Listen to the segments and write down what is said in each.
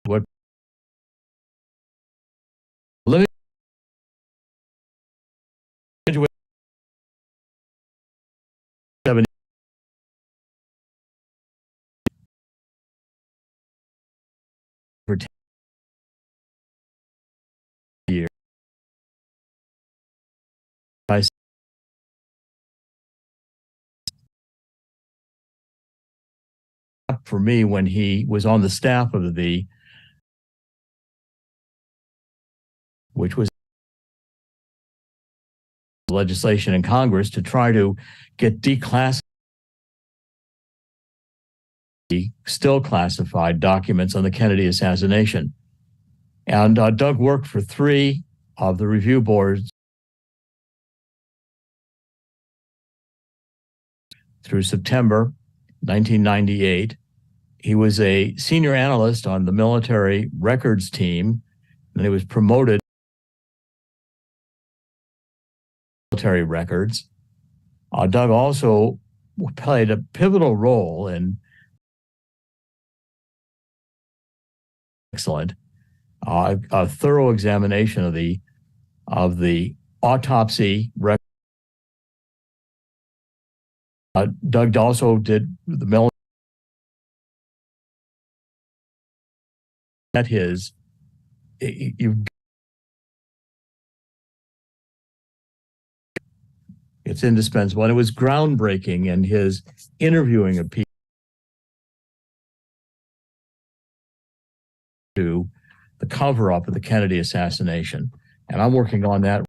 what living for 10 years. For me, when he was on the staff of which was legislation in Congress to try to get declassified, still classified documents on the Kennedy assassination. And Doug worked for 3 of the review boards through September 1998. He was a senior analyst on the military records team, and he was promoted to military records. Doug also played a pivotal role in a thorough examination of the autopsy record. Doug also did the military at his. It's indispensable, and it was groundbreaking in his interviewing of people to the cover-up of the Kennedy assassination. And I'm working on that.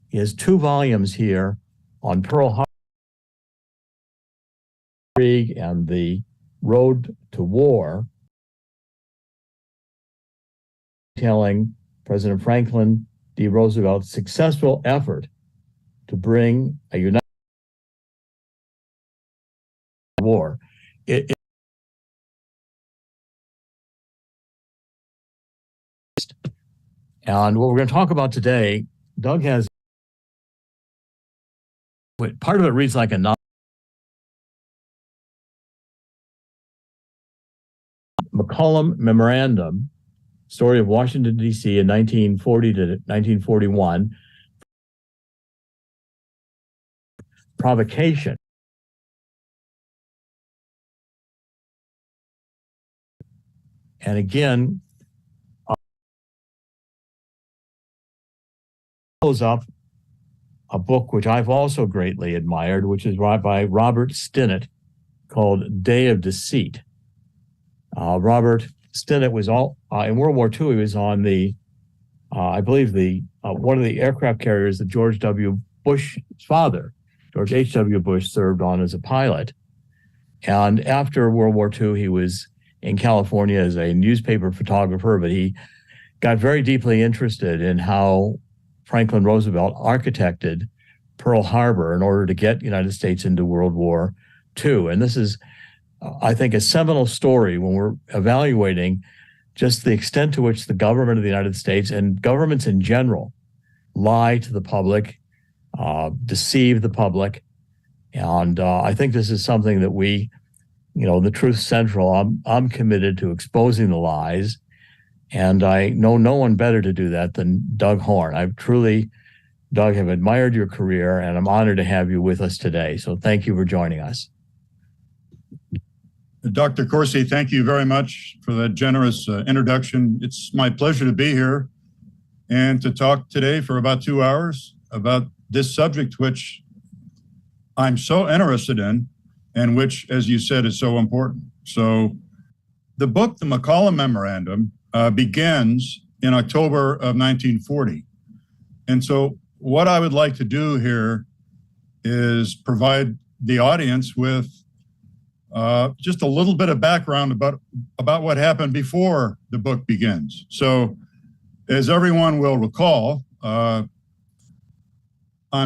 He has 2 volumes here on Pearl Harbor and the road to war, telling President Franklin D. Roosevelt's successful effort to bring a united war. And what we're going to talk about today, Doug has, part of it reads like a novel. McCollum Memorandum, story of Washington, D.C. in 1940 to 1941. Provocation. And again, follows up a book which I've also greatly admired, which is by Robert Stinnett, called Day of Deceit. Robert Stinnett was in World War II. He was on I believe one of the aircraft carriers that George W. Bush's father, George H.W. Bush, served on as a pilot. And after World War II, he was in California as a newspaper photographer, but he got very deeply interested in how Franklin Roosevelt architected Pearl Harbor in order to get the United States into World War II. And this is, I think, a seminal story when we're evaluating just the extent to which the government of the United States and governments in general lie to the public, deceive the public. And I think this is something that we, the Truth Central, I'm committed to exposing the lies. And I know no one better to do that than Doug Horne. I've truly, Doug, have admired your career, and I'm honored to have you with us today. So thank you for joining us. Dr. Corsi, thank you very much for that generous introduction. It's my pleasure to be here and to talk today for about 2 hours about this subject, which I'm so interested in and which, as you said, is so important. So the book, the McCollum Memorandum, begins in October of 1940. And so what I would like to do here is provide the audience with just a little bit of background about what happened before the book begins. So as everyone will recall, on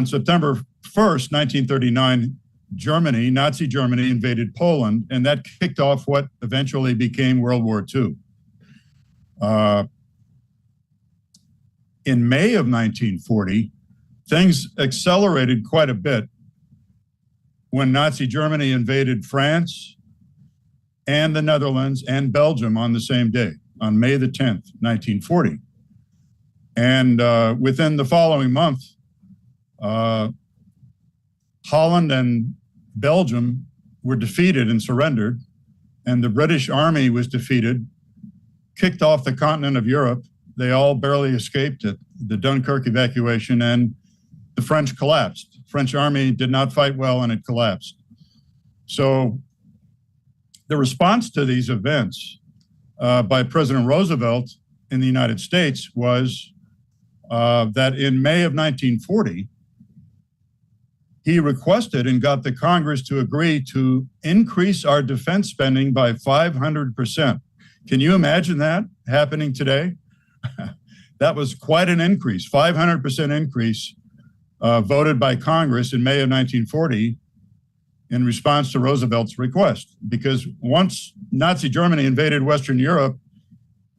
September 1st, 1939, Germany, Nazi Germany, invaded Poland, and that kicked off what eventually became World War II. in May of 1940, things accelerated quite a bit when Nazi Germany invaded France and the Netherlands and Belgium on the same day, on May the 10th, 1940. And within the following month, Holland and Belgium were defeated and surrendered, and the British Army was defeated, kicked off the continent of Europe. They all barely escaped it, the Dunkirk evacuation, and the French collapsed. French army did not fight well, and it collapsed. So the response to these events by President Roosevelt in the United States was that in May of 1940, he requested and got the Congress to agree to increase our defense spending by 500%. Can you imagine that happening today? That was quite an increase, 500% increase voted by Congress in May of 1940 in response to Roosevelt's request. Because once Nazi Germany invaded Western Europe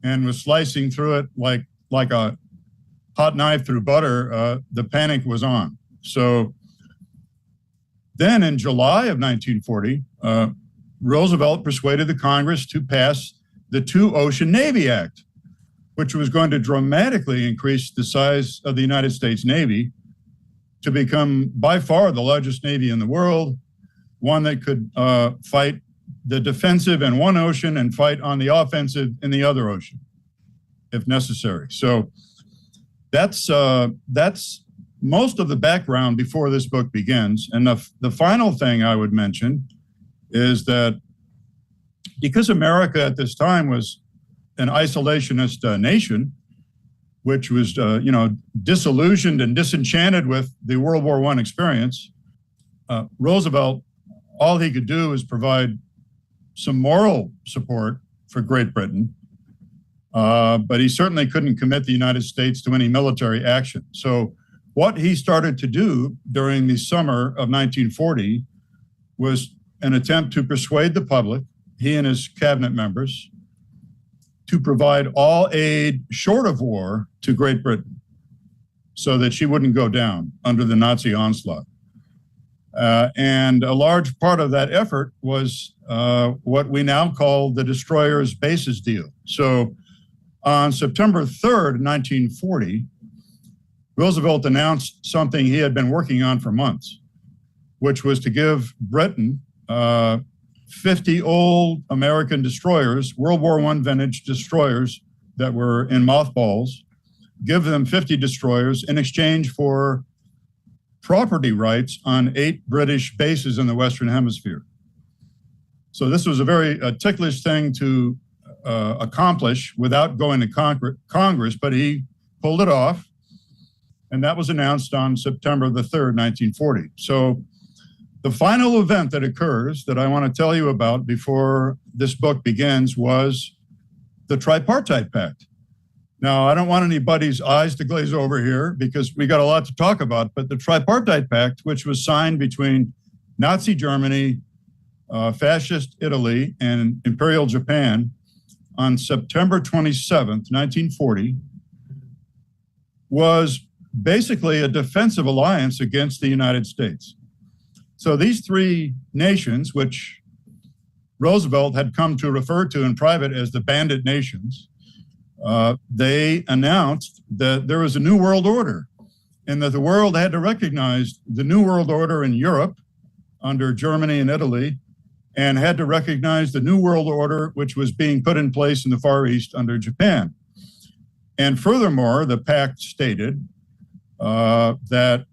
and was slicing through it like a hot knife through butter, the panic was on. So then in July of 1940, Roosevelt persuaded the Congress to pass the Two-Ocean Navy Act, which was going to dramatically increase the size of the United States Navy to become by far the largest Navy in the world, one that could fight the defensive in one ocean and fight on the offensive in the other ocean, if necessary. So that's most of the background before this book begins. And the final thing I would mention is that because America at this time was an isolationist nation, which was disillusioned and disenchanted with the World War I experience, Roosevelt, all he could do is provide some moral support for Great Britain, but he certainly couldn't commit the United States to any military action. So what he started to do during the summer of 1940 was an attempt to persuade the public, he and his cabinet members, to provide all aid short of war to Great Britain so that she wouldn't go down under the Nazi onslaught. And a large part of that effort was what we now call the Destroyers Bases deal. So on September 3rd, 1940, Roosevelt announced something he had been working on for months, which was to give Britain 50 old American destroyers, World War I vintage destroyers that were in mothballs, give them 50 destroyers in exchange for property rights on 8 British bases in the Western Hemisphere. So this was a very ticklish thing to accomplish without going to Congress, but he pulled it off. And that was announced on September the 3rd, 1940. So the final event that occurs that I want to tell you about before this book begins was the Tripartite Pact. Now, I don't want anybody's eyes to glaze over here because we got a lot to talk about, but the Tripartite Pact, which was signed between Nazi Germany, Fascist Italy, and Imperial Japan on September 27th, 1940, was basically a defensive alliance against the United States. So these three nations, which Roosevelt had come to refer to in private as the bandit nations, they announced that there was a new world order and that the world had to recognize the new world order in Europe under Germany and Italy and had to recognize the new world order which was being put in place in the Far East under Japan. And furthermore, the pact stated that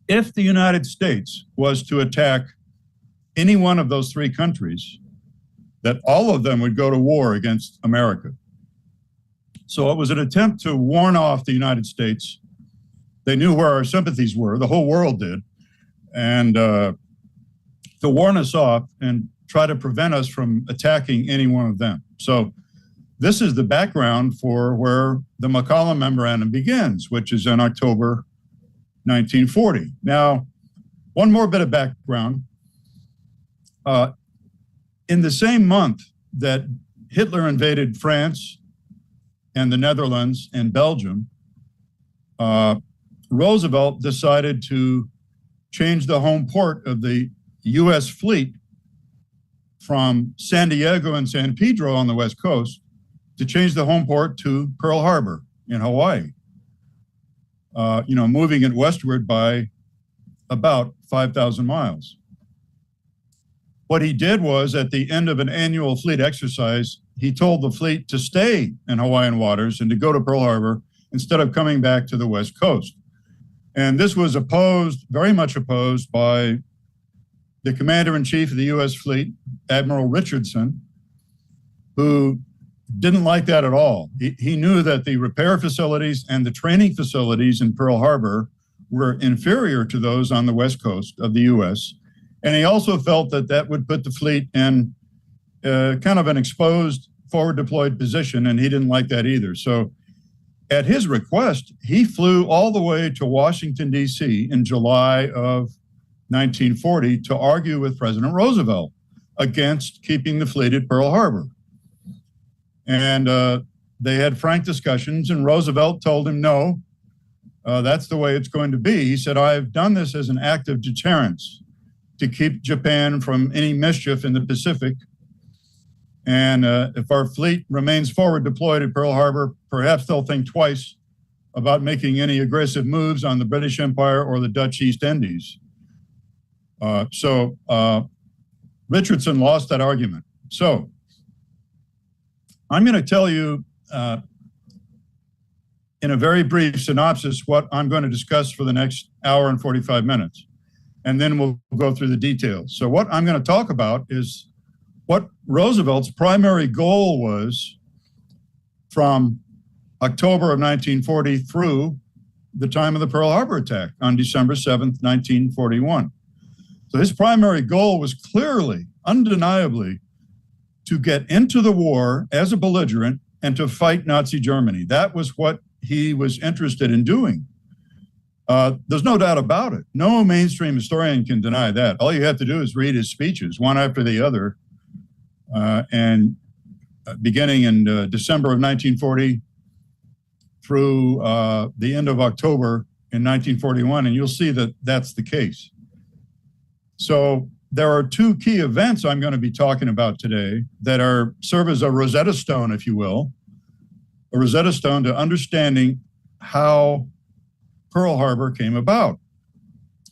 if the United States was to attack any one of those three countries, that all of them would go to war against America. So it was an attempt to warn off the United States. They knew where our sympathies were, the whole world did, and to warn us off and try to prevent us from attacking any one of them. So this is the background for where the McCollum Memorandum begins, which is in October 1940. Now, one more bit of background. In the same month that Hitler invaded France and the Netherlands and Belgium, Roosevelt decided to change the home port of the U.S. fleet from San Diego and San Pedro on the West Coast to change the home port to Pearl Harbor in Hawaii, moving it westward by about 5,000 miles. What he did was, at the end of an annual fleet exercise, he told the fleet to stay in Hawaiian waters and to go to Pearl Harbor instead of coming back to the West Coast. And this was very much opposed by the commander-in-chief of the U.S. fleet, Admiral Richardson, who didn't like that at all. He knew that the repair facilities and the training facilities in Pearl Harbor were inferior to those on the West Coast of the U.S., and he also felt that that would put the fleet in kind of an exposed forward deployed position, and he didn't like that either. So at his request, he flew all the way to Washington, D.C. in July of 1940 to argue with President Roosevelt against keeping the fleet at Pearl Harbor. And they had frank discussions, and Roosevelt told him, no, that's the way it's going to be. He said, I've done this as an act of deterrence to keep Japan from any mischief in the Pacific. And if our fleet remains forward deployed at Pearl Harbor, perhaps they'll think twice about making any aggressive moves on the British Empire or the Dutch East Indies. So Richardson lost that argument. So I'm going to tell you in a very brief synopsis what I'm going to discuss for the next hour and 45 minutes. And then we'll go through the details. So what I'm going to talk about is what Roosevelt's primary goal was from October of 1940 through the time of the Pearl Harbor attack on December 7th, 1941. So his primary goal was clearly, undeniably, to get into the war as a belligerent and to fight Nazi Germany. That was what he was interested in doing. There's no doubt about it. No mainstream historian can deny that. All you have to do is read his speeches, one after the other, and beginning in December of 1940 through the end of October in 1941, and you'll see that that's the case. So there are two key events I'm going to be talking about today that serve as a Rosetta Stone, if you will, a Rosetta Stone to understanding how Pearl Harbor came about,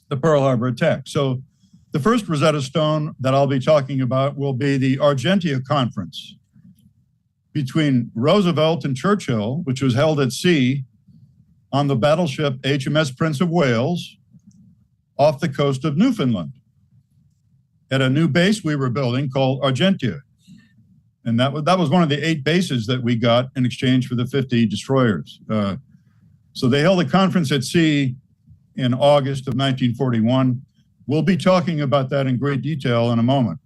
the Pearl Harbor attack. So the first Rosetta Stone that I'll be talking about will be the Argentia Conference between Roosevelt and Churchill, which was held at sea on the battleship HMS Prince of Wales off the coast of Newfoundland at a new base we were building called Argentia. And that was one of the 8 bases that we got in exchange for the 50 destroyers. So they held a conference at sea in August of 1941. We'll be talking about that in great detail in a moment,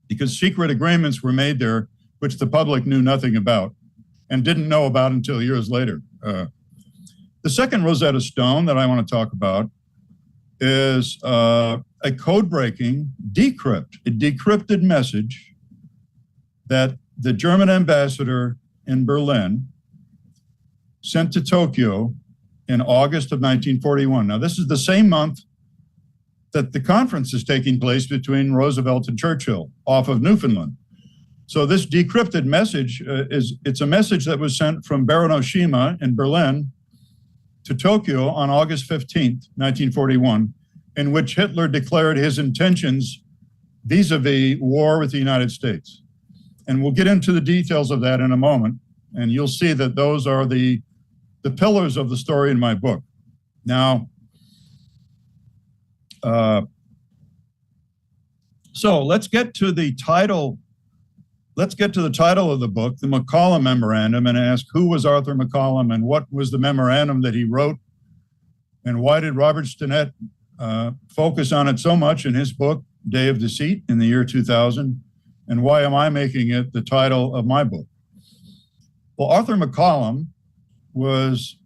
because secret agreements were made there, which the public knew nothing about and didn't know about until years later. The second Rosetta Stone that I want to talk about is a code-breaking decrypted message that the German ambassador in Berlin sent to Tokyo in August of 1941. Now, this is the same month that the conference is taking place between Roosevelt and Churchill off of Newfoundland. So this decrypted message it's a message that was sent from Baranoshima in Berlin to Tokyo on August 15th, 1941, in which Hitler declared his intentions vis-a-vis war with the United States. And we'll get into the details of that in a moment, and you'll see that those are the pillars of the story in my book. Now, so let's get to the title. Let's get to the title of the book, the McCollum Memorandum, and ask who was Arthur McCollum and what was the memorandum that he wrote, and why did Robert Stinnett focus on it so much in his book, Day of Deceit, in the year 2000, and why am I making it the title of my book? Well, Arthur McCollum was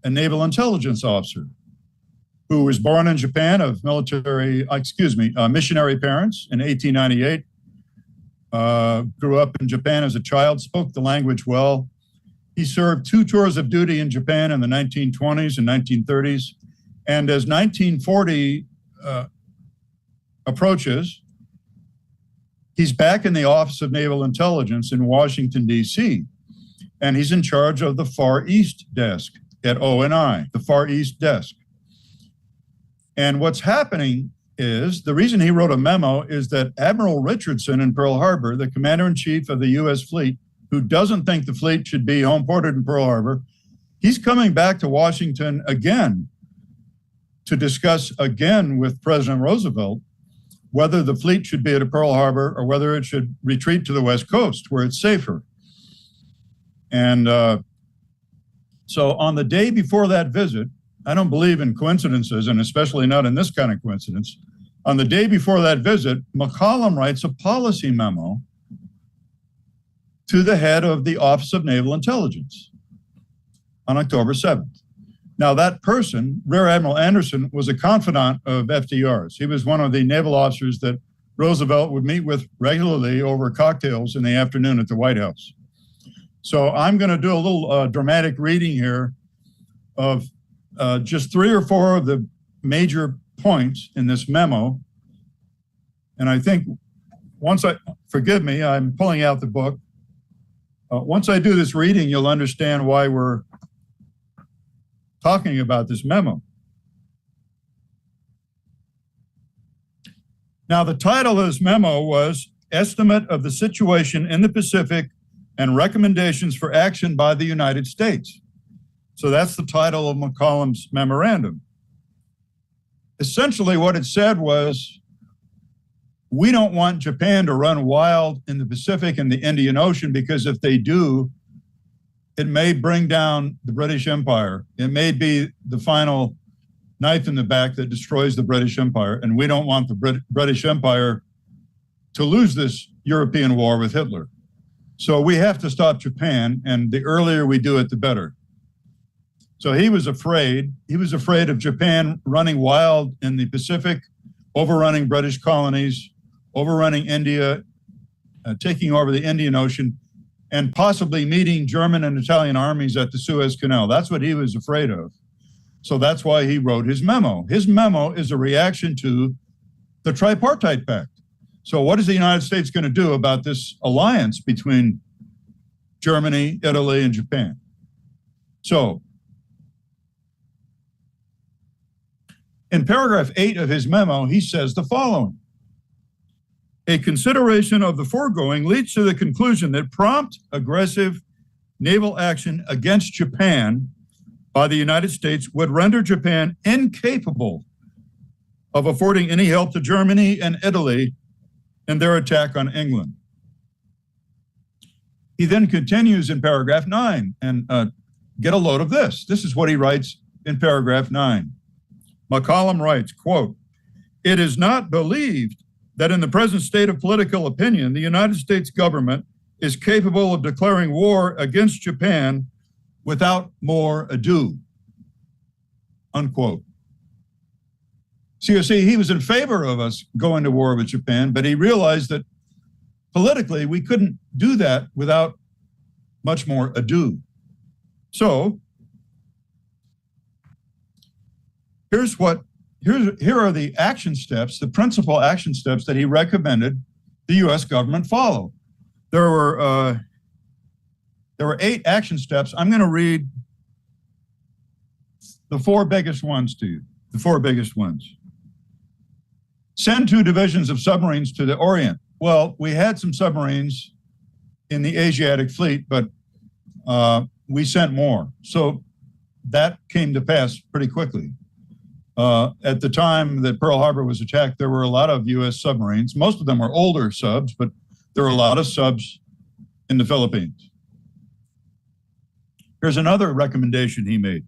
a naval intelligence officer who was born in Japan of missionary parents in 1898, grew up in Japan as a child, spoke the language well, He served 2 tours of duty in Japan in the 1920s and 1930s. And as 1940 approaches, he's back in the Office of Naval Intelligence in Washington, D.C., and he's in charge of the Far East Desk at ONI, the Far East Desk. And what's happening is, the reason he wrote a memo is that Admiral Richardson in Pearl Harbor, the commander-in-chief of the U.S. fleet, who doesn't think the fleet should be homeported in Pearl Harbor, he's coming back to Washington again to discuss again with President Roosevelt whether the fleet should be at Pearl Harbor or whether it should retreat to the West Coast where it's safer. And so on the day before that visit, I don't believe in coincidences, and especially not in this kind of coincidence. On the day before that visit, McCollum writes a policy memo to the head of the Office of Naval Intelligence on October 7th. Now, that person, Rear Admiral Anderson, was a confidant of FDR's. He was one of the naval officers that Roosevelt would meet with regularly over cocktails in the afternoon at the White House. So I'm going to do a little dramatic reading here of just 3 or 4 of the major points in this memo. And I think forgive me, I'm pulling out the book. Once I do this reading, you'll understand why we're talking about this memo. Now, the title of this memo was Estimate of the Situation in the Pacific and Recommendations for Action by the United States. So that's the title of McCollum's memorandum. Essentially, what it said was, we don't want Japan to run wild in the Pacific and the Indian Ocean, because if they do, it may bring down the British Empire. It may be the final knife in the back that destroys the British Empire, and we don't want the British Empire to lose this European war with Hitler. So we have to stop Japan, and the earlier we do it, the better. So he was afraid of Japan running wild in the Pacific, overrunning British colonies, overrunning India, taking over the Indian Ocean, and possibly meeting German and Italian armies at the Suez Canal. That's what he was afraid of. So that's why he wrote his memo. His memo is a reaction to the Tripartite Pact. So what is the United States going to do about this alliance between Germany, Italy, and Japan? So in paragraph 8 of his memo, he says the following: a consideration of the foregoing leads to the conclusion that prompt, aggressive naval action against Japan by the United States would render Japan incapable of affording any help to Germany and Italy in their attack on England. He then continues in paragraph 9, and get a load of this. This is what he writes in paragraph 9. McCollum writes, quote, "It is not believed that in the present state of political opinion, the United States government is capable of declaring war against Japan without more ado," unquote. So you see, he was in favor of us going to war with Japan, but he realized that politically we couldn't do that without much more ado. So here are the action steps, the principal action steps that he recommended the U.S. government follow. There were 8 action steps. I'm going to read the 4 biggest ones to you, the 4 biggest ones. Send 2 divisions of submarines to the Orient. Well, we had some submarines in the Asiatic fleet, but we sent more. So that came to pass pretty quickly. At the time that Pearl Harbor was attacked, there were a lot of U.S. submarines. Most of them were older subs, but there were a lot of subs in the Philippines. Here's another recommendation he made.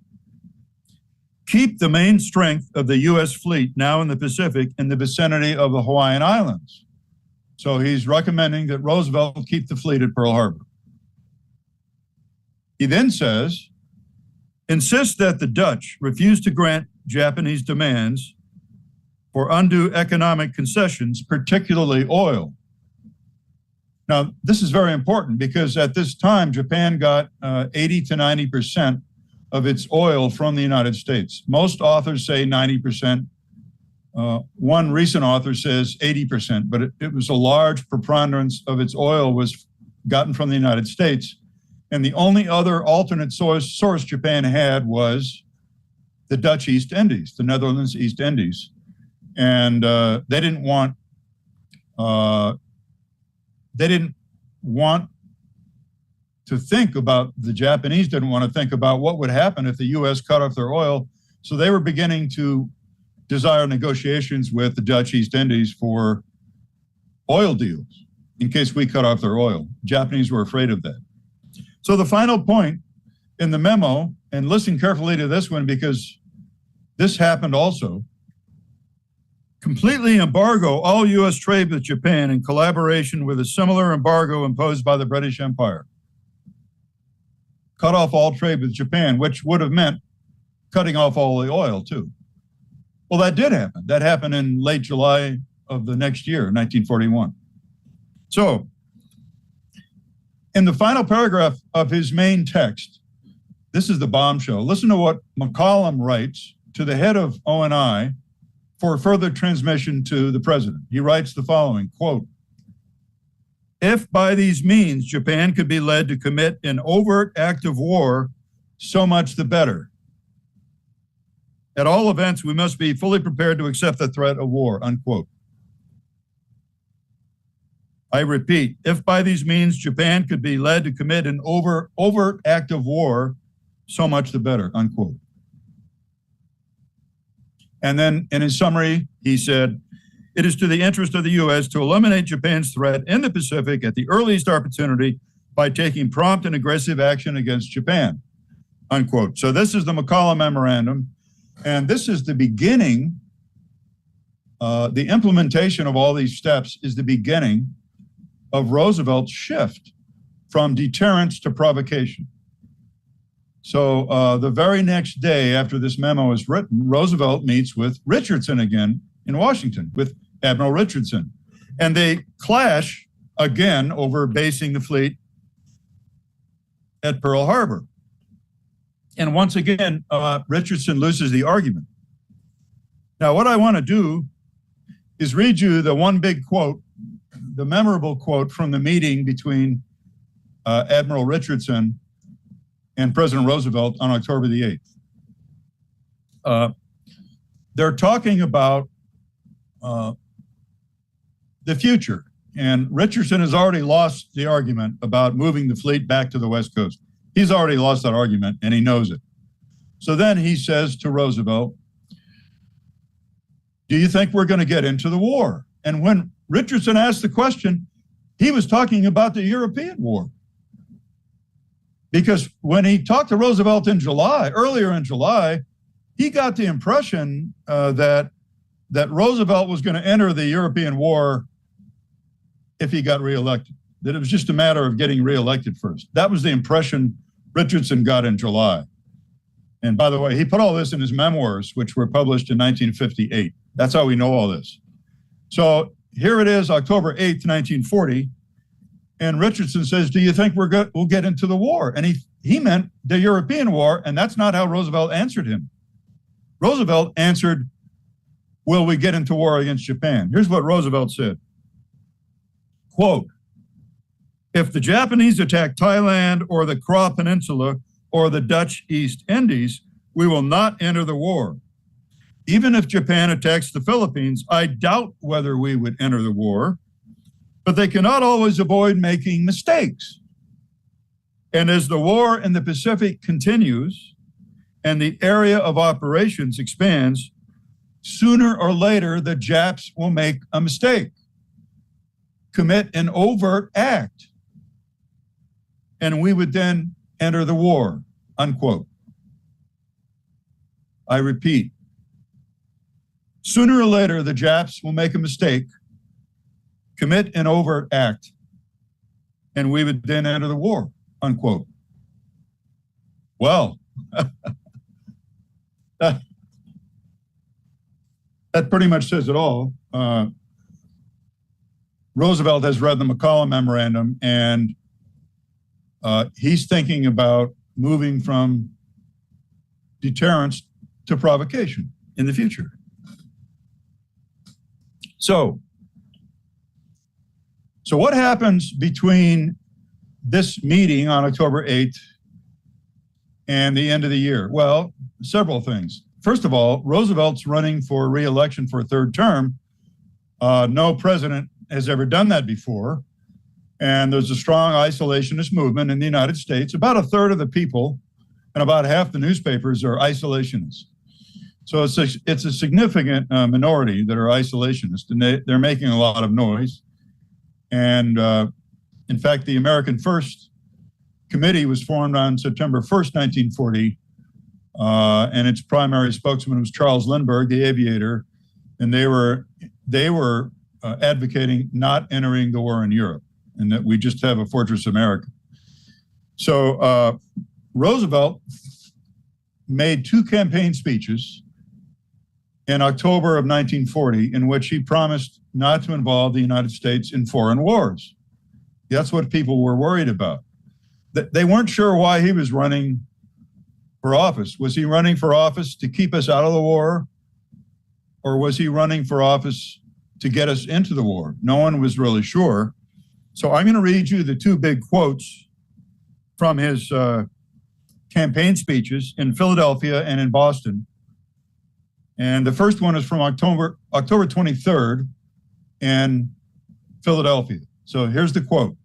Keep the main strength of the U.S. fleet now in the Pacific in the vicinity of the Hawaiian Islands. So he's recommending that Roosevelt keep the fleet at Pearl Harbor. He then says, insist that the Dutch refuse to grant Japanese demands for undue economic concessions, particularly oil. Now, this is very important because at this time, Japan got 80 to 90% of its oil from the United States. Most authors say 90%. One recent author says 80%, but it was a large preponderance of its oil was gotten from the United States. And the only other alternate source Japan had was the Dutch East Indies, the Netherlands East Indies. And they didn't want to think about, the Japanese didn't want to think about what would happen if the US cut off their oil. So they were beginning to desire negotiations with the Dutch East Indies for oil deals in case we cut off their oil. Japanese were afraid of that. So the final point in the memo, and listen carefully to this one because this happened also, completely embargo all US trade with Japan in collaboration with a similar embargo imposed by the British Empire. Cut off all trade with Japan, which would have meant cutting off all the oil too. Well, that did happen. That happened in late July of the next year, 1941. So, in the final paragraph of his main text, this is the bombshell. Listen to what McCollum writes to the head of ONI for further transmission to the president. He writes the following, quote, "If by these means Japan could be led to commit an overt act of war, so much the better. At all events, we must be fully prepared to accept the threat of war," unquote. I repeat, if by these means Japan could be led to commit an overt act of war, so much the better, unquote. And then in his summary, he said, "It is to the interest of the U.S. to eliminate Japan's threat in the Pacific at the earliest opportunity by taking prompt and aggressive action against Japan," unquote. So this is the McCollum Memorandum, and this is the beginning, the implementation of all these steps is the beginning of Roosevelt's shift from deterrence to provocation. So the very next day after this memo is written, Roosevelt meets with Richardson again in Washington, with Admiral Richardson. And they clash again over basing the fleet at Pearl Harbor. And once again, Richardson loses the argument. Now, what I want to do is read you the one big quote, the memorable quote from the meeting between Admiral Richardson and President Roosevelt on October the 8th. They're talking about the future, and Richardson has already lost the argument about moving the fleet back to the West Coast. He's already lost that argument, and he knows it. So then he says to Roosevelt, "Do you think we're going to get into the war?" And when Richardson asked the question, he was talking about the European war. Because when he talked to Roosevelt in July, earlier in July, he got the impression that Roosevelt was going to enter the European war if he got reelected, that it was just a matter of getting reelected first. That was the impression Richardson got in July. And by the way, he put all this in his memoirs, which were published in 1958. That's how we know all this. So here it is, October 8th, 1940. And Richardson says, "Do you think we'll get into the war?" And he meant the European war, and that's not how Roosevelt answered him. Roosevelt answered, "Will we get into war against Japan?" Here's what Roosevelt said, quote, "If the Japanese attack Thailand or the Kra Peninsula or the Dutch East Indies, we will not enter the war. Even if Japan attacks the Philippines, I doubt whether we would enter the war, but they cannot always avoid making mistakes. And as the war in the Pacific continues and the area of operations expands, sooner or later, the Japs will make a mistake, commit an overt act, and we would then enter the war," unquote. I repeat, sooner or later, the Japs will make a mistake, commit an overt act, and we would then enter the war, unquote. Well, that pretty much says it all. Roosevelt has read the McCollum Memorandum, and he's thinking about moving from deterrence to provocation in the future. So what happens between this meeting on October 8th and the end of the year? Well, several things. First of all, Roosevelt's running for re-election for a third term. No president has ever done that before. And there's a strong isolationist movement in the United States. About a third of the people and about half the newspapers are isolationists. So it's a significant minority that are isolationist, and they're making a lot of noise. And in fact, the American First Committee was formed on September 1st, 1940, and its primary spokesman was Charles Lindbergh, the aviator, and they were advocating not entering the war in Europe, and that we just have a Fortress America. So Roosevelt made two campaign speeches in October of 1940 in which he promised not to involve the United States in foreign wars. That's what people were worried about. They weren't sure why he was running for office. Was he running for office to keep us out of the war? Or was he running for office to get us into the war? No one was really sure. So I'm going to read you the two big quotes from his campaign speeches in Philadelphia and in Boston. And the first one is from October 23rd in Philadelphia. So here's the quote.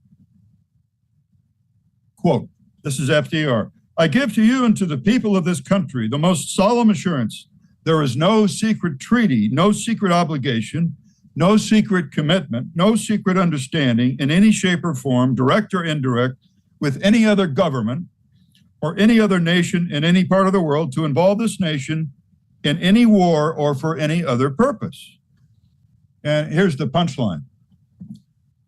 Quote, this is FDR. I give to you and to the people of this country the most solemn assurance there is no secret treaty, no secret obligation, no secret commitment, no secret understanding in any shape or form, direct or indirect, with any other government or any other nation in any part of the world to involve this nation in any war or for any other purpose. And here's the punchline.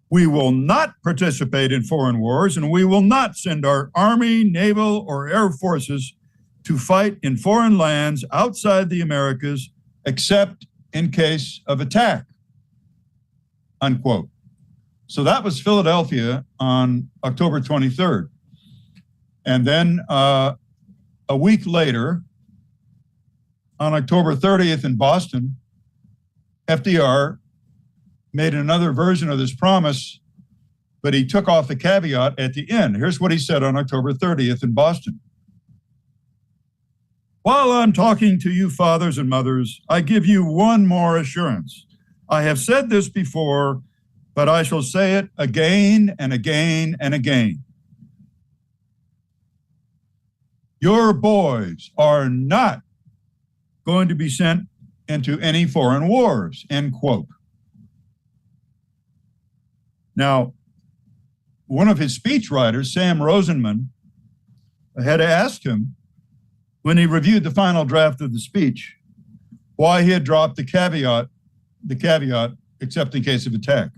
We will not participate in foreign wars, and we will not send our army, naval, or air forces to fight in foreign lands outside the Americas, except in case of attack, unquote. So that was Philadelphia on October 23rd. And then a week later, on October 30th in Boston, FDR made another version of this promise, but he took off the caveat at the end. Here's what he said on October 30th in Boston. While I'm talking to you fathers and mothers, I give you one more assurance. I have said this before, but I shall say it again and again and again. Your boys are not going to be sent into any foreign wars, end quote. Now, one of his speechwriters, Sam Rosenman, had asked him when he reviewed the final draft of the speech why he had dropped the caveat, except in case of attack.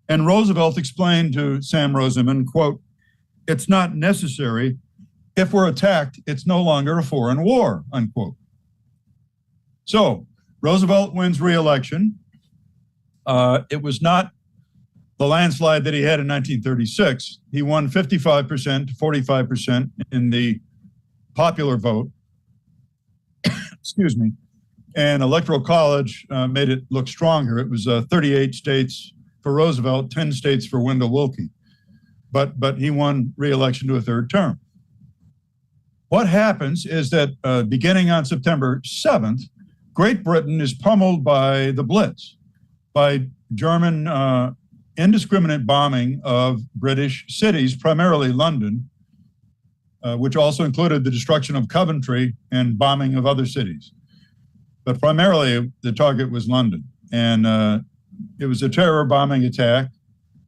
And Roosevelt explained to Sam Rosenman, quote, it's not necessary. If we're attacked, it's no longer a foreign war, unquote. So Roosevelt wins re-election. It was not the landslide that he had in 1936. He won 55% to 45% in the popular vote. Excuse me. And Electoral College made it look stronger. It was 38 states for Roosevelt, 10 states for Wendell Willkie. But he won re-election to a third term. What happens is that beginning on September 7th, Great Britain is pummeled by the Blitz, by German indiscriminate bombing of British cities, primarily London, which also included the destruction of Coventry and bombing of other cities. But primarily, the target was London. And it was a terror bombing attack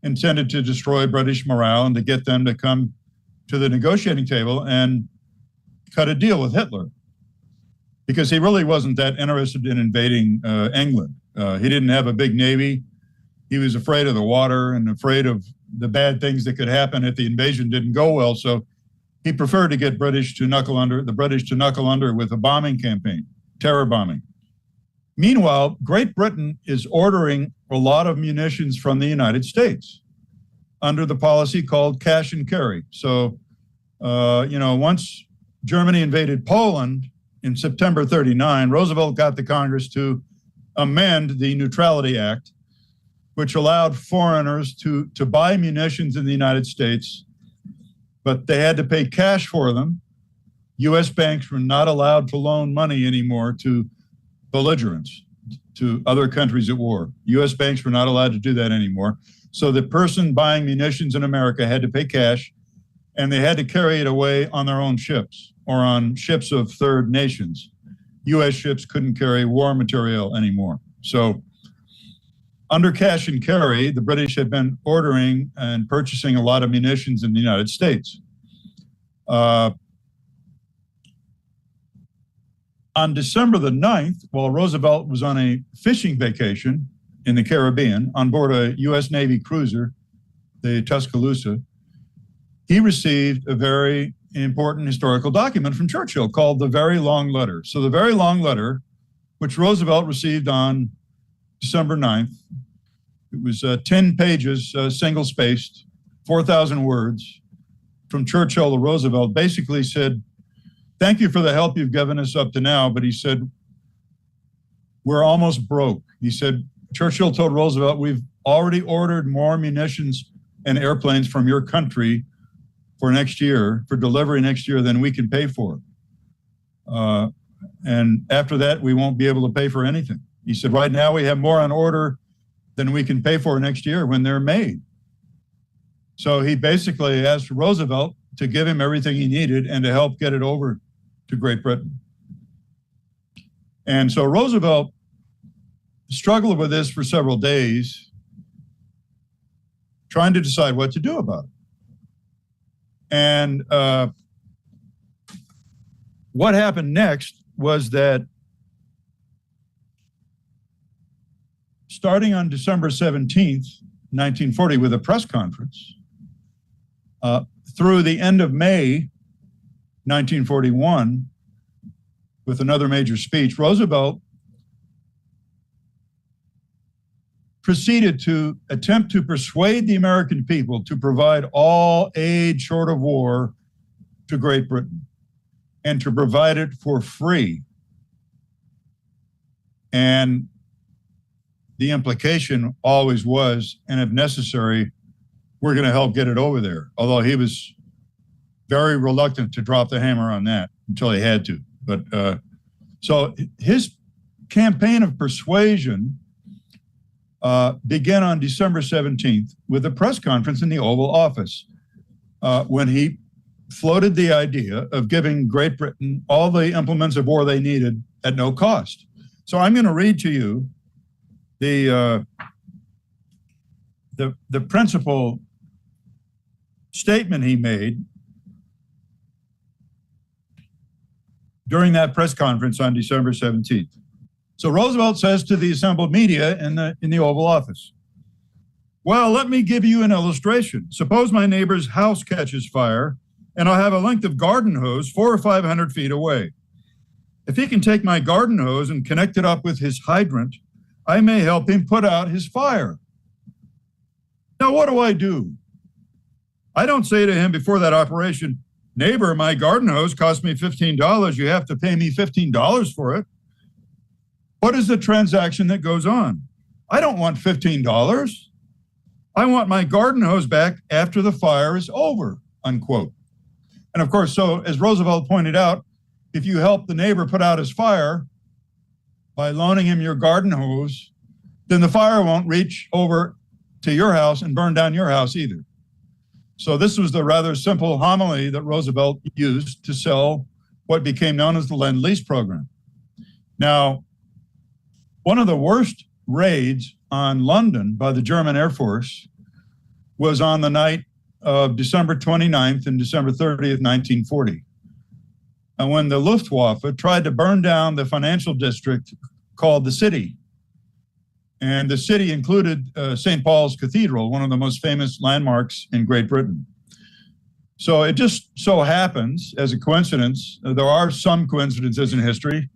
intended to destroy British morale and to get them to come to the negotiating table and cut a deal with Hitler, because he really wasn't that interested in invading England. He didn't have a big navy. He was afraid of the water and afraid of the bad things that could happen if the invasion didn't go well. So he preferred to get the British to knuckle under with a bombing campaign, terror bombing. Meanwhile, Great Britain is ordering a lot of munitions from the United States under the policy called cash and carry. So, once Germany invaded Poland in September 39, Roosevelt got the Congress to amend the Neutrality Act, which allowed foreigners to buy munitions in the United States, but they had to pay cash for them. U.S. banks were not allowed to loan money anymore to belligerents, to other countries at war. U.S. banks were not allowed to do that anymore. So the person buying munitions in America had to pay cash, and they had to carry it away on their own ships or on ships of third nations. U.S. ships couldn't carry war material anymore. So under cash and carry, the British had been ordering and purchasing a lot of munitions in the United States. On December the 9th, while Roosevelt was on a fishing vacation in the Caribbean on board a U.S. Navy cruiser, the Tuscaloosa, he received a very important historical document from Churchill called the Very Long Letter. So the Very Long Letter, which Roosevelt received on December 9th, it was 10 pages, single-spaced, 4,000 words from Churchill to Roosevelt, basically said, thank you for the help you've given us up to now, but he said, we're almost broke. He said, Churchill told Roosevelt, we've already ordered more munitions and airplanes from your country for next year, for delivery next year, than we can pay for. And after that, we won't be able to pay for anything. He said, right now we have more on order than we can pay for next year when they're made. So he basically asked Roosevelt to give him everything he needed and to help get it over to Great Britain. And so Roosevelt struggled with this for several days, trying to decide what to do about it. And what happened next was that starting on December 17th, 1940, with a press conference, through the end of May 1941, with another major speech, Roosevelt proceeded to attempt to persuade the American people to provide all aid short of war to Great Britain and to provide it for free. And the implication always was, and if necessary, we're going to help get it over there. Although he was very reluctant to drop the hammer on that until he had to. But so his campaign of persuasion began on December 17th with a press conference in the Oval Office when he floated the idea of giving Great Britain all the implements of war they needed at no cost. So I'm going to read to you the principal statement he made during that press conference on December 17th. So Roosevelt says to the assembled media in the Oval Office, well, let me give you an illustration. Suppose my neighbor's house catches fire and I have a length of garden hose 400 or 500 feet away. If he can take my garden hose and connect it up with his hydrant, I may help him put out his fire. Now, what do? I don't say to him before that operation, neighbor, my garden hose cost me $15. You have to pay me $15 for it. What is the transaction that goes on? I don't want $15. I want my garden hose back after the fire is over, unquote. And of course, so as Roosevelt pointed out, if you help the neighbor put out his fire by loaning him your garden hose, then the fire won't reach over to your house and burn down your house either. So this was the rather simple homily that Roosevelt used to sell what became known as the Lend-Lease Program. Now, one of the worst raids on London by the German Air Force was on the night of December 29th and December 30th, 1940. And when the Luftwaffe tried to burn down the financial district called the City. And the city included St. Paul's Cathedral, one of the most famous landmarks in Great Britain. So it just so happens, as a coincidence, there are some coincidences in history,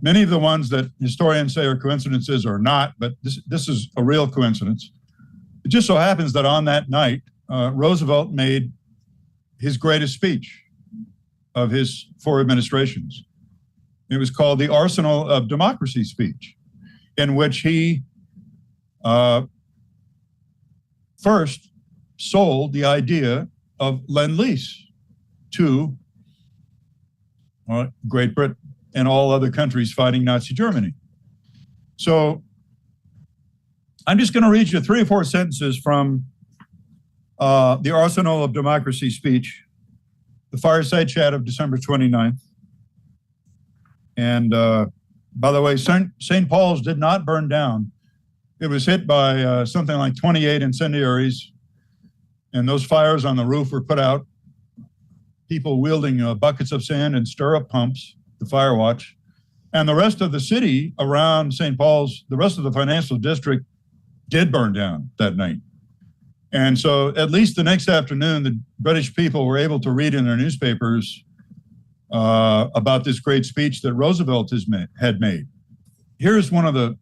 Many of the ones that historians say are coincidences are not, but this is a real coincidence. It just so happens that on that night, Roosevelt made his greatest speech of his 4 administrations. It was called the Arsenal of Democracy speech, in which he first sold the idea of Lend-Lease to Great Britain and all other countries fighting Nazi Germany. So I'm just going to read you 3 or 4 sentences from the Arsenal of Democracy speech, the fireside chat of December 29th. And by the way, St. Paul's did not burn down. It was hit by something like 28 incendiaries, and those fires on the roof were put out. People wielding buckets of sand and stirrup pumps, the fire watch. And the rest of the city around St. Paul's, the rest of the financial district did burn down that night. And so at least the next afternoon, the British people were able to read in their newspapers about this great speech that Roosevelt had made. Here's one of the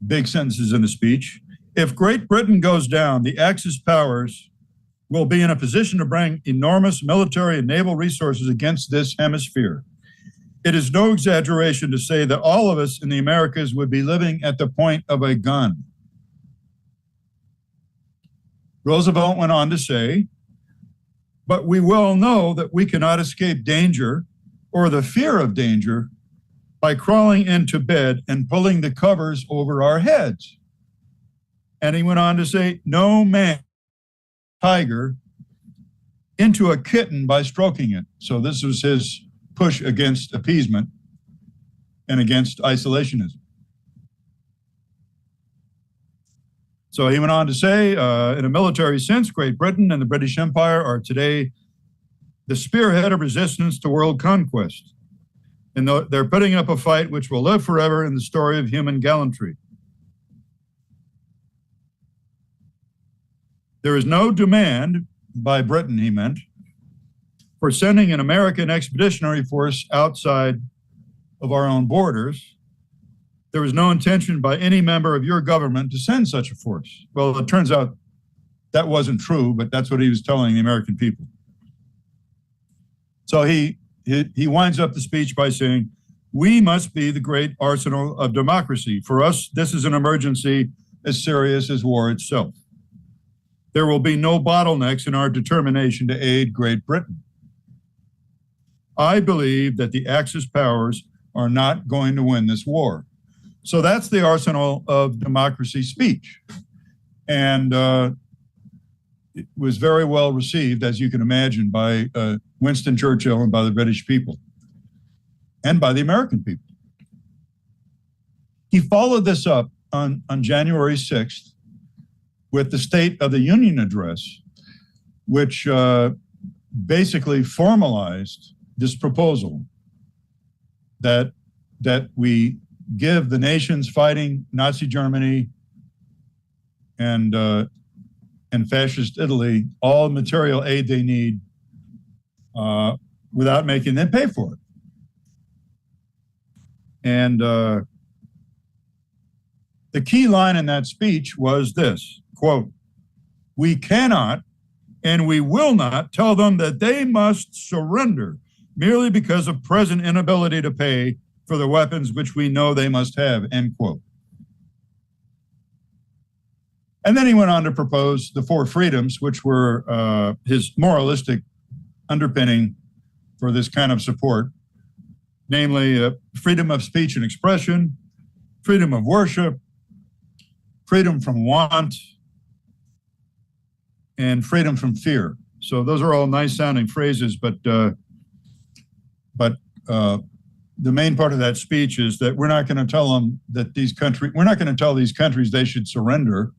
big sentences in the speech. If Great Britain goes down, the Axis powers will be in a position to bring enormous military and naval resources against this hemisphere. It is no exaggeration to say that all of us in the Americas would be living at the point of a gun. Roosevelt went on to say, but we well know that we cannot escape danger or the fear of danger by crawling into bed and pulling the covers over our heads. And he went on to say, no man, tiger, into a kitten by stroking it. So this was his push against appeasement and against isolationism. So he went on to say, in a military sense, Great Britain and the British Empire are today the spearhead of resistance to world conquest. And they're putting up a fight which will live forever in the story of human gallantry. There is no demand by Britain, he meant, for sending an American expeditionary force outside of our own borders. There was no intention by any member of your government to send such a force. Well, it turns out that wasn't true, but that's what he was telling the American people. So he winds up the speech by saying, we must be the great arsenal of democracy. For us, this is an emergency as serious as war itself. There will be no bottlenecks in our determination to aid Great Britain. I believe that the Axis powers are not going to win this war. So that's the Arsenal of Democracy speech. And it was very well received, as you can imagine, by Winston Churchill and by the British people and by the American people. He followed this up on January 6th with the State of the Union address, which basically formalized this proposal that we give the nations fighting Nazi Germany and fascist Italy all material aid they need without making them pay for it. And the key line in that speech was this, quote, we cannot and we will not tell them that they must surrender merely because of present inability to pay for the weapons which we know they must have, end quote. And then he went on to propose the 4 freedoms, which were his moralistic underpinning for this kind of support, namely freedom of speech and expression, freedom of worship, freedom from want, and freedom from fear. So those are all nice sounding phrases, but the main part of that speech is that we're not going to tell them that we're not going to tell these countries they should surrender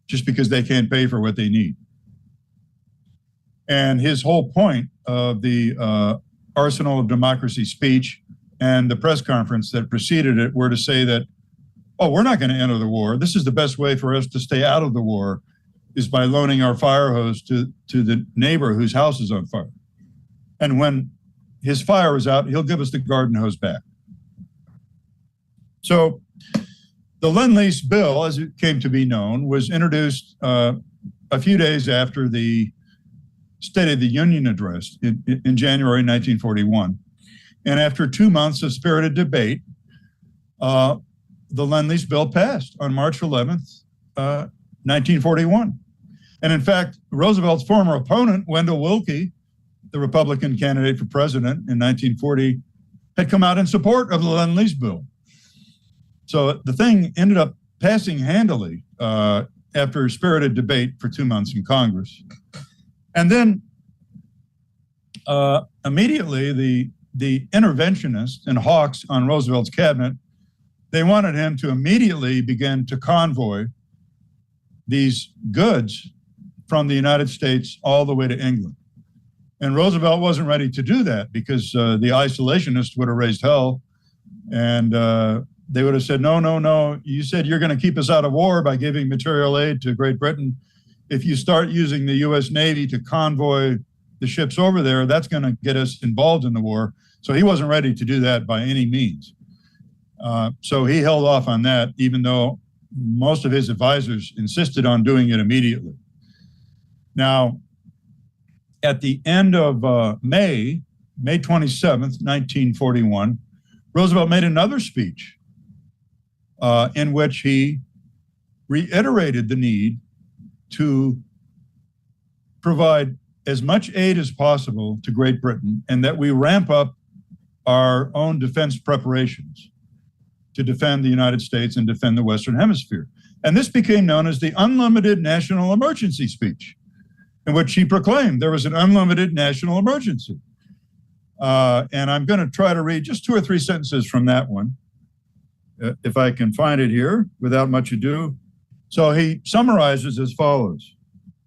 just because they can't pay for what they need. And his whole point of the Arsenal of Democracy speech and the press conference that preceded it were to say that, oh, we're not going to enter the war. This is the best way for us to stay out of the war is by loaning our fire hose to the neighbor whose house is on fire. And when his fire is out, he'll give us the garden hose back. So the Lend-Lease bill, as it came to be known, was introduced a few days after the State of the Union address in January 1941. And after 2 months of spirited debate, the Lend-Lease bill passed on March 11th, 1941. And in fact, Roosevelt's former opponent, Wendell Willkie, the Republican candidate for president in 1940, had come out in support of the Lend-Lease bill. So the thing ended up passing handily after spirited debate for 2 months in Congress. And then immediately the interventionists and hawks on Roosevelt's cabinet, they wanted him to immediately begin to convoy these goods from the United States all the way to England. And Roosevelt wasn't ready to do that because the isolationists would have raised hell, and they would have said, no, you said you're going to keep us out of war by giving material aid to Great Britain. If you start using the U.S. Navy to convoy the ships over there, that's going to get us involved in the war. So he wasn't ready to do that by any means. So he held off on that, even though most of his advisors insisted on doing it immediately. Now, at the end of May 27th, 1941, Roosevelt made another speech in which he reiterated the need to provide as much aid as possible to Great Britain, and that we ramp up our own defense preparations to defend the United States and defend the Western Hemisphere. And this became known as the Unlimited National Emergency Speech, in which he proclaimed there was an unlimited national emergency. And I'm going to try to read just 2 or 3 sentences from that one, if I can find it here without much ado. So he summarizes as follows.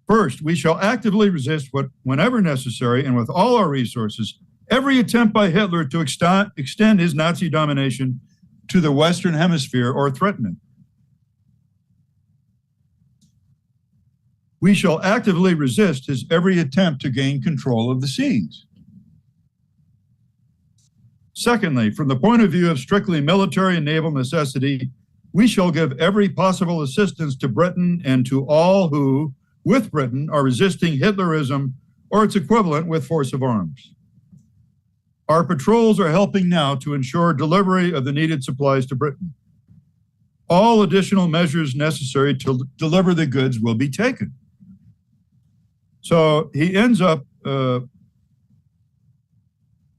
First, we shall actively resist whenever necessary and with all our resources, every attempt by Hitler to extend his Nazi domination to the Western Hemisphere or threaten it. We shall actively resist his every attempt to gain control of the seas. Secondly, from the point of view of strictly military and naval necessity, we shall give every possible assistance to Britain and to all who, with Britain, are resisting Hitlerism or its equivalent with force of arms. Our patrols are helping now to ensure delivery of the needed supplies to Britain. All additional measures necessary to deliver the goods will be taken. So he ends up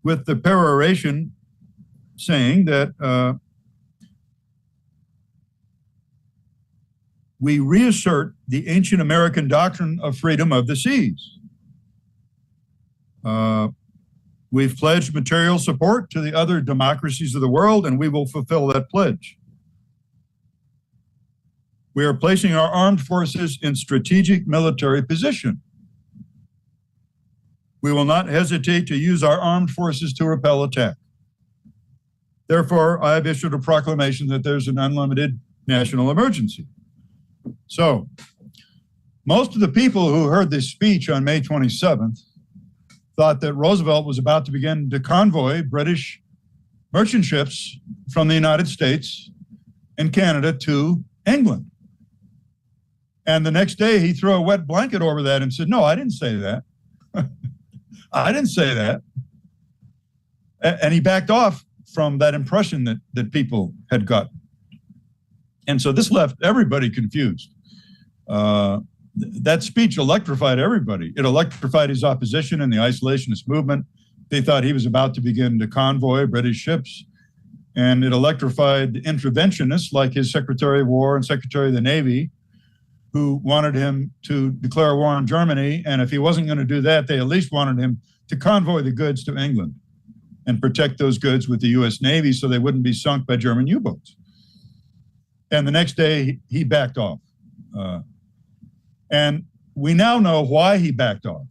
with the peroration saying that we reassert the ancient American doctrine of freedom of the seas. We've pledged material support to the other democracies of the world, and we will fulfill that pledge. We are placing our armed forces in strategic military position. We will not hesitate to use our armed forces to repel attack. Therefore, I have issued a proclamation that there's an unlimited national emergency. So, most of the people who heard this speech on May 27th thought that Roosevelt was about to begin to convoy British merchant ships from the United States and Canada to England. And the next day, he threw a wet blanket over that and said, no, I didn't say that. I didn't say that. And he backed off from that impression that people had gotten. And so this left everybody confused. That speech electrified everybody. It electrified his opposition and the isolationist movement. They thought he was about to begin to convoy British ships. And it electrified the interventionists like his Secretary of War and Secretary of the Navy, who wanted him to declare war on Germany. And if he wasn't going to do that, they at least wanted him to convoy the goods to England and protect those goods with the U.S. Navy so they wouldn't be sunk by German U-boats. And the next day, he backed off. And we now know why he backed off.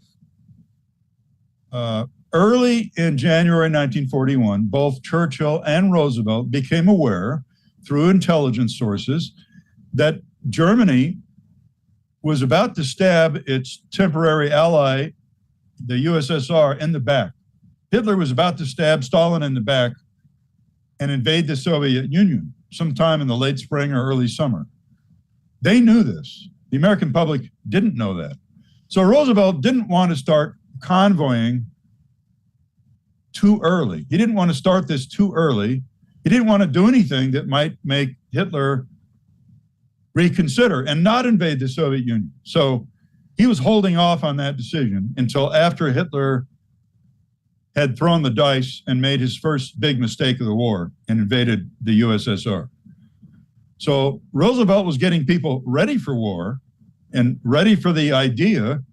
Early in January 1941, both Churchill and Roosevelt became aware through intelligence sources that Germany was about to stab its temporary ally, the USSR, in the back. Hitler was about to stab Stalin in the back and invade the Soviet Union. sometime in the late spring or early summer. They knew this. The American public didn't know that. So Roosevelt didn't want to start convoying too early. He didn't want to start this too early. He didn't want to do anything that might make Hitler reconsider and not invade the Soviet Union. So he was holding off on that decision until after Hitler had thrown the dice and made his first big mistake of the war and invaded the USSR. So Roosevelt was getting people ready for war and ready for the idea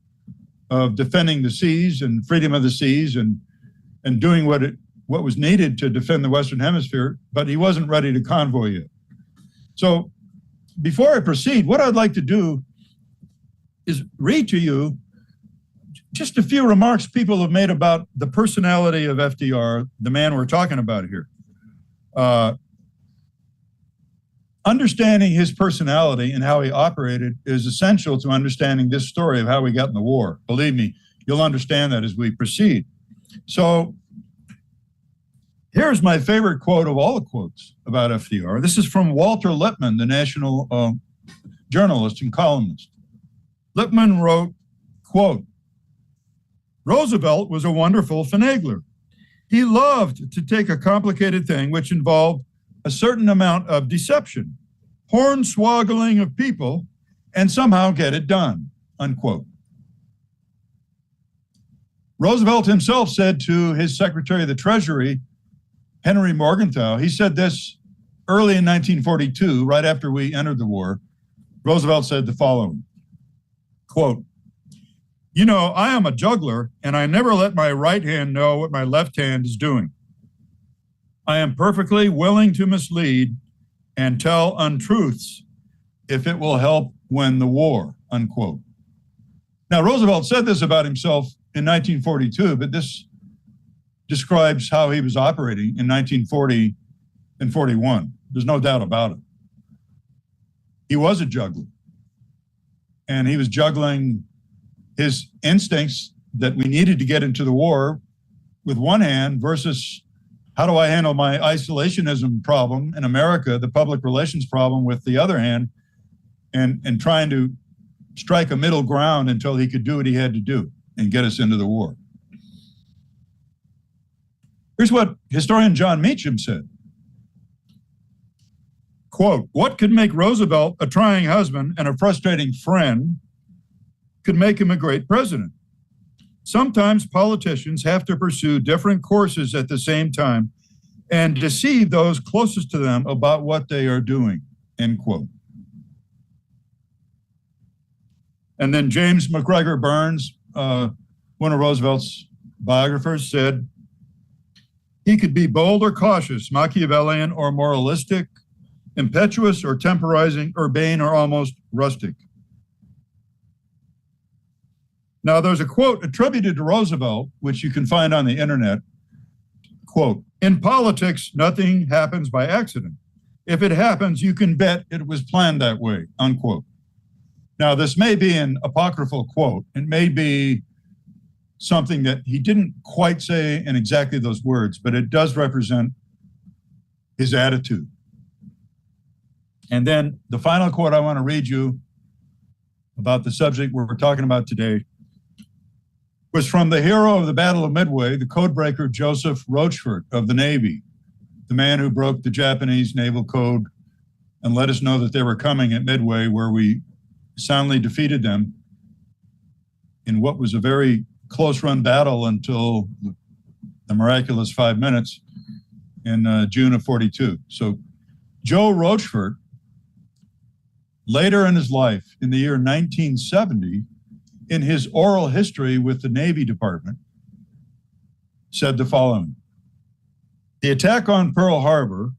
of defending the seas and freedom of the seas and doing what was needed to defend the Western Hemisphere, but he wasn't ready to convoy yet. So before I proceed, what I'd like to do is read to you just a few remarks people have made about the personality of FDR, the man we're talking about here. Understanding his personality and how he operated is essential to understanding this story of how we got in the war. Believe me, you'll understand that as we proceed. So here's my favorite quote of all the quotes about FDR. This is from Walter Lippmann, the national journalist and columnist. Lippmann wrote, quote, "Roosevelt was a wonderful finagler. He loved to take a complicated thing which involved a certain amount of deception, hornswoggling of people, and somehow get it done," unquote. Roosevelt himself said to his Secretary of the Treasury, Henry Morgenthau, he said this early in 1942, right after we entered the war. Roosevelt said the following, quote, "You know, I am a juggler and I never let my right hand know what my left hand is doing. I am perfectly willing to mislead and tell untruths if it will help win the war," unquote. Now, Roosevelt said this about himself in 1942, but this describes how he was operating in 1940 and 41. There's no doubt about it. He was a juggler, and he was juggling his instincts that we needed to get into the war with one hand versus how do I handle my isolationism problem in America, the public relations problem, with the other hand, and trying to strike a middle ground until he could do what he had to do and get us into the war. Here's what historian John Meacham said. Quote, "What could make Roosevelt a trying husband and a frustrating friend could make him a great president. Sometimes politicians have to pursue different courses at the same time and deceive those closest to them about what they are doing," end quote. And then James McGregor Burns, one of Roosevelt's biographers, said, "He could be bold or cautious, Machiavellian or moralistic, impetuous or temporizing, urbane or almost rustic." Now, there's a quote attributed to Roosevelt, which you can find on the internet. Quote, "In politics, nothing happens by accident. If it happens, you can bet it was planned that way," unquote. Now, this may be an apocryphal quote. It may be something that he didn't quite say in exactly those words, but it does represent his attitude. And then the final quote I want to read you about the subject we're talking about today was from the hero of the Battle of Midway, the codebreaker Joseph Rochefort of the Navy, the man who broke the Japanese naval code and let us know that they were coming at Midway, where we soundly defeated them in what was a very close-run battle until the miraculous 5 minutes in June of 42. So Joe Rochefort, later in his life, in the year 1970, in his oral history with the Navy Department, said the following: "The attack on Pearl Harbor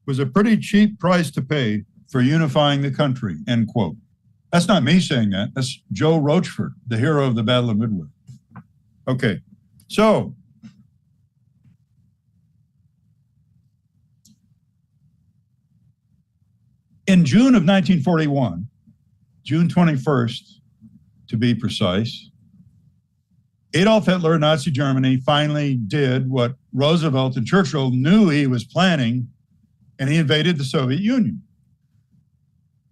was a pretty cheap price to pay for unifying the country," end quote. That's not me saying that. That's Joe Rochefort, the hero of the Battle of Midway. Okay, so in June of 1941, June 21st, to be precise, Adolf Hitler, Nazi Germany, finally did what Roosevelt and Churchill knew he was planning and he invaded the Soviet Union.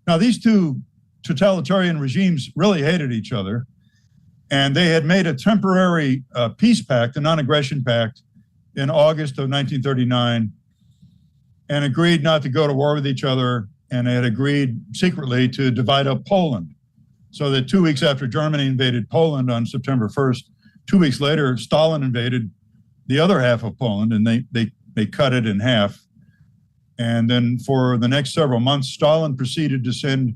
Now, these two totalitarian regimes really hated each other, and they had made a temporary peace pact, a non-aggression pact, in August of 1939, and agreed not to go to war with each other, and they had agreed secretly to divide up Poland. So that 2 weeks after Germany invaded Poland on September 1st, 2 weeks later, Stalin invaded the other half of Poland, and they cut it in half. And then for the next several months, Stalin proceeded to send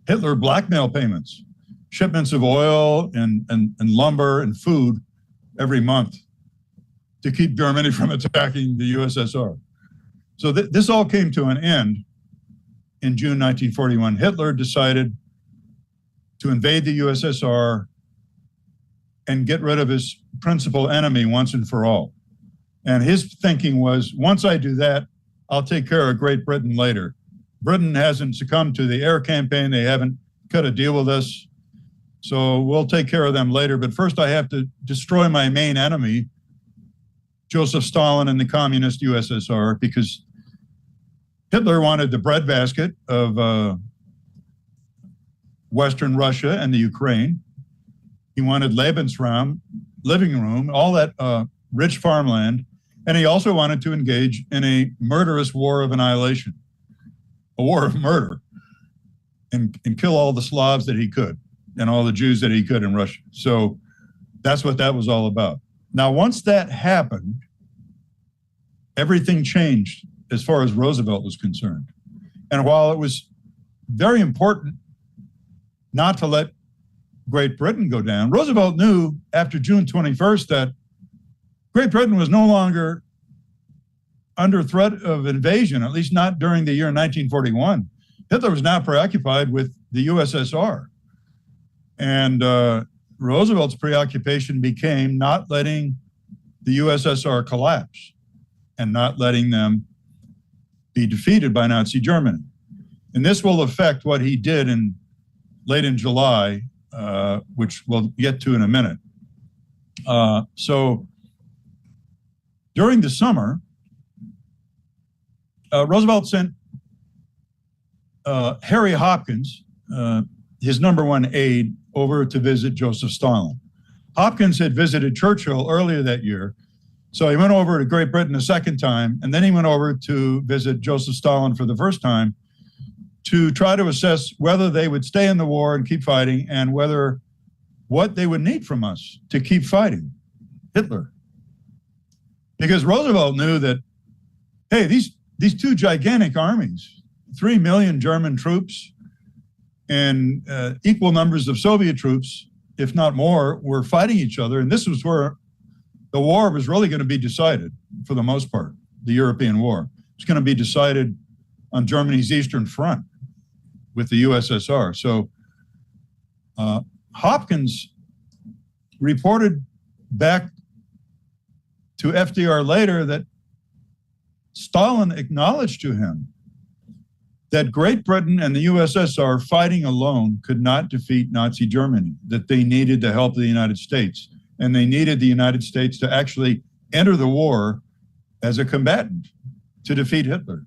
Hitler blackmail payments, shipments of oil and lumber and food every month to keep Germany from attacking the USSR. So this all came to an end in June 1941. Hitler decided to invade the USSR and get rid of his principal enemy once and for all. And his thinking was, once I do that, I'll take care of Great Britain later. Britain hasn't succumbed to the air campaign. They haven't cut a deal with us. So we'll take care of them later. But first I have to destroy my main enemy, Joseph Stalin and the communist USSR, because Hitler wanted the breadbasket of Western Russia and the Ukraine. He wanted Lebensraum, living room, all that rich farmland. And he also wanted to engage in a murderous war of annihilation, a war of murder, and kill all the Slavs that he could and all the Jews that he could in Russia. So that's what that was all about. Now, once that happened, everything changed as far as Roosevelt was concerned. And while it was very important not to let Great Britain go down, Roosevelt knew after June 21st that Great Britain was no longer under threat of invasion, at least not during the year 1941. Hitler was now preoccupied with the USSR. And Roosevelt's preoccupation became not letting the USSR collapse and not letting them be defeated by Nazi Germany. And this will affect what he did late in July, which we'll get to in a minute. So during the summer, Roosevelt sent Harry Hopkins, his number one aide, over to visit Joseph Stalin. Hopkins had visited Churchill earlier that year, so he went over to Great Britain a second time, and then he went over to visit Joseph Stalin for the first time to try to assess whether they would stay in the war and keep fighting, and what they would need from us to keep fighting Hitler. Because Roosevelt knew that, hey, these two gigantic armies, 3 million German troops and equal numbers of Soviet troops, if not more, were fighting each other. And this was where the war was really going to be decided for the most part, the European war. It's going to be decided on Germany's Eastern Front with the USSR. So Hopkins reported back to FDR later that Stalin acknowledged to him that Great Britain and the USSR fighting alone could not defeat Nazi Germany, that they needed the help of the United States, and they needed the United States to actually enter the war as a combatant to defeat Hitler.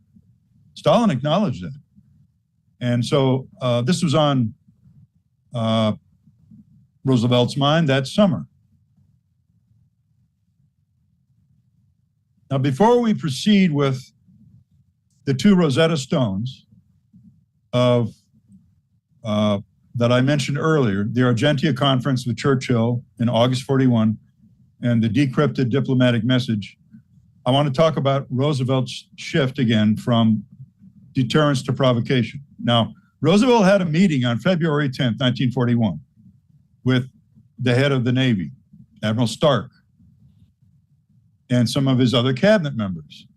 Stalin acknowledged that. And so this was on Roosevelt's mind that summer. Now, before we proceed with the two Rosetta Stones of that I mentioned earlier, the Argentia Conference with Churchill in August 41 and the decrypted diplomatic message, I want to talk about Roosevelt's shift again from deterrence to provocation. Now, Roosevelt had a meeting on February 10th, 1941 with the head of the Navy, Admiral Stark, and some of his other cabinet members.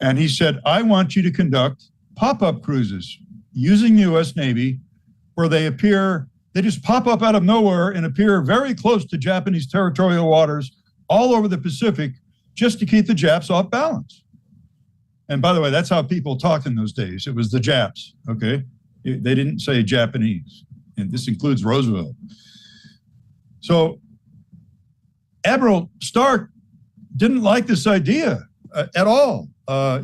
And he said, I want you to conduct pop-up cruises using the U.S. Navy where they just pop up out of nowhere and appear very close to Japanese territorial waters all over the Pacific just to keep the Japs off balance. And by the way, that's how people talked in those days. It was the Japs, okay? They didn't say Japanese. And this includes Roosevelt. So Admiral Stark didn't like this idea at all.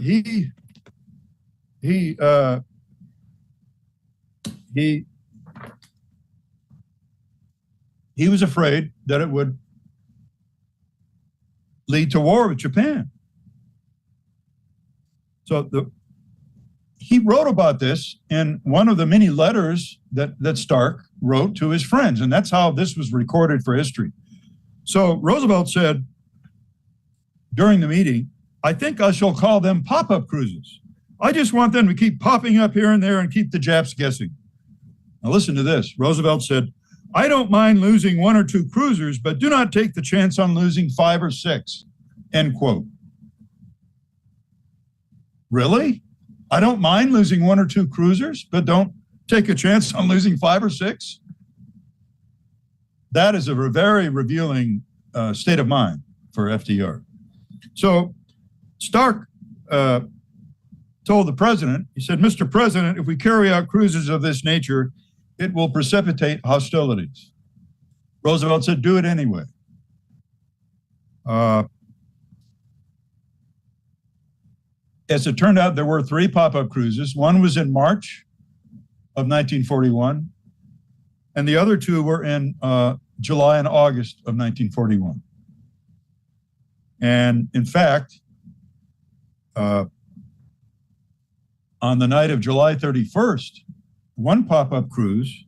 He he was afraid that it would lead to war with Japan. So he wrote about this in one of the many letters that Stark wrote to his friends, and that's how this was recorded for history. So Roosevelt said during the meeting, "I think I shall call them pop-up cruises. I just want them to keep popping up here and there and keep the Japs guessing." Now listen to this. Roosevelt said, "I don't mind losing 1 or 2 cruisers, but do not take the chance on losing 5 or 6, end quote. Really? I don't mind losing 1 or 2 cruisers, but don't take a chance on losing 5 or 6? That is a very revealing state of mind for FDR. So Stark told the president, he said, "Mr. President, if we carry out cruises of this nature, it will precipitate hostilities." Roosevelt said, "Do it anyway." As it turned out, there were 3 pop-up cruises. One was in March of 1941, and the other 2 were in July and August of 1941. And in fact, on the night of July 31st, one pop-up cruise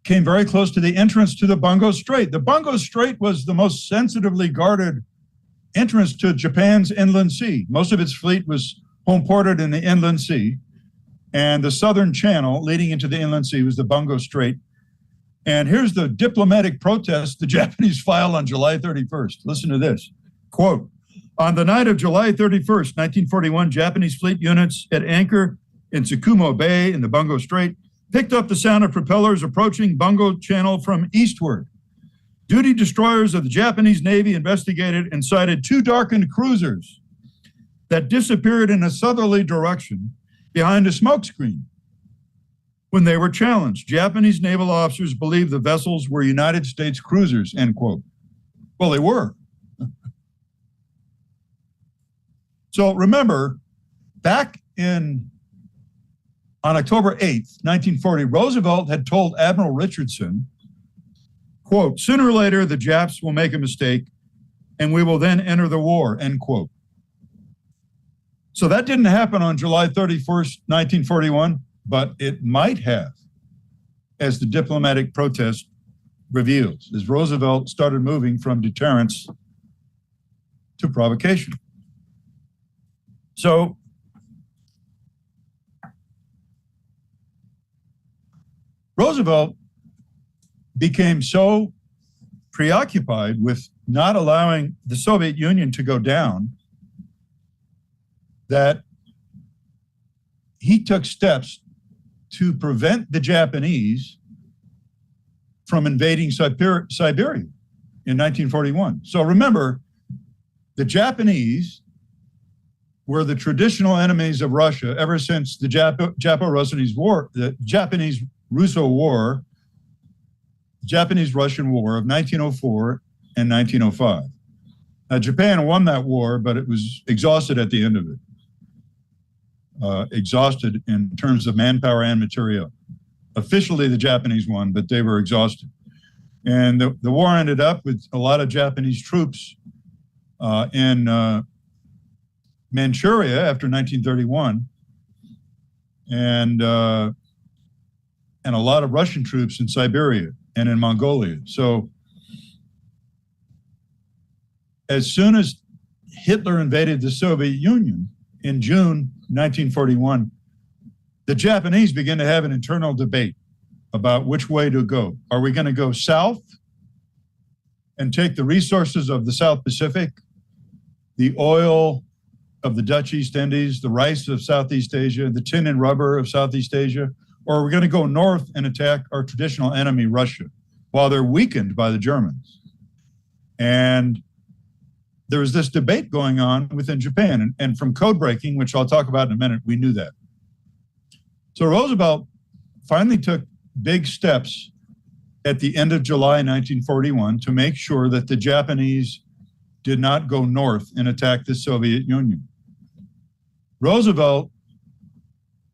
came very close to the entrance to the Bungo Strait. The Bungo Strait was the most sensitively guarded entrance to Japan's inland sea. Most of its fleet was home ported in the inland sea, and the southern channel leading into the inland sea was the Bungo Strait. And here's the diplomatic protest the Japanese filed on July 31st. Listen to this. Quote, "On the night of July 31st, 1941, Japanese fleet units at anchor in Tsukumo Bay in the Bungo Strait picked up the sound of propellers approaching Bungo Channel from eastward. Duty destroyers of the Japanese Navy investigated and sighted 2 darkened cruisers that disappeared in a southerly direction behind a smokescreen. When they were challenged, Japanese naval officers believed the vessels were United States cruisers," end quote. Well, they were. So remember, back on October 8th, 1940, Roosevelt had told Admiral Richardson, quote, "Sooner or later, the Japs will make a mistake and we will then enter the war," end quote. So that didn't happen on July 31st, 1941, but it might have, as the diplomatic protest reveals, as Roosevelt started moving from deterrence to provocation. So Roosevelt became so preoccupied with not allowing the Soviet Union to go down that he took steps to prevent the Japanese from invading Siberia in 1941. So remember, the Japanese were the traditional enemies of Russia ever since the Japanese-Russo War, Japanese-Russian War of 1904 and 1905. Now, Japan won that war, but it was exhausted at the end of it. Exhausted in terms of manpower and material. Officially, the Japanese won, but they were exhausted. And the war ended up with a lot of Japanese troops in Manchuria after 1931, and a lot of Russian troops in Siberia and in Mongolia. So as soon as Hitler invaded the Soviet Union in June 1941, the Japanese began to have an internal debate about which way to go. Are we going to go south and take the resources of the South Pacific, the oil of the Dutch East Indies, the rice of Southeast Asia, the tin and rubber of Southeast Asia, or are we going to go north and attack our traditional enemy, Russia, while they're weakened by the Germans? And there was this debate going on within Japan, and from code breaking, which I'll talk about in a minute, we knew that. So Roosevelt finally took big steps at the end of July 1941 to make sure that the Japanese did not go north and attack the Soviet Union. Roosevelt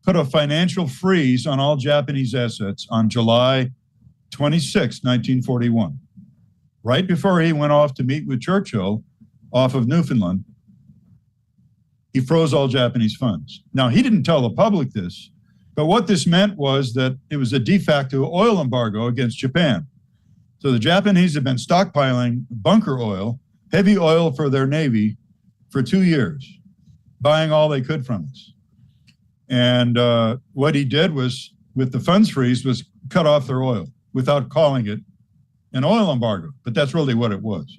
put a financial freeze on all Japanese assets on July 26, 1941. Right before he went off to meet with Churchill off of Newfoundland, he froze all Japanese funds. Now, he didn't tell the public this, but what this meant was that it was a de facto oil embargo against Japan. So the Japanese had been stockpiling bunker oil, heavy oil for their Navy for 2 years, buying all they could from us. And what he did was, with the funds freeze, was cut off their oil without calling it an oil embargo, but that's really what it was.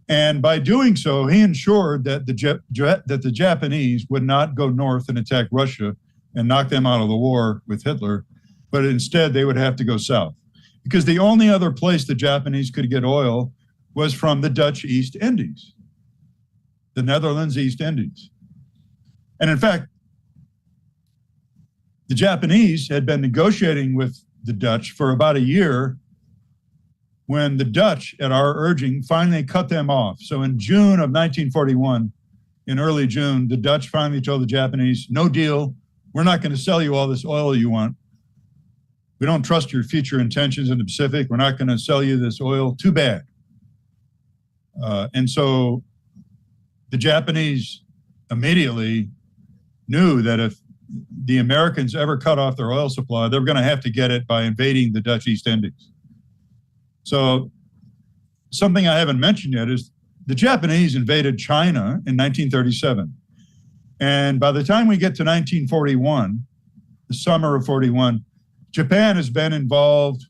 And by doing so, he ensured that the Japanese would not go north and attack Russia and knock them out of the war with Hitler, but instead they would have to go south. Because the only other place the Japanese could get oil was from the Dutch East Indies, the Netherlands East Indies. And in fact, the Japanese had been negotiating with the Dutch for about a year when the Dutch, at our urging, finally cut them off. So in June of 1941, in early June, the Dutch finally told the Japanese, no deal, we're not going to sell you all this oil you want. We don't trust your future intentions in the Pacific. We're not going to sell you this oil. Too bad. And so the Japanese immediately knew that if the Americans ever cut off their oil supply, they're going to have to get it by invading the Dutch East Indies. So something I haven't mentioned yet is the Japanese invaded China in 1937. And by the time we get to 1941, the summer of 41, Japan has been involved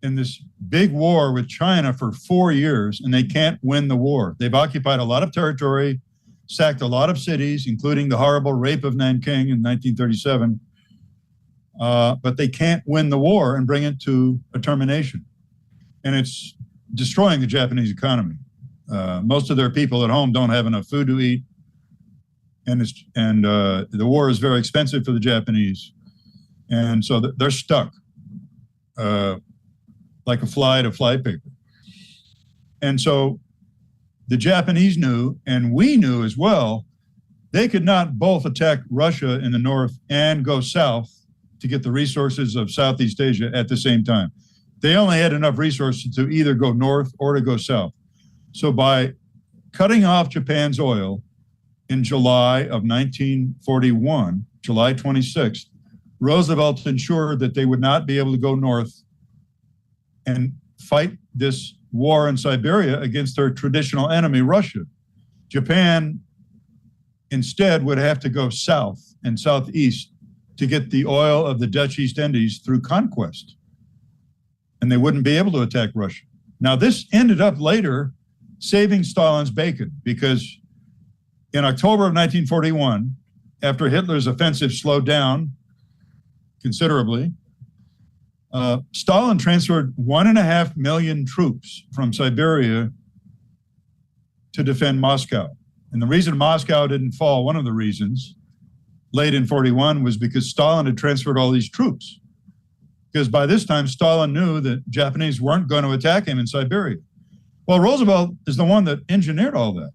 in this big war with China for 4 years, and they can't win the war. They've occupied a lot of territory, sacked a lot of cities, including the horrible rape of Nanking in 1937, but they can't win the war and bring it to a termination. And it's destroying the Japanese economy. Most of their people at home don't have enough food to eat, and the war is very expensive for the Japanese. And so they're stuck like a fly to fly paper. And so the Japanese knew, and we knew as well, they could not both attack Russia in the north and go south to get the resources of Southeast Asia at the same time. They only had enough resources to either go north or to go south. So by cutting off Japan's oil in July of 1941, July 26th, Roosevelt ensured that they would not be able to go north and fight this war in Siberia against their traditional enemy, Russia. Japan instead would have to go south and southeast to get the oil of the Dutch East Indies through conquest. And they wouldn't be able to attack Russia. Now, this ended up later saving Stalin's bacon, because in October of 1941, after Hitler's offensive slowed down considerably, Stalin transferred 1.5 million troops from Siberia to defend Moscow. And the reason Moscow didn't fall, one of the reasons, late in 41, was because Stalin had transferred all these troops. Because by this time, Stalin knew that Japanese weren't going to attack him in Siberia. Well, Roosevelt is the one that engineered all that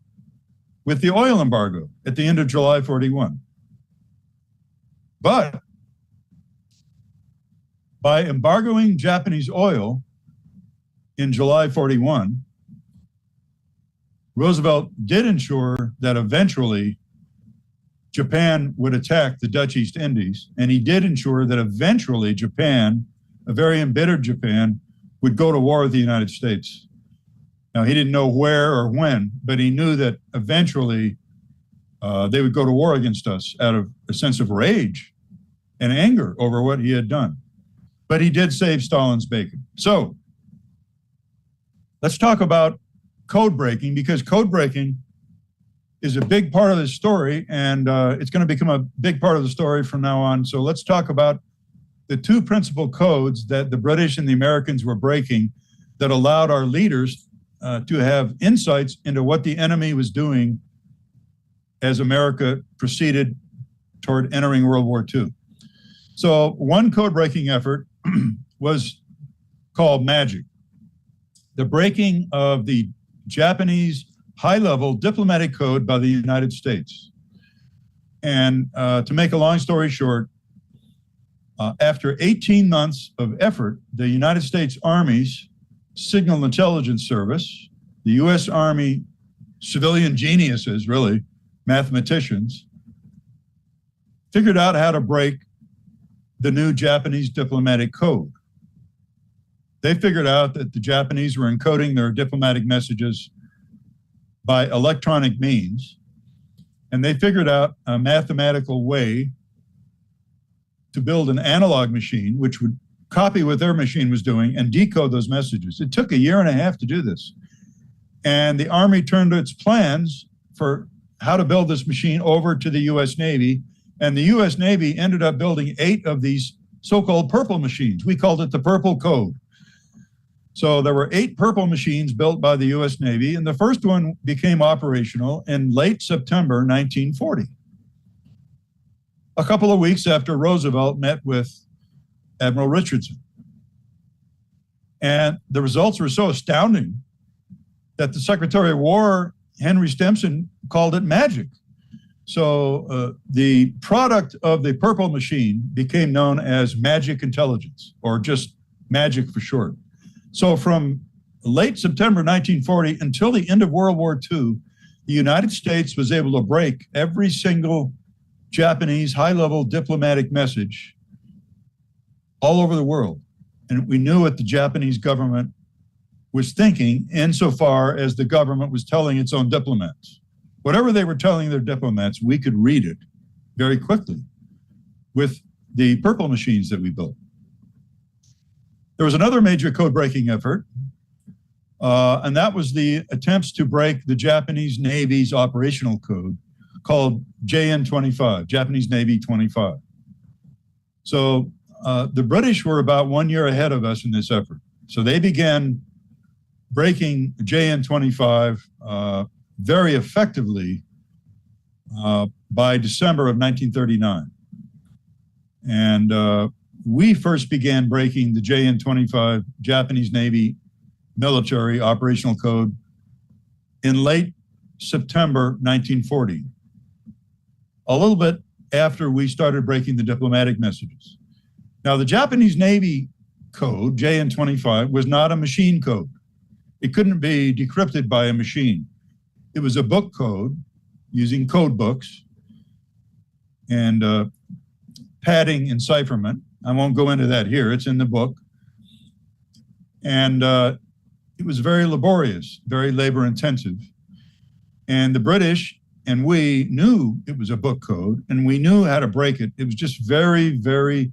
with the oil embargo at the end of July 41. But by embargoing Japanese oil in July 41, Roosevelt did ensure that eventually Japan would attack the Dutch East Indies, and he did ensure that eventually Japan, a very embittered Japan, would go to war with the United States. Now, he didn't know where or when, but he knew that eventually they would go to war against us out of a sense of rage and anger over what he had done. But he did save Stalin's bacon. So let's talk about code breaking, because code breaking is a big part of this story, and it's going to become a big part of the story from now on. So let's talk about the two principal codes that the British and the Americans were breaking that allowed our leaders to have insights into what the enemy was doing as America proceeded toward entering World War II. So one code-breaking effort was called Magic, the breaking of the Japanese high-level diplomatic code by the United States. And to make a long story short, after 18 months of effort, the United States Army's Signal Intelligence Service, the U.S. Army civilian geniuses, really, mathematicians, figured out how to break the new Japanese diplomatic code. They figured out that the Japanese were encoding their diplomatic messages by electronic means, and they figured out a mathematical way to build an analog machine which would copy what their machine was doing and decode those messages. It took a year and a half to do this. And the Army turned its plans for how to build this machine over to the U.S. Navy. And the U.S. Navy ended up building 8 of these so-called purple machines. We called it the Purple Code. So there were 8 purple machines built by the U.S. Navy, and the first one became operational in late September 1940. A couple of weeks after Roosevelt met with Admiral Richardson. And the results were so astounding that the Secretary of War, Henry Stimson, called it magic. So the product of the purple machine became known as magic intelligence, or just magic for short. So from late September 1940 until the end of World War II, the United States was able to break every single Japanese high-level diplomatic message all over the world. And we knew what the Japanese government was thinking insofar as the government was telling its own diplomats. Whatever they were telling their diplomats, we could read it very quickly with the purple machines that we built. There was another major code-breaking effort, and that was the attempts to break the Japanese Navy's operational code called JN-25, Japanese Navy 25. So the British were about 1 year ahead of us in this effort. So they began breaking JN-25 very effectively by December of 1939. And we first began breaking the JN-25 Japanese Navy military operational code in late September 1940, a little bit after we started breaking the diplomatic messages. Now, the Japanese Navy code, JN-25, was not a machine code. It couldn't be decrypted by a machine. It was a book code using code books and padding encipherment. I won't go into that here. It's in the book. And it was very laborious, very labor intensive. And the British and we knew it was a book code and we knew how to break it. It was just very, very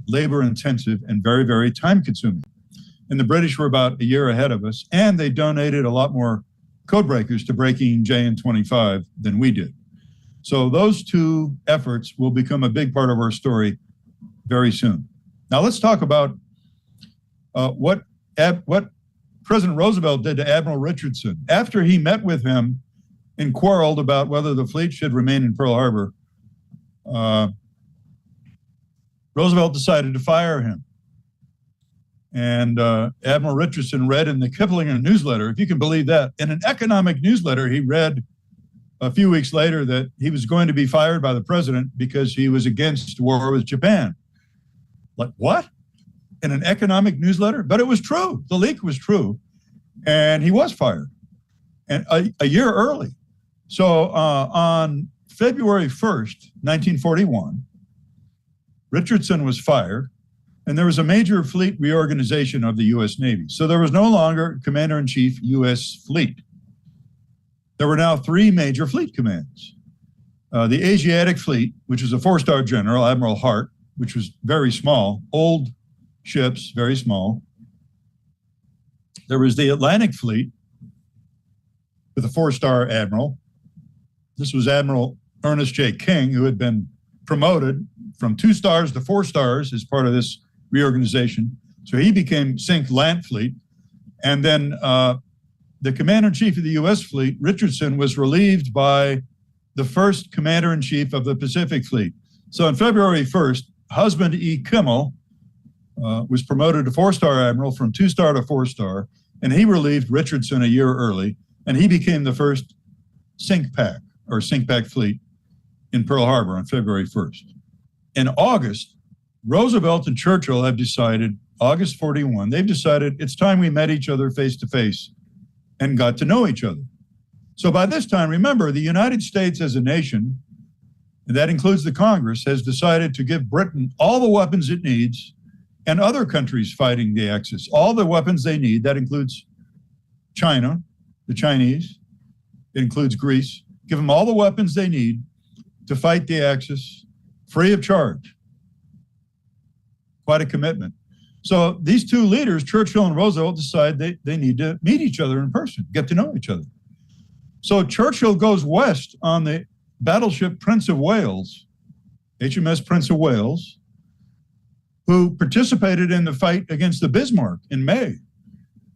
labor intensive and very, very time consuming. And the British were about a year ahead of us, and they donated a lot more code breakers to breaking JN-25 than we did. So those two efforts will become a big part of our story very soon. Now let's talk about what President Roosevelt did to Admiral Richardson. After he met with him and quarreled about whether the fleet should remain in Pearl Harbor, Roosevelt decided to fire him. And Admiral Richardson read in the Kiplinger newsletter, if you can believe that, in an economic newsletter, he read a few weeks later that he was going to be fired by the president because he was against war with Japan. Like, what? In an economic newsletter? But it was true. The leak was true. And he was fired, and a year early. So on February 1st, 1941, Richardson was fired, and there was a major fleet reorganization of the U.S. Navy. So there was no longer Commander-in-Chief U.S. Fleet. There were now 3 major fleet commands. The Asiatic Fleet, which was a 4-star general, Admiral Hart, which was very small, old ships, very small. There was the Atlantic Fleet with a 4-star admiral. This was Admiral Ernest J. King, who had been promoted from 2 stars to 4 stars as part of this reorganization. So he became Cinque Land Fleet. And then the Commander-in-Chief of the U.S. Fleet, Richardson, was relieved by the first Commander-in-Chief of the Pacific Fleet. So on February 1st, Husband E. Kimmel was promoted to 4-star admiral from 2-star to 4-star, and he relieved Richardson a year early, and he became the first Cinque Pac, or Cinque Pac Fleet, in Pearl Harbor on February 1st. In August, Roosevelt and Churchill have decided, August 41, they've decided it's time we met each other face to face and got to know each other. So by this time, remember, the United States as a nation, and that includes the Congress, has decided to give Britain all the weapons it needs and other countries fighting the Axis, all the weapons they need. That includes China, the Chinese, it includes Greece, give them all the weapons they need to fight the Axis free of charge. Quite a commitment. So these two leaders, Churchill and Roosevelt, decide they need to meet each other in person, get to know each other. So Churchill goes west on the battleship Prince of Wales, HMS Prince of Wales, who participated in the fight against the Bismarck in May.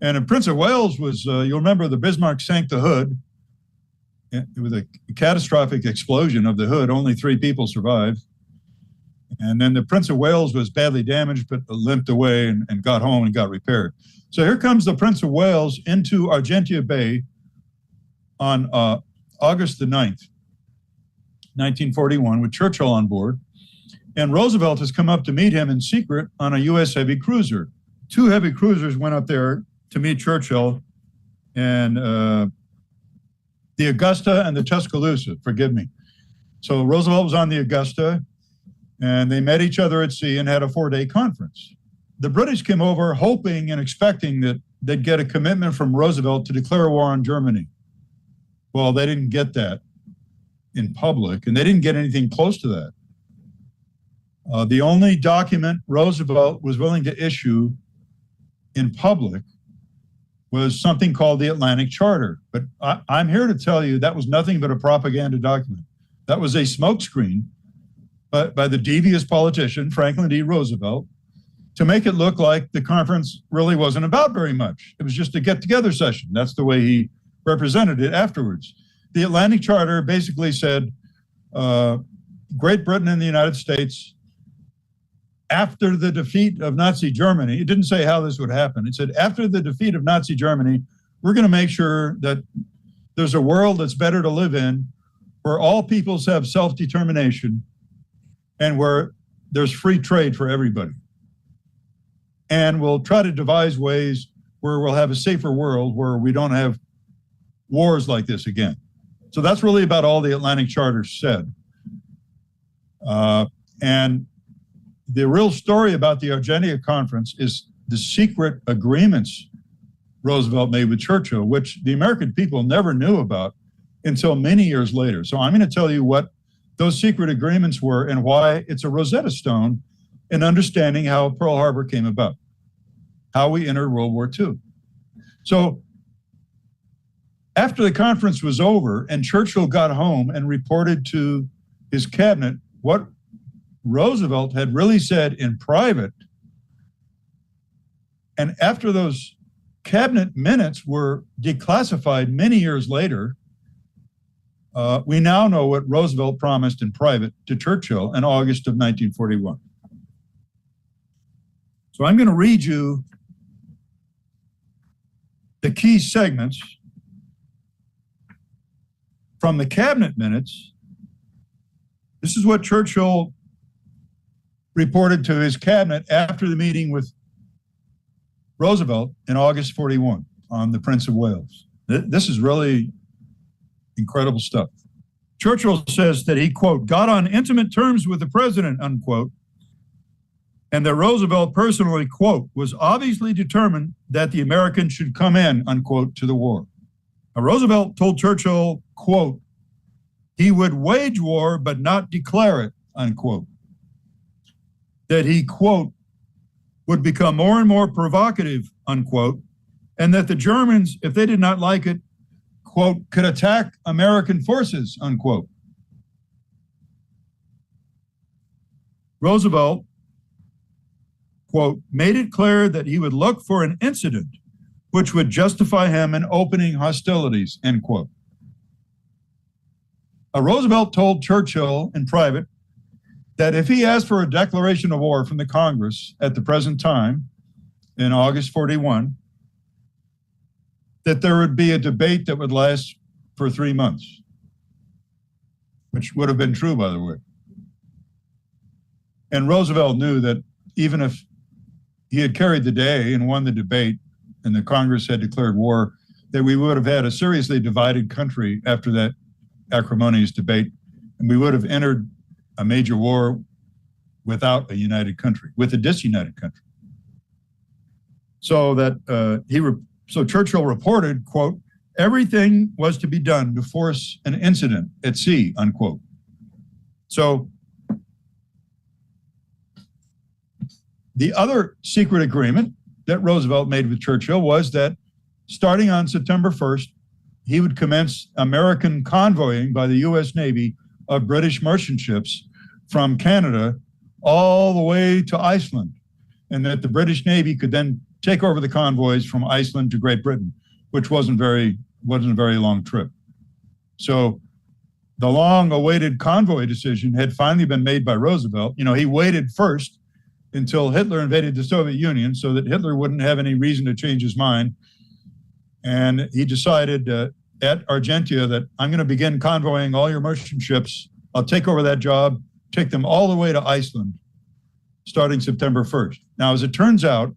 And the Prince of Wales was, you'll remember the Bismarck sank the hood. It was a catastrophic explosion of the hood. Only 3 people survived. And then the Prince of Wales was badly damaged, but limped away and got home and got repaired. So here comes the Prince of Wales into Argentia Bay on August the 9th, 1941, with Churchill on board. And Roosevelt has come up to meet him in secret on a U.S. heavy cruiser. 2 heavy cruisers went up there to meet Churchill, and the Augusta and the Tuscaloosa, forgive me. So Roosevelt was on the Augusta, and they met each other at sea and had a 4-day conference. The British came over hoping and expecting that they'd get a commitment from Roosevelt to declare war on Germany. Well, they didn't get that in public, and they didn't get anything close to that. The only document Roosevelt was willing to issue in public was something called the Atlantic Charter. But I'm here to tell you that was nothing but a propaganda document. That was a smokescreen by the devious politician, Franklin D. Roosevelt, to make it look like the conference really wasn't about very much. It was just a get-together session. That's the way he represented it afterwards. The Atlantic Charter basically said, Great Britain and the United States, after the defeat of Nazi Germany, it didn't say how this would happen. It said, after the defeat of Nazi Germany, we're going to make sure that there's a world that's better to live in, where all peoples have self-determination and where there's free trade for everybody. And we'll try to devise ways where we'll have a safer world where we don't have wars like this again. So that's really about all the Atlantic Charter said. And the real story about the Argentia Conference is the secret agreements Roosevelt made with Churchill, which the American people never knew about until many years later. So I'm going to tell you what those secret agreements were and why it's a Rosetta Stone in understanding how Pearl Harbor came about, how we entered World War II. So after the conference was over and Churchill got home and reported to his cabinet what Roosevelt had really said in private, and after those cabinet minutes were declassified many years later, we now know what Roosevelt promised in private to Churchill in August of 1941. So I'm going to read you the key segments from the cabinet minutes. This is what Churchill reported to his cabinet after the meeting with Roosevelt in August 41 on the Prince of Wales. This is really incredible stuff. Churchill says that he, quote, got on intimate terms with the president, unquote, and that Roosevelt personally, quote, was obviously determined that the Americans should come in, unquote, to the war. Now, Roosevelt told Churchill, quote, he would wage war but not declare it, unquote. That he, quote, would become more and more provocative, unquote, and that the Germans, if they did not like it, quote, could attack American forces, unquote. Roosevelt, quote, made it clear that he would look for an incident which would justify him in opening hostilities, end quote. Roosevelt told Churchill in private that if he asked for a declaration of war from the Congress at the present time, in August 41, that there would be a debate that would last for 3 months. which would have been true, by the way. And Roosevelt knew that even if he had carried the day and won the debate and the Congress had declared war, that we would have had a seriously divided country after that acrimonious debate, and we would have entered a major war without a united country, with a disunited country. So so Churchill reported, quote, "Everything was to be done to force an incident at sea," unquote. So the other secret agreement that Roosevelt made with Churchill was that starting on September 1st, he would commence American convoying by the U.S. Navy of British merchant ships from Canada all the way to Iceland, and that the British Navy could then take over the convoys from Iceland to Great Britain, which wasn't a very long trip. So the long-awaited convoy decision had finally been made by Roosevelt. You know, he waited first until Hitler invaded the Soviet Union so that Hitler wouldn't have any reason to change his mind. And he decided at Argentia that I'm going to begin convoying all your merchant ships. I'll take over that job, take them all the way to Iceland, starting September 1st. Now, as it turns out,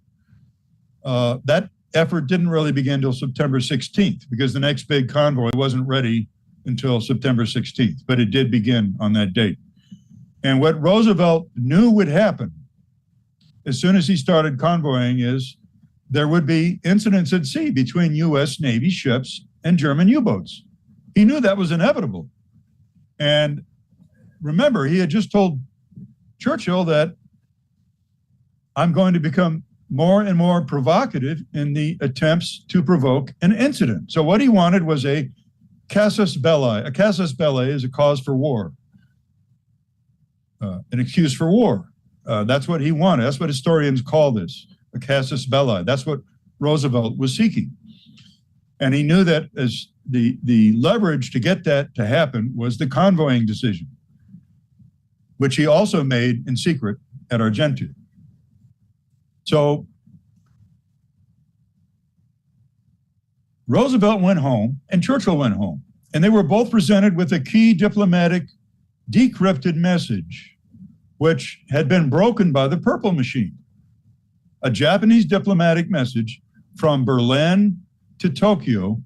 that effort didn't really begin until September 16th, because the next big convoy wasn't ready until September 16th, but it did begin on that date. And what Roosevelt knew would happen as soon as he started convoying is there would be incidents at sea between U.S. Navy ships and German U-boats. He knew that was inevitable. And remember, he had just told Churchill that I'm going to become more and more provocative in the attempts to provoke an incident. So what he wanted was a casus belli. A casus belli is a cause for war, an excuse for war. That's what he wanted. That's what historians call this, a casus belli. That's what Roosevelt was seeking. And he knew that as the leverage to get that to happen was the convoying decision, which he also made in secret at Argentia. So Roosevelt went home and Churchill went home, and they were both presented with a key diplomatic decrypted message, which had been broken by the purple machine, a Japanese diplomatic message from Berlin to Tokyo,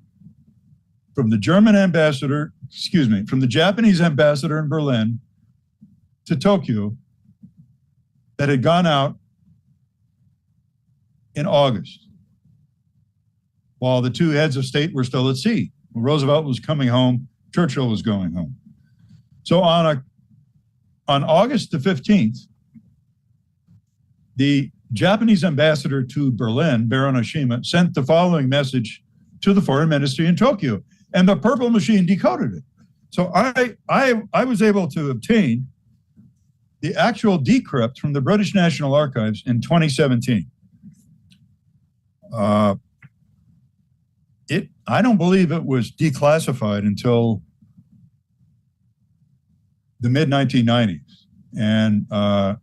from the Japanese ambassador in Berlin to Tokyo, that had gone out in August, while the two heads of state were still at sea. Roosevelt was coming home, Churchill was going home. So on August the 15th, the Japanese ambassador to Berlin, Baron Oshima, sent the following message to the foreign ministry in Tokyo, and the purple machine decoded it. So I was able to obtain the actual decrypt from the British National Archives in 2017. I don't believe it was declassified until the mid-1990s. And I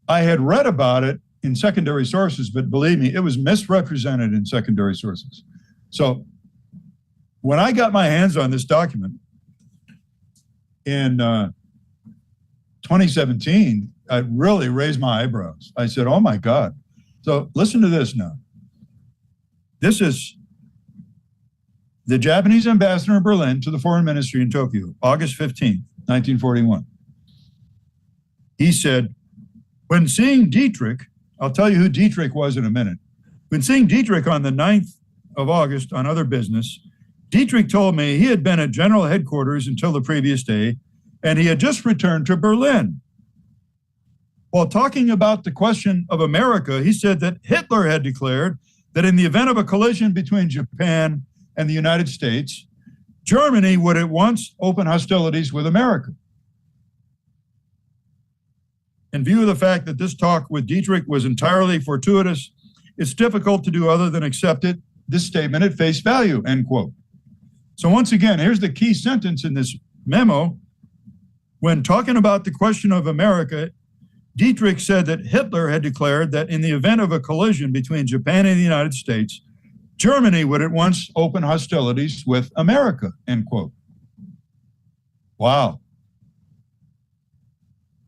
had read about it in secondary sources, but believe me, it was misrepresented in secondary sources. So when I got my hands on this document in 2017, I really raised my eyebrows. I said, oh my God. So listen to this now. This is the Japanese ambassador in Berlin to the foreign ministry in Tokyo, August 15th, 1941. He said, when seeing Dietrich, I'll tell you who Dietrich was in a minute. When seeing Dietrich on the 9th of August on other business, Dietrich told me he had been at general headquarters until the previous day, and he had just returned to Berlin. While talking about the question of America, he said that Hitler had declared that in the event of a collision between Japan and the United States, Germany would at once open hostilities with America. In view of the fact that this talk with Dietrich was entirely fortuitous, it's difficult to do other than accept this statement at face value, end quote. So once again, here's the key sentence in this memo. When talking about the question of America, Dietrich said that Hitler had declared that in the event of a collision between Japan and the United States, Germany would at once open hostilities with America, end quote. Wow.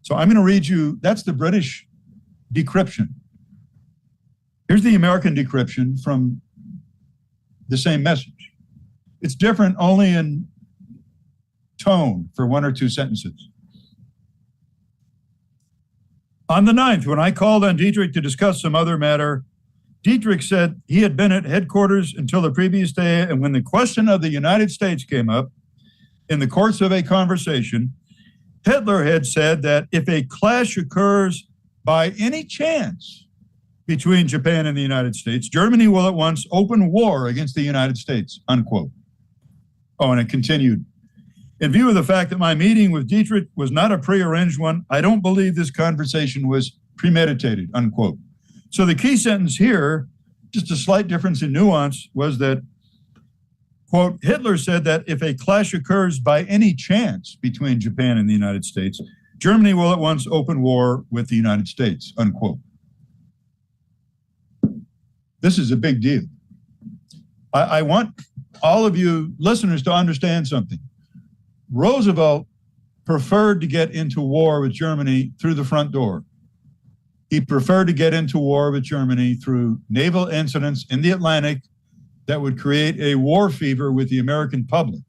So I'm going to read you, that's the British decryption. Here's the American decryption from the same message. It's different only in tone for one or two sentences. On the 9th, when I called on Dietrich to discuss some other matter, Dietrich said he had been at headquarters until the previous day, and when the question of the United States came up in the course of a conversation, Hitler had said that if a clash occurs by any chance between Japan and the United States, Germany will at once open war against the United States, unquote. Oh, and it continued. In view of the fact that my meeting with Dietrich was not a prearranged one, I don't believe this conversation was premeditated, unquote. So the key sentence here, just a slight difference in nuance, was that, quote, Hitler said that if a clash occurs by any chance between Japan and the United States, Germany will at once open war with the United States, unquote. This is a big deal. I want all of you listeners to understand something. Roosevelt preferred to get into war with Germany through the front door. He preferred to get into war with Germany through naval incidents in the Atlantic that would create a war fever with the American public.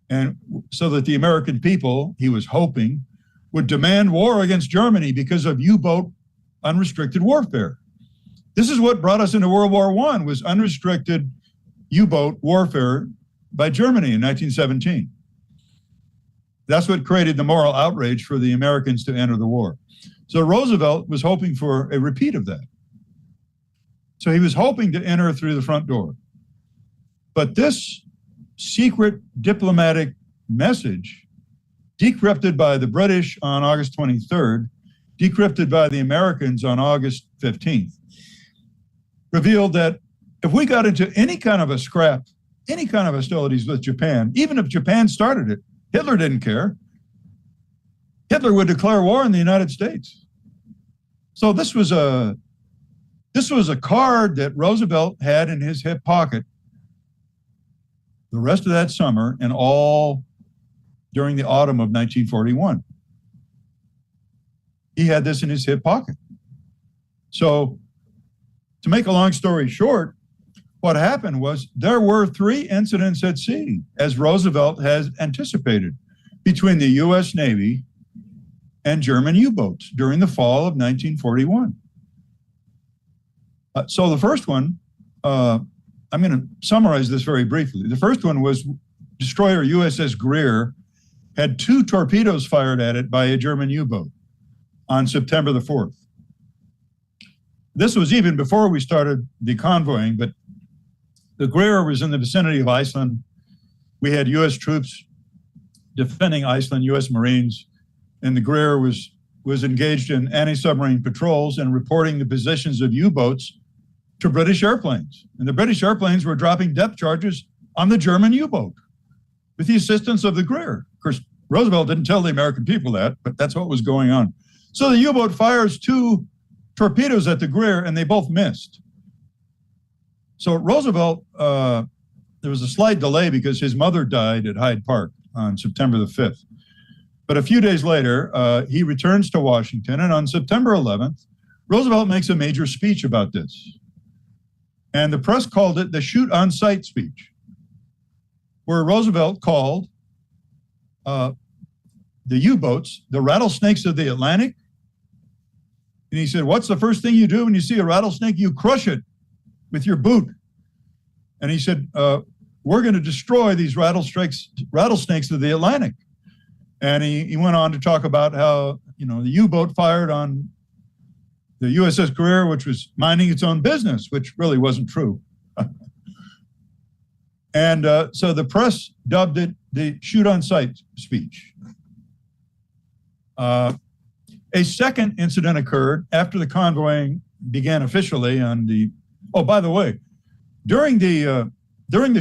And so that the American people, he was hoping, would demand war against Germany because of U-boat unrestricted warfare. This is what brought us into World War I, was unrestricted U-boat warfare by Germany in 1917. That's what created the moral outrage for the Americans to enter the war. So Roosevelt was hoping for a repeat of that. So he was hoping to enter through the front door. But this secret diplomatic message, decrypted by the British on August 23rd, decrypted by the Americans on August 15th, revealed that if we got into any kind of a scrap, any kind of hostilities with Japan, even if Japan started it, Hitler didn't care. Hitler would declare war on the United States. So this was a card that Roosevelt had in his hip pocket the rest of that summer and all during the autumn of 1941. He had this in his hip pocket. So to make a long story short, what happened was there were 3 incidents at sea, as Roosevelt has anticipated, between the U.S. Navy and German U-boats during the fall of 1941. So the first one, I'm going to summarize this very briefly. The first one was destroyer USS Greer had 2 torpedoes fired at it by a German U-boat on September the 4th. This was even before we started the convoying, but the Greer was in the vicinity of Iceland. We had U.S. troops defending Iceland, U.S. Marines, and the Greer was engaged in anti-submarine patrols and reporting the positions of U-boats to British airplanes. And the British airplanes were dropping depth charges on the German U-boat with the assistance of the Greer. Of course, Roosevelt didn't tell the American people that, but that's what was going on. So the U-boat fires 2 torpedoes at the Greer, and they both missed. So Roosevelt, there was a slight delay because his mother died at Hyde Park on September the 5th. But a few days later, he returns to Washington, and on September 11th, Roosevelt makes a major speech about this. And the press called it the shoot-on-sight speech, where Roosevelt called the U-boats the rattlesnakes of the Atlantic. And he said, what's the first thing you do when you see a rattlesnake? You crush it with your boot. And he said, we're going to destroy these rattlesnakes of the Atlantic. And he went on to talk about how, the U-boat fired on the USS Greer, which was minding its own business, which really wasn't true. And so the press dubbed it the shoot-on-sight speech. A second incident occurred after the convoying began officially on the, oh, by the way, during the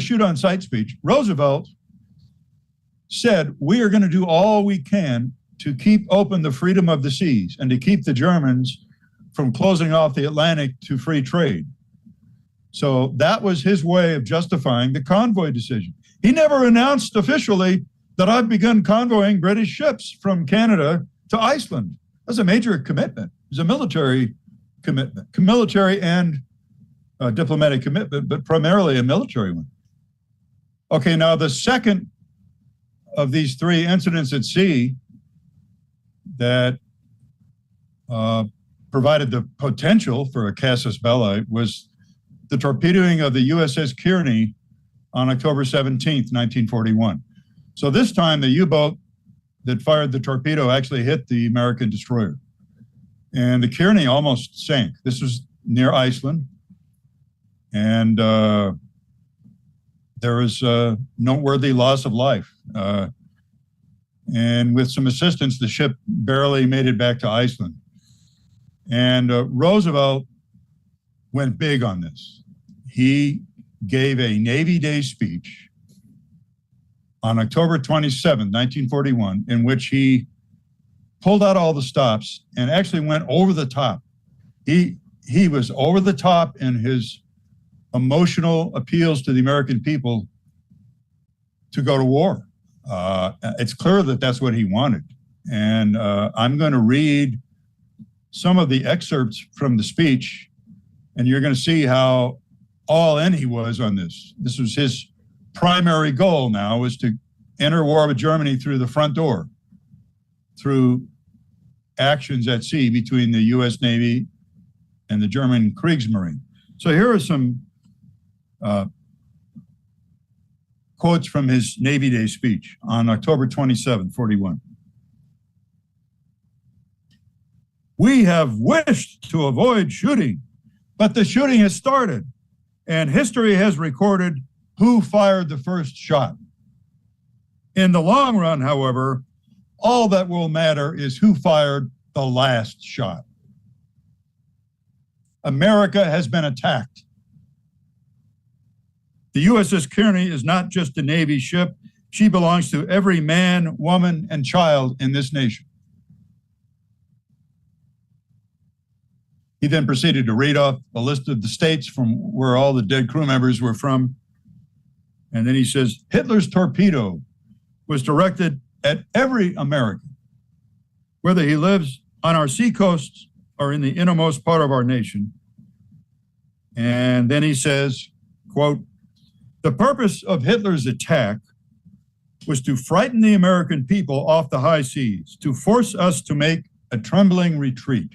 shoot-on-sight speech, Roosevelt said, we are going to do all we can to keep open the freedom of the seas and to keep the Germans from closing off the Atlantic to free trade. So that was his way of justifying the convoy decision. He never announced officially that I've begun convoying British ships from Canada to Iceland. That's a major commitment. It's a military commitment, military and diplomatic commitment, but primarily a military one. Okay, now the second of these three incidents at sea that provided the potential for a casus belli was the torpedoing of the USS Kearney on October 17th, 1941. So this time the U-boat that fired the torpedo actually hit the American destroyer. And the Kearney almost sank. This was near Iceland. And there was a noteworthy loss of life. And with some assistance, the ship barely made it back to Iceland. And Roosevelt went big on this. He gave a Navy Day speech on October 27, 1941, in which he pulled out all the stops and actually went over the top. He was over the top in his emotional appeals to the American people to go to war. It's clear that that's what he wanted. And I'm going to read some of the excerpts from the speech, and you're going to see how all in he was on this. This was his primary goal now, was to enter war with Germany through the front door, through actions at sea between the U.S. Navy and the German Kriegsmarine. So here are some quotes from his Navy Day speech on October 27, 41. We have wished to avoid shooting, but the shooting has started, and history has recorded who fired the first shot. In the long run, however, all that will matter is who fired the last shot. America has been attacked. The USS Kearney is not just a Navy ship. She belongs to every man, woman, and child in this nation. He then proceeded to read off a list of the states from where all the dead crew members were from. And then he says, Hitler's torpedo was directed at every American, whether he lives on our seacoasts or in the innermost part of our nation. And then he says, quote, the purpose of Hitler's attack was to frighten the American people off the high seas, to force us to make a trembling retreat.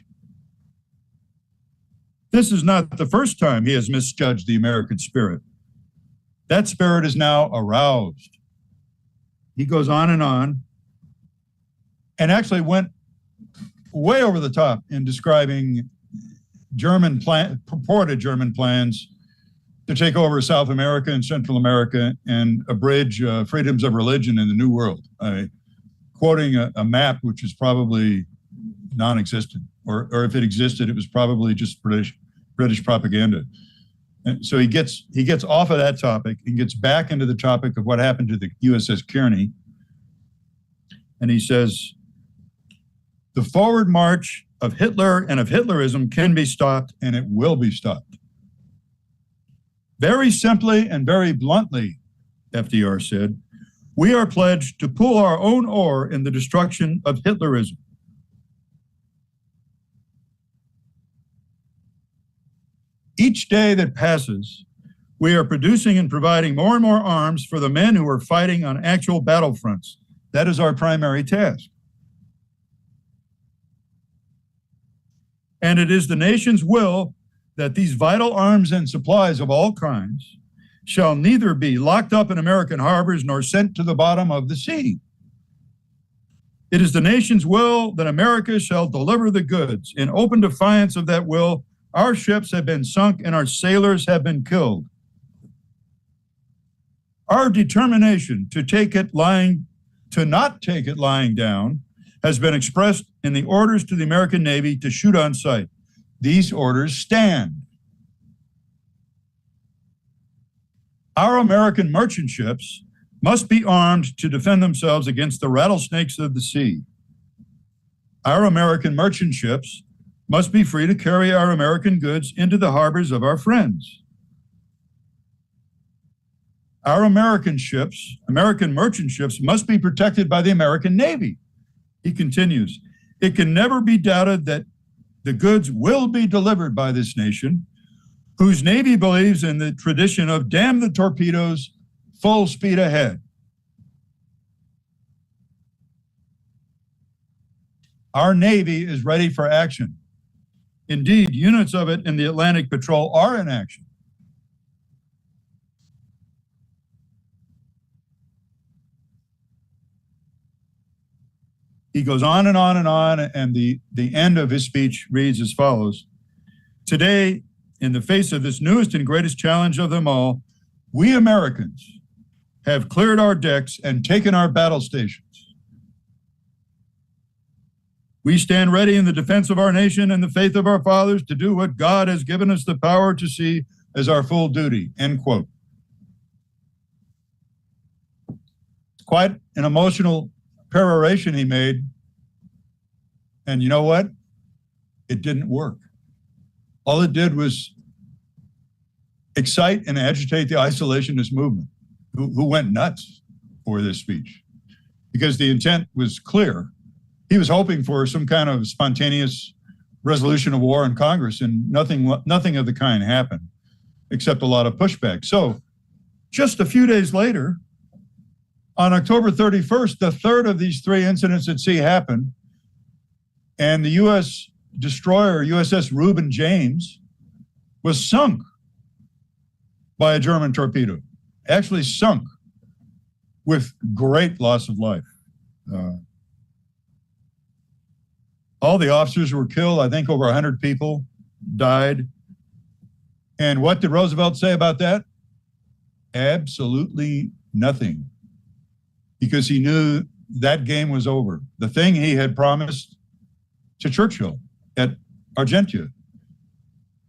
This is not the first time he has misjudged the American spirit. That spirit is now aroused. He goes on and actually went way over the top in describing purported German plans to take over South America and Central America and abridge freedoms of religion in the New World, quoting a map which is probably non-existent, or if it existed, it was probably just British propaganda. And so he gets off of that topic and gets back into the topic of what happened to the USS Kearney. And he says, the forward march of Hitler and of Hitlerism can be stopped, and it will be stopped. Very simply and very bluntly, FDR said, we are pledged to pull our own oar in the destruction of Hitlerism. Each day that passes, we are producing and providing more and more arms for the men who are fighting on actual battlefronts. That is our primary task. And it is the nation's will that these vital arms and supplies of all kinds shall neither be locked up in American harbors nor sent to the bottom of the sea. It is the nation's will that America shall deliver the goods. In open defiance of that will, our ships have been sunk and our sailors have been killed. Our determination to not take it lying down has been expressed in the orders to the American Navy to shoot on sight. These orders stand. Our American merchant ships must be armed to defend themselves against the rattlesnakes of the sea. Our American merchant ships must be free to carry our American goods into the harbors of our friends. Our American ships, American merchant ships, must be protected by the American Navy. He continues, it can never be doubted that the goods will be delivered by this nation, whose Navy believes in the tradition of damn the torpedoes, full speed ahead. Our Navy is ready for action. Indeed, units of it in the Atlantic Patrol are in action. He goes on and on and on, and the end of his speech reads as follows. Today, in the face of this newest and greatest challenge of them all, we Americans have cleared our decks and taken our battle stations. We stand ready in the defense of our nation and the faith of our fathers to do what God has given us the power to see as our full duty, end quote. It's quite an emotional peroration he made. And you know what? It didn't work. All it did was excite and agitate the isolationist movement, who went nuts for this speech, because the intent was clear. He was hoping for some kind of spontaneous resolution of war in Congress, and nothing of the kind happened, except a lot of pushback. So just a few days later, on October 31st, the third of these three incidents at sea happened, and the U.S. destroyer, USS Reuben James, was sunk by a German torpedo, actually sunk with great loss of life. All the officers were killed. I think over 100 people died. And what did Roosevelt say about that? Absolutely nothing, because he knew that game was over. The thing he had promised to Churchill at Argentia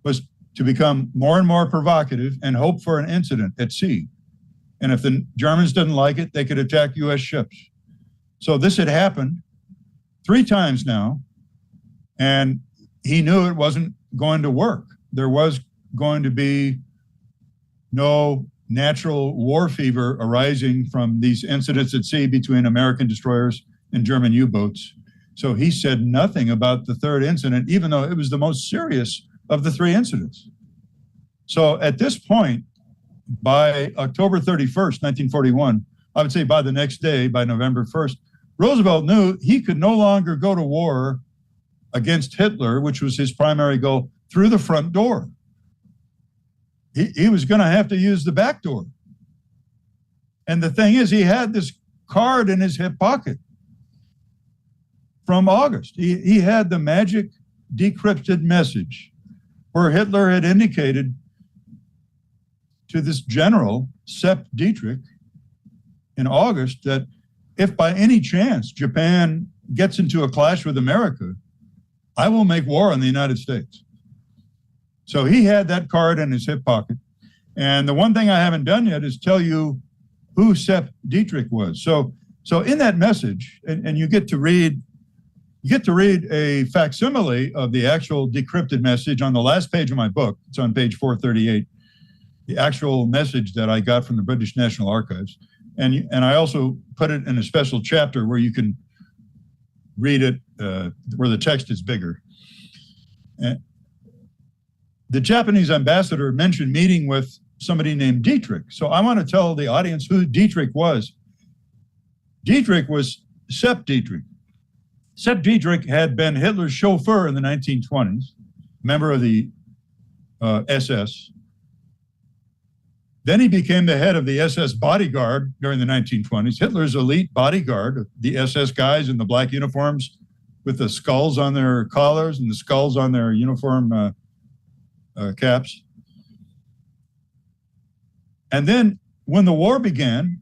was to become more and more provocative and hope for an incident at sea. And if the Germans didn't like it, they could attack U.S. ships. So this had happened 3 times now, and he knew it wasn't going to work. There was going to be no natural war fever arising from these incidents at sea between American destroyers and German U-boats. So he said nothing about the third incident, even though it was the most serious of the 3 incidents. So at this point, by October 31st, 1941, I would say by the next day, by November 1st, Roosevelt knew he could no longer go to war against Hitler, which was his primary goal, through the front door. He was going to have to use the back door. And the thing is, he had this card in his hip pocket from August. He had the magic decrypted message where Hitler had indicated to this general, Sepp Dietrich, in August, that if by any chance Japan gets into a clash with America, I will make war on the United States. So he had that card in his hip pocket. And the one thing I haven't done yet is tell you who Sepp Dietrich was. So in that message, and you get to read a facsimile of the actual decrypted message on the last page of my book. It's on page 438, the actual message that I got from the British National Archives. And I also put it in a special chapter where you can read it, where the text is bigger. The Japanese ambassador mentioned meeting with somebody named Dietrich. So I want to tell the audience who Dietrich was. Dietrich was Sepp Dietrich. Sepp Dietrich had been Hitler's chauffeur in the 1920s, member of the SS. Then he became the head of the SS bodyguard during the 1920s. Hitler's elite bodyguard, the SS guys in the black uniforms with the skulls on their collars and the skulls on their uniform caps. And then when the war began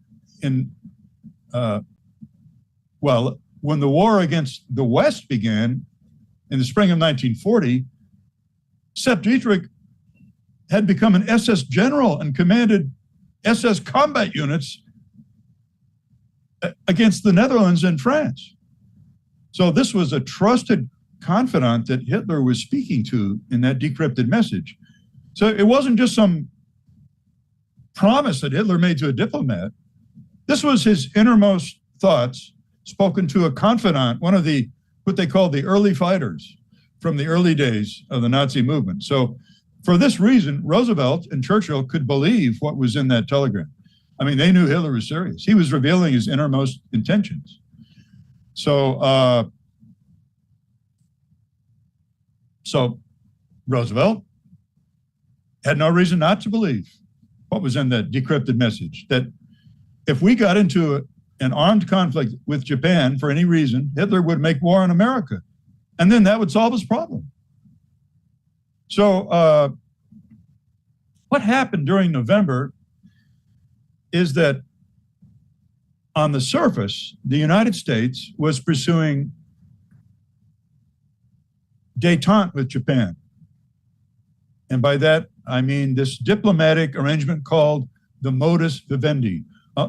when the war against the West began in the spring of 1940, Sepp Dietrich had become an SS general and commanded SS combat units against the Netherlands and France. So this was a trusted confidant that Hitler was speaking to in that decrypted message. So it wasn't just some promise that Hitler made to a diplomat, this was his innermost thoughts spoken to a confidant, one of the, what they called the early fighters from the early days of the Nazi movement. So for this reason, Roosevelt and Churchill could believe what was in that telegram. I mean, they knew Hitler was serious. He was revealing his innermost intentions. So, Roosevelt had no reason not to believe what was in that decrypted message, that if we got into an armed conflict with Japan for any reason, Hitler would make war on America, and then that would solve his problem. So what happened during November is that on the surface, the United States was pursuing détente with Japan. And by that, I mean this diplomatic arrangement called the modus vivendi.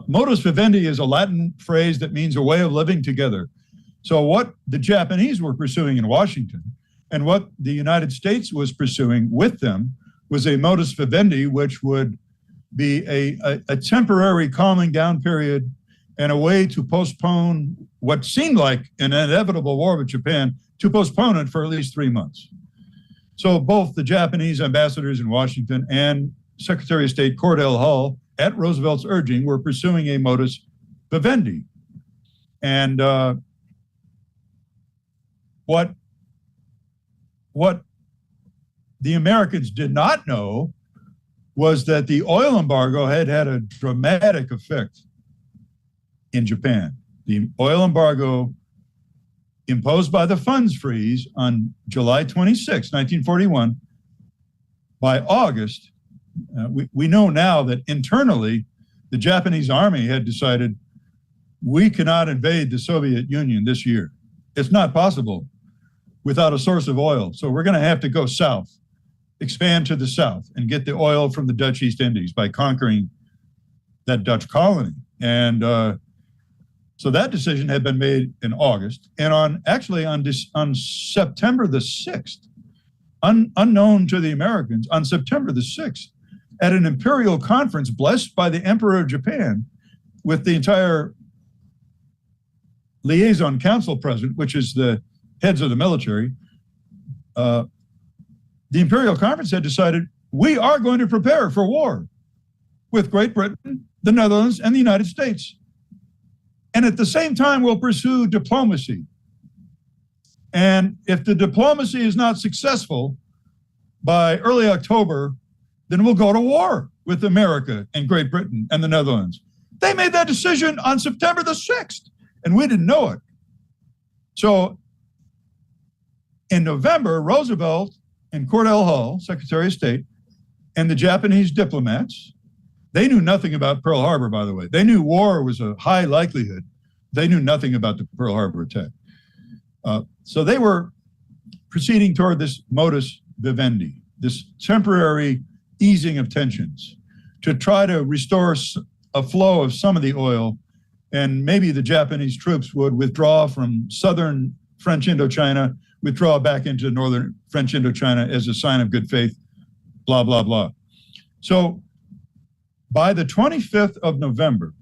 Modus vivendi is a Latin phrase that means a way of living together. So what the Japanese were pursuing in Washington and what the United States was pursuing with them was a modus vivendi, which would be a temporary calming down period and a way to postpone what seemed like an inevitable war with Japan, to postpone it for at least 3 months. So both the Japanese ambassadors in Washington and Secretary of State Cordell Hull, at Roosevelt's urging, were pursuing a modus vivendi. And what the Americans did not know was that the oil embargo had a dramatic effect in Japan. The oil embargo imposed by the funds freeze on July 26, 1941, by August, we know now that internally, the Japanese army had decided, we cannot invade the Soviet Union this year. It's not possible without a source of oil. So we're going to have to go south, expand to the south, and get the oil from the Dutch East Indies by conquering that Dutch colony. And so that decision had been made in August. And on September the 6th, unknown to the Americans, on September the 6th, at an imperial conference blessed by the Emperor of Japan, with the entire liaison council present, which is the heads of the military, the imperial conference had decided, we are going to prepare for war with Great Britain, the Netherlands, and the United States. And at the same time, we'll pursue diplomacy. And if the diplomacy is not successful by early October, then we'll go to war with America and Great Britain and the Netherlands. They made that decision on September the 6th, and we didn't know it. So in November, Roosevelt and Cordell Hull, Secretary of State, and the Japanese diplomats, they knew nothing about Pearl Harbor, by the way. They knew war was a high likelihood. They knew nothing about the Pearl Harbor attack. So they were proceeding toward this modus vivendi, this temporary easing of tensions to try to restore a flow of some of the oil, and maybe the Japanese troops would withdraw from southern French Indochina, withdraw back into northern French Indochina as a sign of good faith, blah, blah, blah. So by the 25th of November,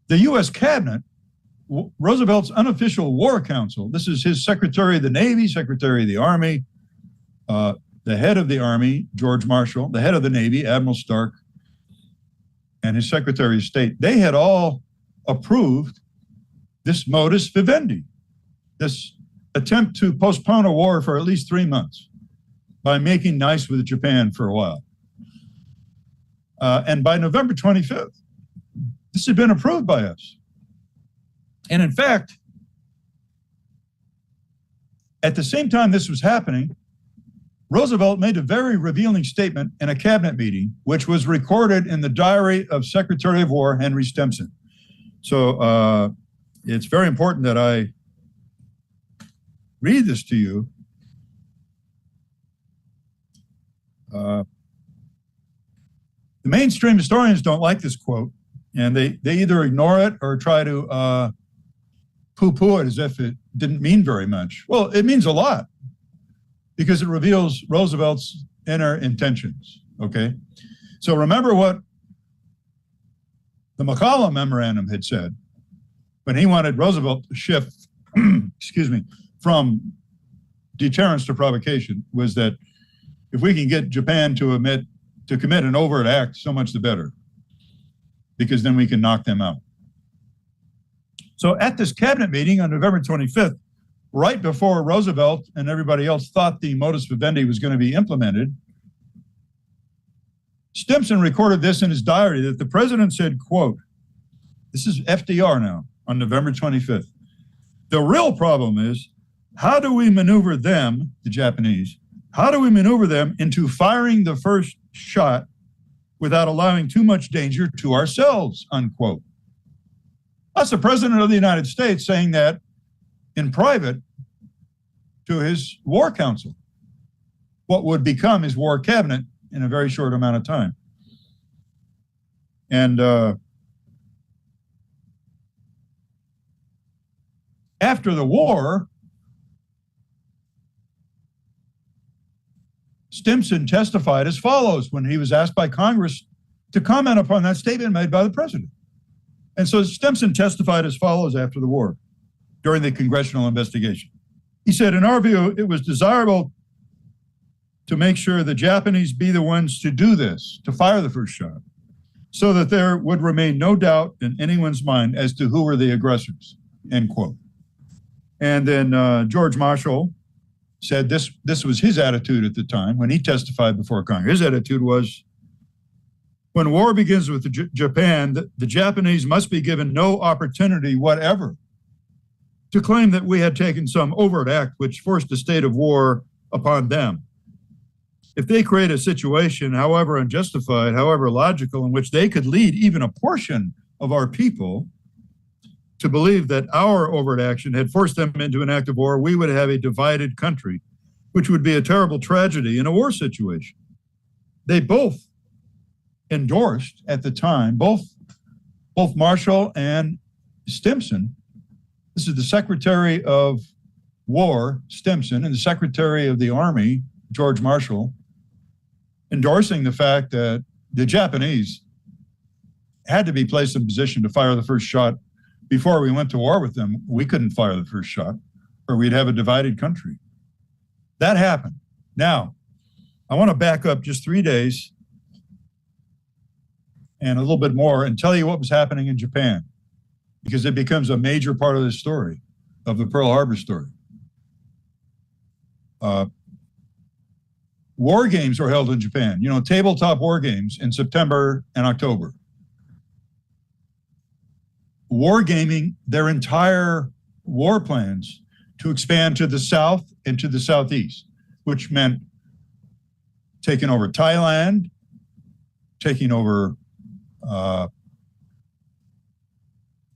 the US cabinet, Roosevelt's unofficial war council, this is his Secretary of the Navy, Secretary of the Army, the head of the Army, George Marshall, the head of the Navy, Admiral Stark, and his Secretary of State, they had all approved this modus vivendi, this attempt to postpone a war for at least 3 months by making nice with Japan for a while. And by November 25th, this had been approved by us. And in fact, at the same time this was happening, Roosevelt made a very revealing statement in a cabinet meeting, which was recorded in the diary of Secretary of War Henry Stimson. So it's very important that I read this to you. The mainstream historians don't like this quote, and they either ignore it or try to poo-poo it as if it didn't mean very much. Well, it means a lot, because it reveals Roosevelt's inner intentions, okay? So remember what the McCollum Memorandum had said when he wanted Roosevelt to shift, excuse me, from deterrence to provocation, was that if we can get Japan to commit an overt act, so much the better, because then we can knock them out. So at this cabinet meeting on November 25th, right before Roosevelt and everybody else thought the modus vivendi was going to be implemented, Stimson recorded this in his diary that the president said, quote, this is FDR now on November 25th. The real problem is, how do we maneuver them, the Japanese, how do we maneuver them into firing the first shot without allowing too much danger to ourselves, unquote. That's the president of the United States saying that in private to his war council, what would become his war cabinet in a very short amount of time. And after the war, Stimson testified as follows when he was asked by Congress to comment upon that statement made by the president. And so Stimson testified as follows after the war, during the congressional investigation. He said, in our view, it was desirable to make sure the Japanese be the ones to do this, to fire the first shot, so that there would remain no doubt in anyone's mind as to who were the aggressors, end quote. And then George Marshall said this was his attitude at the time when he testified before Congress. His attitude was, when war begins with Japan, the Japanese must be given no opportunity whatever to claim that we had taken some overt act which forced a state of war upon them. If they create a situation, however unjustified, however logical, in which they could lead even a portion of our people to believe that our overt action had forced them into an act of war, we would have a divided country, which would be a terrible tragedy in a war situation. They both endorsed at the time, both Marshall and Stimson. This is the Secretary of War, Stimson, and the Secretary of the Army, George Marshall, endorsing the fact that the Japanese had to be placed in position to fire the first shot before we went to war with them. We couldn't fire the first shot or we'd have a divided country. That happened. Now, I want to back up just 3 days and a little bit more and tell you what was happening in Japan, because it becomes a major part of this story, of the Pearl Harbor story. War games were held in Japan, tabletop war games in September and October. Wargaming their entire war plans to expand to the south and to the southeast, which meant taking over Thailand, taking over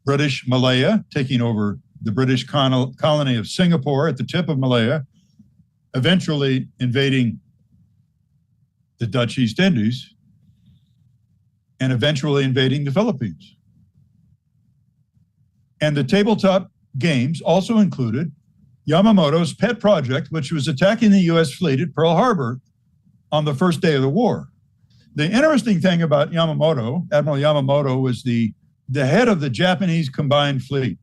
British Malaya, taking over the British colony of Singapore at the tip of Malaya, eventually invading the Dutch East Indies, and eventually invading the Philippines. And the tabletop games also included Yamamoto's pet project, which was attacking the U.S. fleet at Pearl Harbor on the first day of the war. The interesting thing about Yamamoto, Admiral Yamamoto, was the head of the Japanese combined fleet.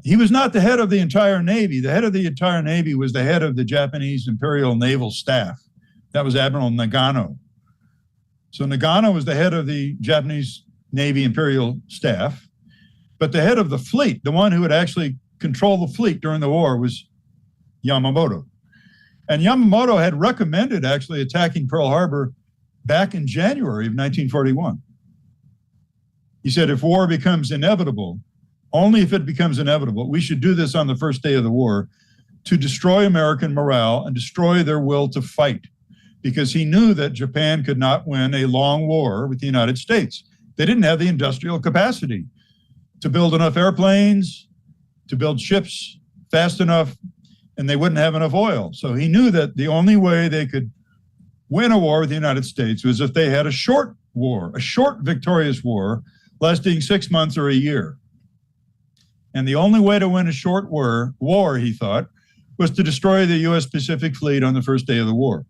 He was not the head of the entire Navy. The head of the entire Navy was the head of the Japanese Imperial Naval Staff. That was Admiral Nagano. So Nagano was the head of the Japanese Navy Imperial Staff. But the head of the fleet, the one who would actually control the fleet during the war, was Yamamoto. And Yamamoto had recommended actually attacking Pearl Harbor back in January of 1941. He said, if war becomes inevitable, only if it becomes inevitable, we should do this on the first day of the war to destroy American morale and destroy their will to fight, because he knew that Japan could not win a long war with the United States. They didn't have the industrial capacity to build enough airplanes, to build ships fast enough, and they wouldn't have enough oil. So he knew that the only way they could win a war with the United States was if they had a short war, a short victorious war lasting 6 months or a year. And the only way to win a short war, he thought, was to destroy the U.S. Pacific Fleet on the first day of the war.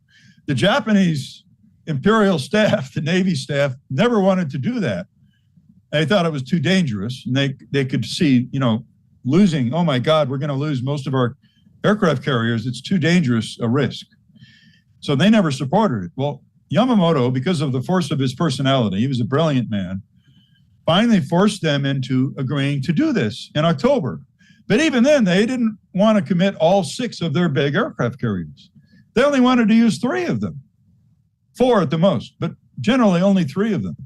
The Japanese Imperial staff, the Navy staff, never wanted to do that. They thought it was too dangerous, and they could see, losing, oh my God, we're going to lose most of our aircraft carriers. It's too dangerous a risk. So they never supported it. Well, Yamamoto, because of the force of his personality, he was a brilliant man, finally forced them into agreeing to do this in October. But even then, they didn't want to commit all 6 of their big aircraft carriers. They only wanted to use 3 of them, 4 at the most, but generally only 3 of them.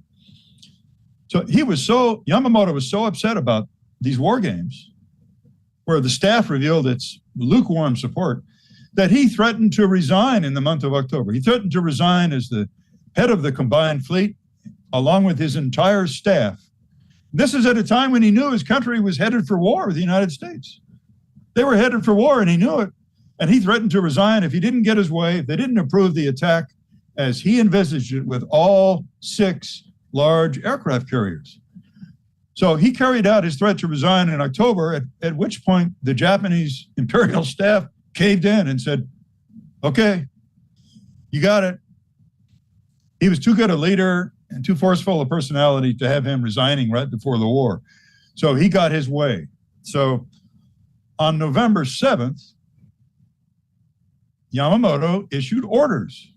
So Yamamoto was so upset about these war games, where the staff revealed its lukewarm support, that he threatened to resign in the month of October. He threatened to resign as the head of the combined fleet, along with his entire staff. This is at a time when he knew his country was headed for war with the United States. They were headed for war, and he knew it. And he threatened to resign if he didn't get his way, if they didn't approve the attack as he envisaged it with all 6 large aircraft carriers. So he carried out his threat to resign in October, at which point the Japanese Imperial staff caved in and said, okay, you got it. He was too good a leader and too forceful a personality to have him resigning right before the war. So he got his way. So on November 7th, Yamamoto issued orders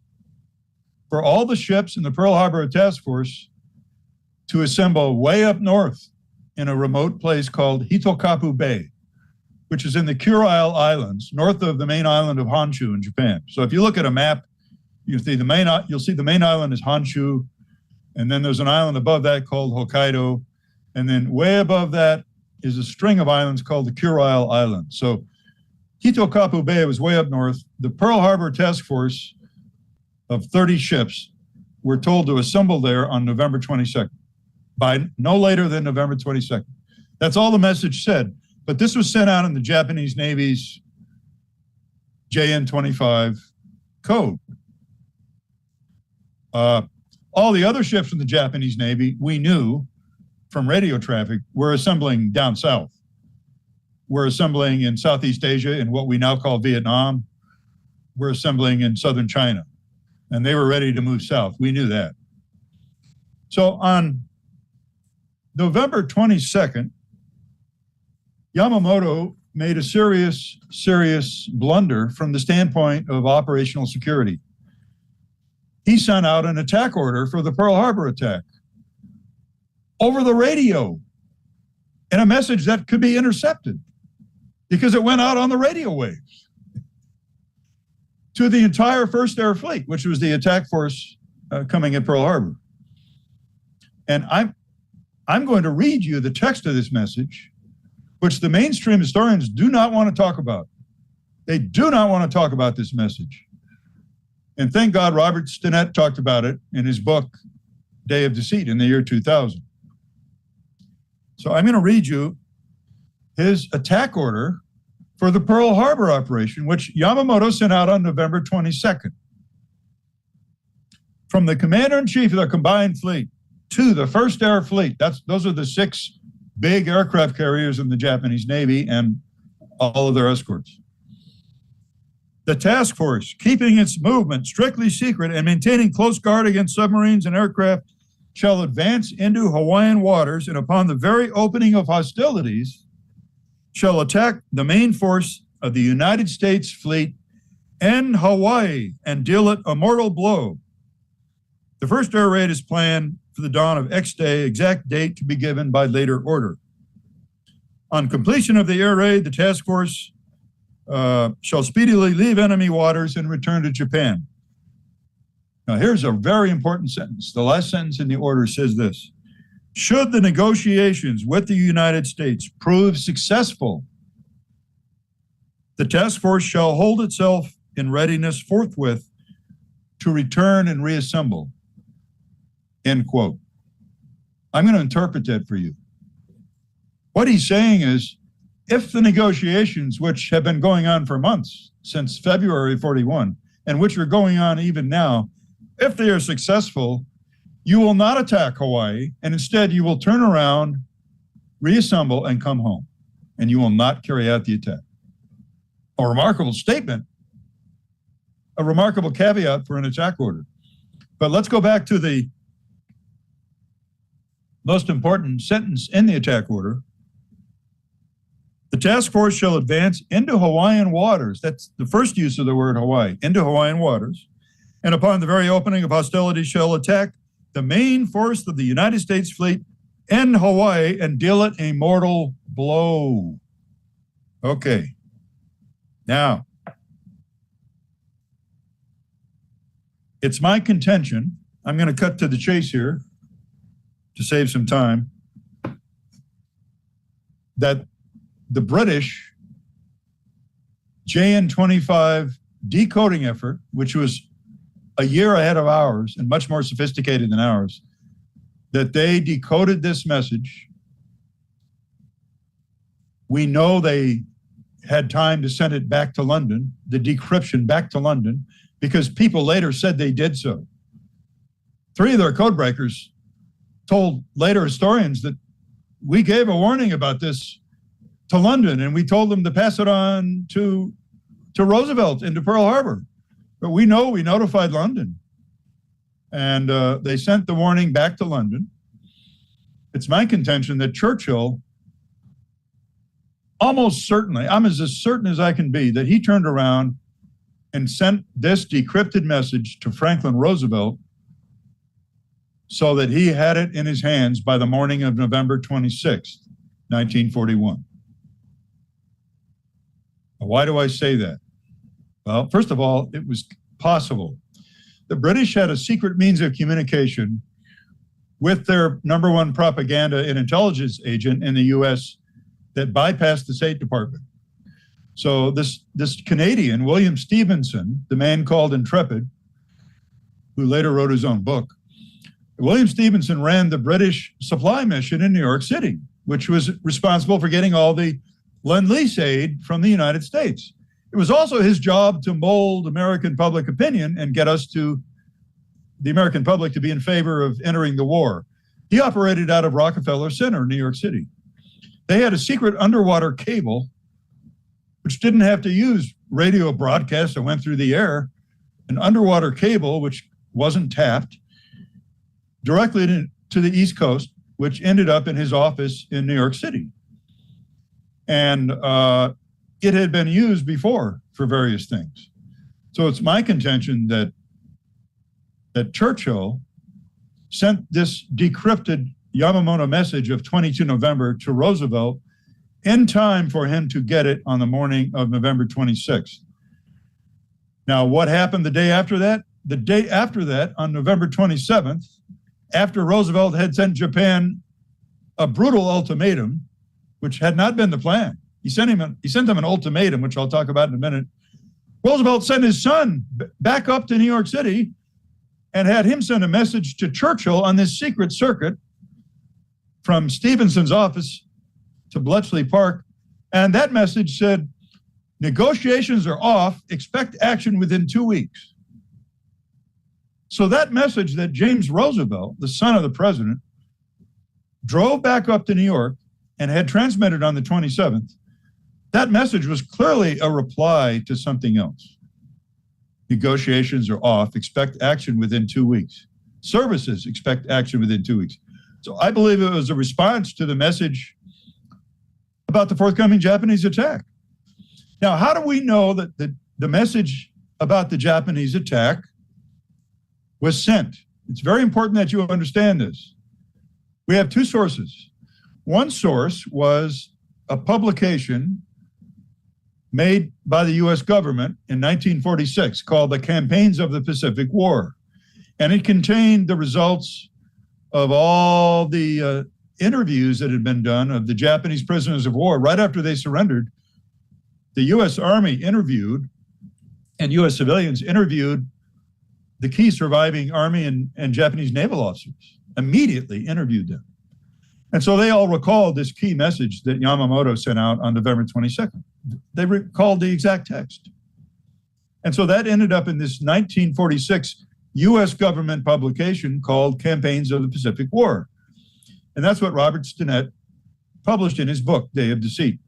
for all the ships in the Pearl Harbor Task Force to assemble way up north in a remote place called Hitokapu Bay, which is in the Kurile Islands, north of the main island of Honshu in Japan. So if you look at a map, you'll see the main island is Honshu, and then there's an island above that called Hokkaido, and then way above that is a string of islands called the Kurile Islands. So Hitokapu Bay was way up north. The Pearl Harbor Task Force of 30 ships were told to assemble there on November 22nd, by no later than November 22nd. That's all the message said. But this was sent out in the Japanese Navy's JN-25 code. All the other ships in the Japanese Navy, we knew from radio traffic, were assembling down south. We're assembling in Southeast Asia in what we now call Vietnam. We're assembling in southern China. And they were ready to move south. We knew that. So on November 22nd, Yamamoto made a serious blunder from the standpoint of operational security. He sent out an attack order for the Pearl Harbor attack over the radio in a message that could be intercepted because it went out on the radio waves to the entire First Air Fleet, which was the attack force coming at Pearl Harbor. And I'm going to read you the text of this message, which the mainstream historians do not want to talk about. They do not want to talk about this message. And thank God Robert Stinnett talked about it in his book, Day of Deceit, in the year 2000. So I'm going to read you his attack order for the Pearl Harbor operation, which Yamamoto sent out on November 22nd. From the Commander-in-Chief of the Combined Fleet to the First Air Fleet, those are the 6 big aircraft carriers in the Japanese Navy and all of their escorts. The task force, keeping its movement strictly secret and maintaining close guard against submarines and aircraft, shall advance into Hawaiian waters, and upon the very opening of hostilities, shall attack the main force of the United States fleet in Hawaii and deal it a mortal blow. The first air raid is planned for the dawn of X day, exact date to be given by later order. On completion of the air raid, the task force shall speedily leave enemy waters and return to Japan. Now, here's a very important sentence. The last sentence in the order says this: should the negotiations with the United States prove successful, the task force shall hold itself in readiness forthwith to return and reassemble. End quote. I'm going to interpret that for you. What he's saying is, if the negotiations, which have been going on for months, since February 41, and which are going on even now, if they are successful, you will not attack Hawaii, and instead you will turn around, reassemble, and come home, and you will not carry out the attack. A remarkable statement. a remarkable caveat for an attack order. But let's go back to the most important sentence in the attack order. The task force shall advance into Hawaiian waters. That's the first use of the word Hawaii, into Hawaiian waters. And upon the very opening of hostilities shall attack the main force of the United States fleet in Hawaii and deal it a mortal blow. Okay. Now, it's my contention, I'm going to cut to the chase here to save some time, that the British JN-25 decoding effort, which was a year ahead of ours and much more sophisticated than ours, that they decoded this message. We know they had time to send it back to London, the decryption back to London, because people later said they did so. 3 of their codebreakers told later historians that we gave a warning about this to London, and we told them to pass it on to Roosevelt into Pearl Harbor. But we know we notified London, and they sent the warning back to London. It's my contention that Churchill, almost certainly, I'm as certain as I can be, that he turned around and sent this decrypted message to Franklin Roosevelt so that he had it in his hands by the morning of November 26th, 1941. Why do I say that? Well, first of all, it was possible. The British had a secret means of communication with their number one propaganda and intelligence agent in the US that bypassed the State Department. So this Canadian, William Stevenson, the man called Intrepid, who later wrote his own book, William Stevenson ran the British supply mission in New York City, which was responsible for getting all the Lend-Lease aid from the United States. It was also his job to mold American public opinion and get us to the American public to be in favor of entering the war. He operated out of Rockefeller Center, New York City. They had a secret underwater cable, which didn't have to use radio broadcasts that went through the air, an underwater cable, which wasn't tapped, directly to the East Coast, which ended up in his office in New York City. And it had been used before for various things. So it's my contention that Churchill sent this decrypted Yamamoto message of 22 November to Roosevelt in time for him to get it on the morning of November 26th. Now, what happened the day after that? The day after that, on November 27th, after Roosevelt had sent Japan a brutal ultimatum, which had not been the plan. He sent them an ultimatum, which I'll talk about in a minute. Roosevelt sent his son back up to New York City and had him send a message to Churchill on this secret circuit from Stevenson's office to Bletchley Park. And that message said, negotiations are off, expect action within 2 weeks. So that message that James Roosevelt, the son of the president, drove back up to New York and had transmitted on the 27th, that message was clearly a reply to something else. Negotiations are off, expect action within 2 weeks. Services expect action within 2 weeks. So I believe it was a response to the message about the forthcoming Japanese attack. Now, how do we know that the message about the Japanese attack was sent? It's very important that you understand this. We have 2 sources. One source was a publication made by the US government in 1946 called The Campaigns of the Pacific War. And it contained the results of all the interviews that had been done of the Japanese prisoners of war right after they surrendered. The US Army interviewed, and US civilians interviewed the key surviving Army and Japanese naval officers, immediately interviewed them. And so they all recalled this key message that Yamamoto sent out on November 22nd. They recalled the exact text. And so that ended up in this 1946 US government publication called Campaigns of the Pacific War. And that's what Robert Stinnett published in his book, Day of Deceit.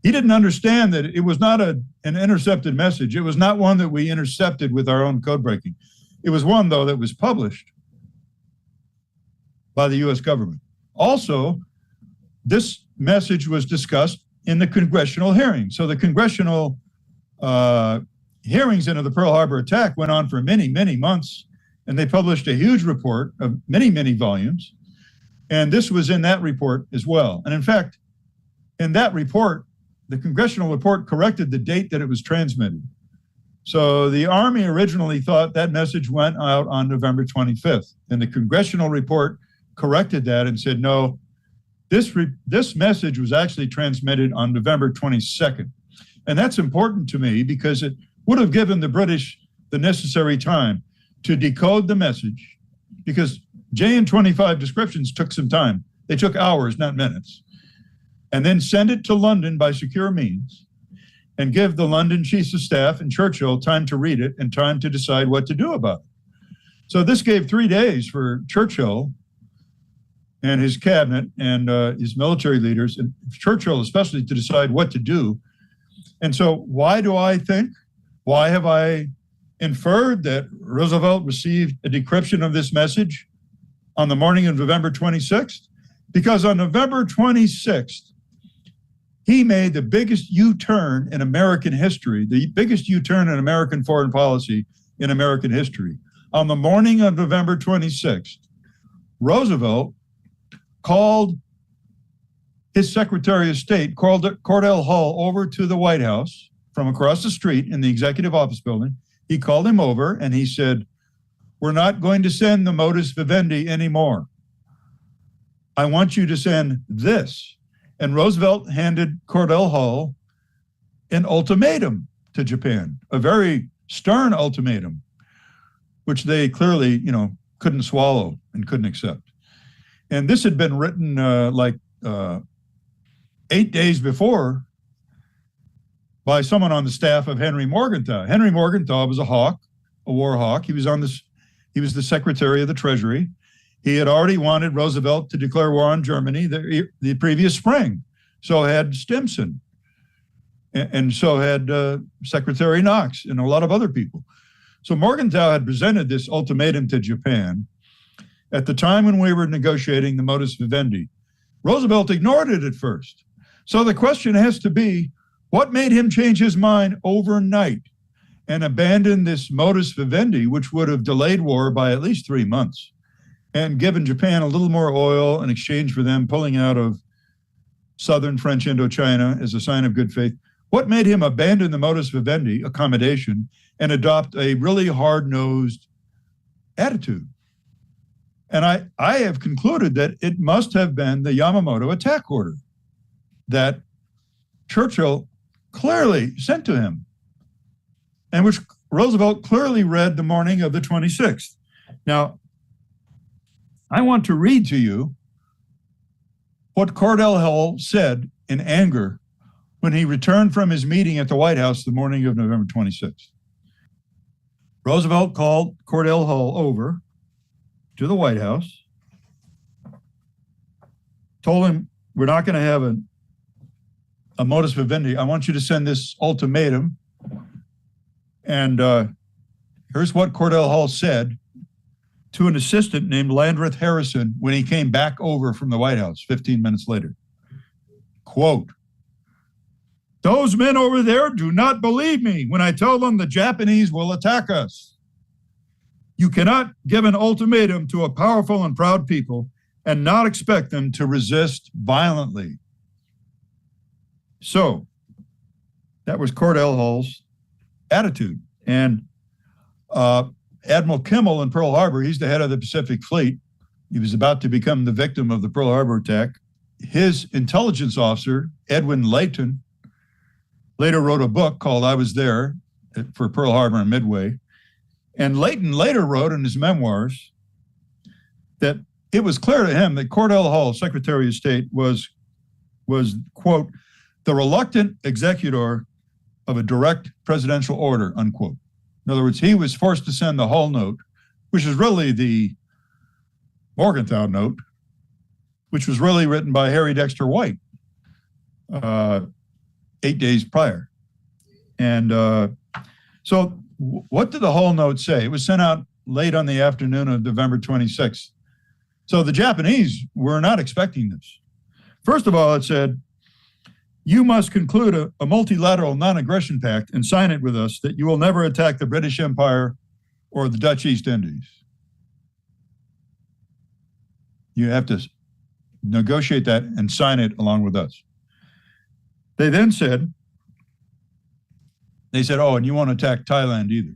He didn't understand that it was not an intercepted message. It was not one that we intercepted with our own code breaking. It was one, though, that was published by the U.S. government. Also, this message was discussed in the congressional hearing. So the congressional hearings into the Pearl Harbor attack went on for many, many months, and they published a huge report of many, many volumes. And this was in that report as well. And in fact, in that report, the congressional report corrected the date that it was transmitted. So the Army originally thought that message went out on November 25th. And the congressional report corrected that and said, no, this message was actually transmitted on November 22nd. And that's important to me because it would have given the British the necessary time to decode the message, because JN-25 descriptions took some time. They took hours, not minutes. And then send it to London by secure means and give the London chiefs of staff and Churchill time to read it and time to decide what to do about it. So this gave 3 days for Churchill and his cabinet and his military leaders, and Churchill especially, to decide what to do. And so why have I inferred that Roosevelt received a decryption of this message on the morning of November 26th? Because on November 26th, he made the biggest U-turn in American history, the biggest U-turn in American foreign policy in American history. On the morning of November 26th, Roosevelt called his Secretary of State, Cordell Hull, over to the White House from across the street in the executive office building. He called him over and he said, "We're not going to send the modus vivendi anymore. I want you to send this." And Roosevelt handed Cordell Hull an ultimatum to Japan, a very stern ultimatum, which they clearly, couldn't swallow and couldn't accept. And this had been written 8 days before by someone on the staff of Henry Morgenthau. Henry Morgenthau was a war hawk. He was the Secretary of the Treasury. He had already wanted Roosevelt to declare war on Germany the previous spring. So had Stimson, and so had Secretary Knox and a lot of other people. So Morgenthau had presented this ultimatum to Japan at the time when we were negotiating the modus vivendi. Roosevelt ignored it at first. So the question has to be, what made him change his mind overnight and abandon this modus vivendi, which would have delayed war by at least 3 months and given Japan a little more oil in exchange for them pulling out of southern French Indochina as a sign of good faith? What made him abandon the modus vivendi, accommodation, and adopt a really hard-nosed attitude? And I have concluded that it must have been the Yamamoto attack order that Churchill clearly sent to him, and which Roosevelt clearly read the morning of the 26th. Now, I want to read to you what Cordell Hull said in anger when he returned from his meeting at the White House the morning of November 26th. Roosevelt called Cordell Hull over to the White House, told him, "We're not going to have a modus vivendi. I want you to send this ultimatum." And here's what Cordell Hull said to an assistant named Landreth Harrison when he came back over from the White House 15 minutes later. Quote, "Those men over there do not believe me when I tell them the Japanese will attack us. You cannot give an ultimatum to a powerful and proud people and not expect them to resist violently." So that was Cordell Hull's attitude. And Admiral Kimmel in Pearl Harbor, he's the head of the Pacific Fleet. He was about to become the victim of the Pearl Harbor attack. His intelligence officer, Edwin Layton, later wrote a book called "I Was There" for Pearl Harbor and Midway. And Layton later wrote in his memoirs that it was clear to him that Cordell Hull, Secretary of State, was, quote, "the reluctant executor of a direct presidential order," unquote. In other words, he was forced to send the Hull note, which is really the Morgenthau note, which was really written by Harry Dexter White. 8 days prior. And so what did the whole note say? It was sent out late on the afternoon of November 26th. So the Japanese were not expecting this. First of all, it said, you must conclude a multilateral non-aggression pact and sign it with us that you will never attack the British Empire or the Dutch East Indies. You have to negotiate that and sign it along with us. They then said, oh, and you won't attack Thailand either.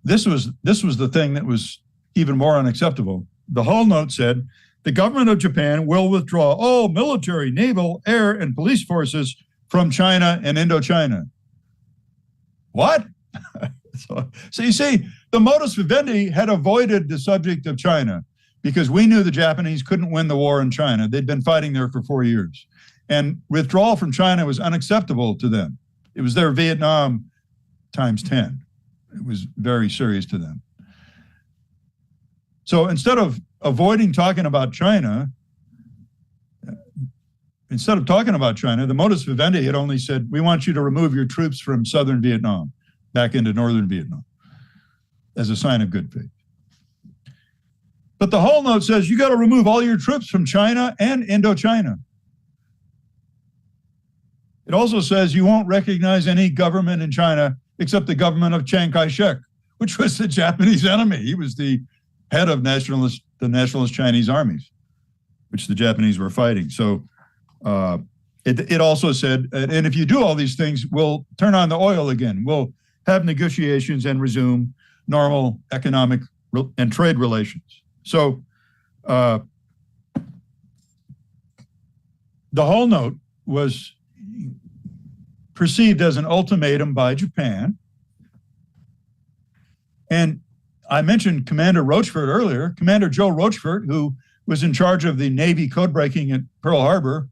This was the thing that was even more unacceptable. The whole note said, the government of Japan will withdraw all military, naval, air, and police forces from China and Indochina. What? So you see, the modus vivendi had avoided the subject of China because we knew the Japanese couldn't win the war in China. They'd been fighting there for 4 years. And withdrawal from China was unacceptable to them. It was their Vietnam times 10. It was very serious to them. So instead of avoiding talking about China, the modus vivendi had only said, we want you to remove your troops from southern Vietnam back into northern Vietnam as a sign of good faith. But the whole note says you got to remove all your troops from China and Indochina. It also says you won't recognize any government in China except the government of Chiang Kai-shek, which was the Japanese enemy. He was the head of the nationalist Chinese armies, which the Japanese were fighting. So it also said, and if you do all these things, we'll turn on the oil again. We'll have negotiations and resume normal economic and trade relations. So the whole note was perceived as an ultimatum by Japan. And I mentioned Commander Rochefort earlier. Commander Joe Rochefort, who was in charge of the Navy code breaking at Pearl Harbor,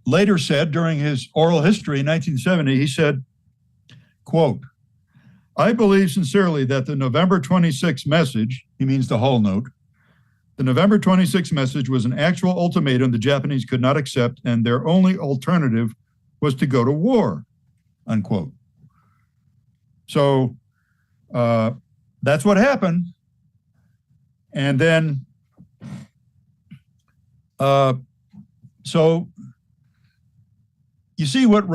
later said during his oral history in 1970, he said, quote, I believe sincerely that the November 26 message, he means the whole note, the November 26 message was an actual ultimatum the Japanese could not accept, and their only alternative was to go to war, unquote. So that's what happened. And then, so you see what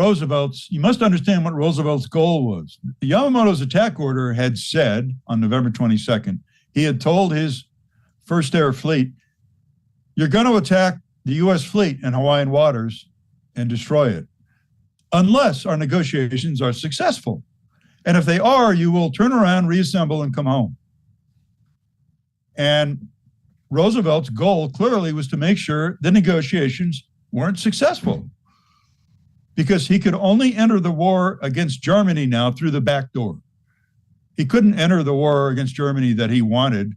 you must understand what Roosevelt's goal was. Yamamoto's attack order had said on November 22nd, he had told his First Air Fleet, you're going to attack the U.S. fleet in Hawaiian waters and destroy it, unless our negotiations are successful. And if they are, you will turn around, reassemble, and come home. And Roosevelt's goal clearly was to make sure the negotiations weren't successful, because he could only enter the war against Germany now through the back door. He couldn't enter the war against Germany that he wanted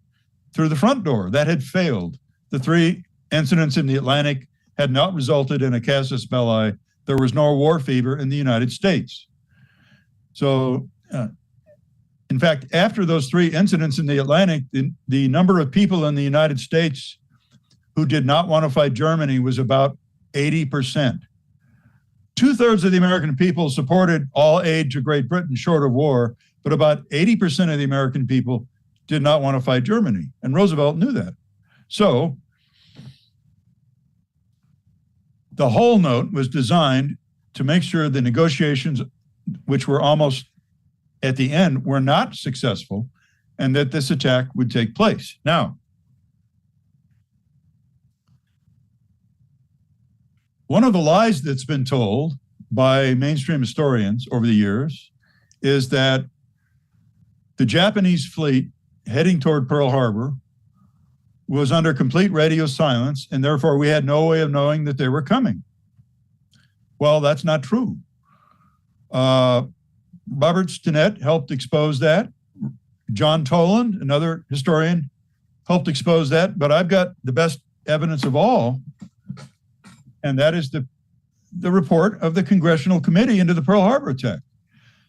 through the front door. That had failed. The 3 incidents in the Atlantic had not resulted in a casus belli. There was no war fever in the United States. So, in fact, after those 3 incidents in the Atlantic, the number of people in the United States who did not want to fight Germany was about 80%. 2/3 of the American people supported all aid to Great Britain short of war, but about 80% of the American people did not want to fight Germany. And Roosevelt knew that. So the whole note was designed to make sure the negotiations, which were almost at the end, were not successful, and that this attack would take place. Now, one of the lies that's been told by mainstream historians over the years is that the Japanese fleet heading toward Pearl Harbor was under complete radio silence, and therefore we had no way of knowing that they were coming. Well, that's not true. Robert Stinnett helped expose that. John Toland, another historian, helped expose that, but I've got the best evidence of all, and that is the report of the Congressional Committee into the Pearl Harbor attack.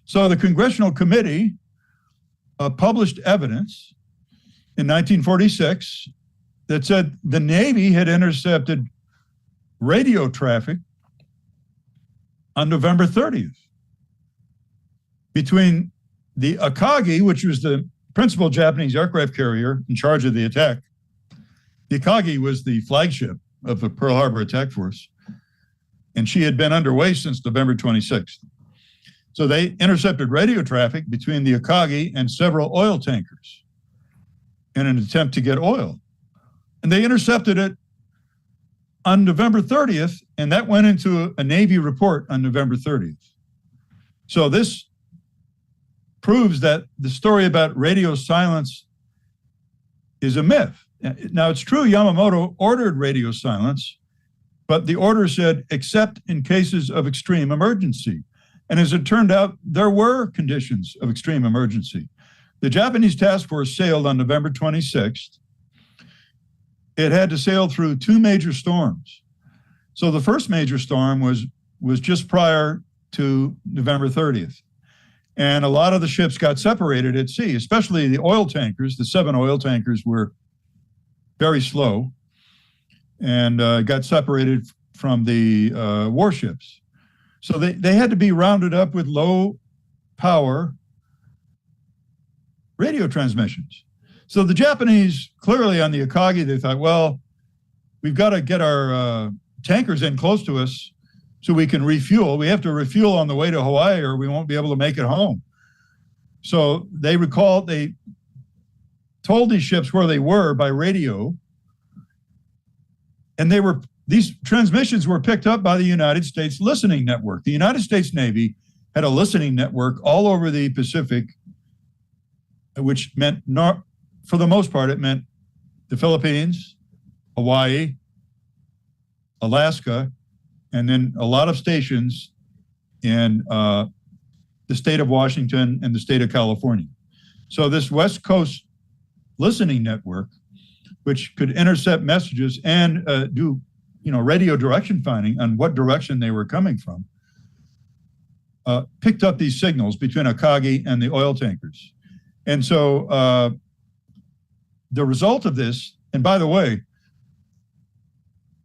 So the Congressional Committee published evidence in 1946 that said the Navy had intercepted radio traffic on November 30th between the Akagi, which was the principal Japanese aircraft carrier in charge of the attack. The Akagi was the flagship of the Pearl Harbor attack force, and she had been underway since November 26th. So they intercepted radio traffic between the Akagi and several oil tankers in an attempt to get oil. And they intercepted it on November 30th, and that went into a Navy report on November 30th. So this proves that the story about radio silence is a myth. Now, it's true Yamamoto ordered radio silence, but the order said, except in cases of extreme emergency. And as it turned out, there were conditions of extreme emergency. The Japanese task force sailed on November 26th. It had to sail through two major storms. So the first major storm was just prior to November 30th. And a lot of the ships got separated at sea, especially the oil tankers. The 7 oil tankers were very slow and got separated from the warships. So they had to be rounded up with low power radio transmissions. So the Japanese, clearly on the Akagi, they thought, well, we've got to get our tankers in close to us so we can refuel. We have to refuel on the way to Hawaii or we won't be able to make it home. So they told these ships where they were by radio, and these transmissions were picked up by the United States listening network. The United States Navy had a listening network all over the Pacific, which meant, for the most part, it meant the Philippines, Hawaii, Alaska, and then a lot of stations in the state of Washington and the state of California. So this West Coast listening network, which could intercept messages and do radio direction finding on what direction they were coming from, picked up these signals between Akagi and the oil tankers. And so the result of this, and by the way,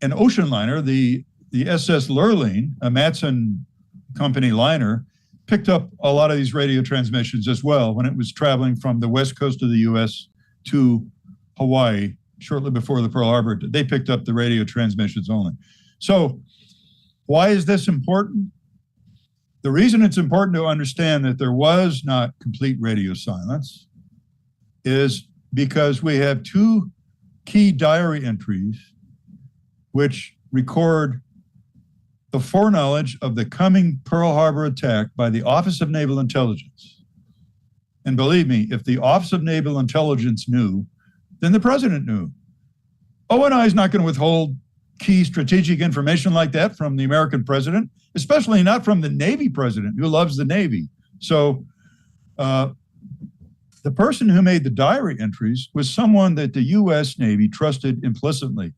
an ocean liner, the SS Lurline, a Matson company liner, picked up a lot of these radio transmissions as well when it was traveling from the west coast of the U.S. to Hawaii shortly before the Pearl Harbor. They picked up the radio transmissions only. So why is this important? The reason it's important to understand that there was not complete radio silence is because we have two key diary entries which record the foreknowledge of the coming Pearl Harbor attack by the Office of Naval Intelligence. And believe me, if the Office of Naval Intelligence knew, then the president knew. ONI is not going to withhold key strategic information like that from the American president, especially not from the Navy president who loves the Navy. So the person who made the diary entries was someone that the U.S. Navy trusted implicitly.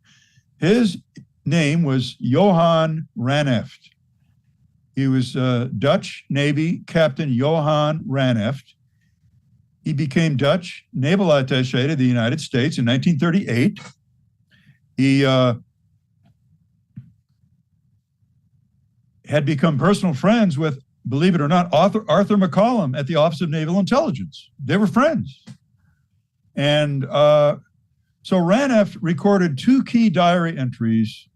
His name was Johan Raneft. He was Dutch Navy Captain Johan Raneft. He became Dutch naval attaché to the United States in 1938. He had become personal friends with, believe it or not, Arthur McCollum at the Office of Naval Intelligence. They were friends. And so Raneft recorded two key diary entries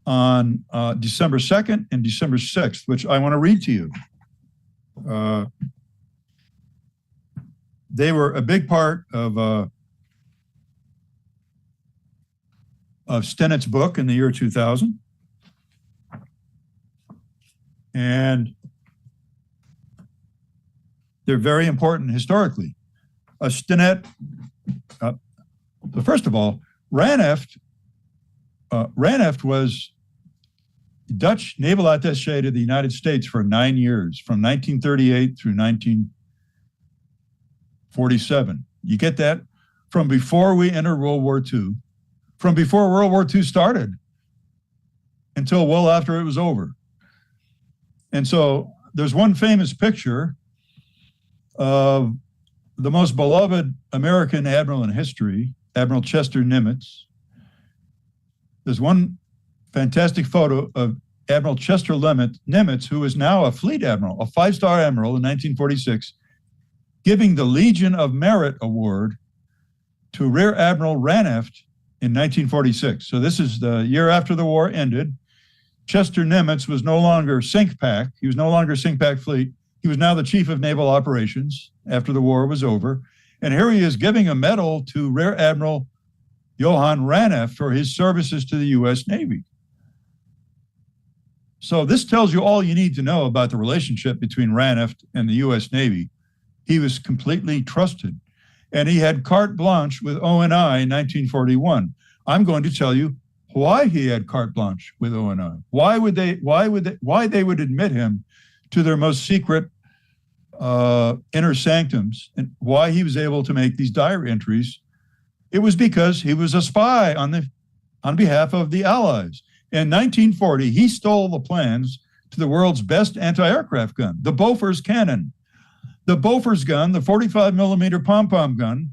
on December 2nd and December 6th, which I want to read to you. They were a big part of Stennett's book in the year 2000. And they're very important historically. Stennett, first of all, Raneft was Dutch naval attaché to the United States for 9 years, from 1938 through 1947. You get that? From before we entered World War II, from before World War II started until well after it was over. And so there's one famous picture of the most beloved American admiral in history, Admiral Chester Nimitz. There's one fantastic photo of Admiral Chester Nimitz, who is now a fleet admiral, a five-star admiral in 1946, giving the Legion of Merit Award to Rear Admiral Raneft in 1946. So this is the year after the war ended. Chester Nimitz was no longer SINCPAC. He was no longer SINCPAC fleet. He was now the chief of naval operations after the war was over. And here he is giving a medal to Rear Admiral Johann Raneft for his services to the U.S. Navy. So this tells you all you need to know about the relationship between Raneft and the U.S. Navy. He was completely trusted, and he had carte blanche with ONI in 1941. I'm going to tell you why he had carte blanche with ONI. Why they would admit him to their most secret inner sanctums, and why he was able to make these diary entries. It was because he was a spy on behalf of the Allies. In 1940, he stole the plans to the world's best anti-aircraft gun, the Bofors cannon. The Bofors gun, the 45 millimeter pom-pom gun,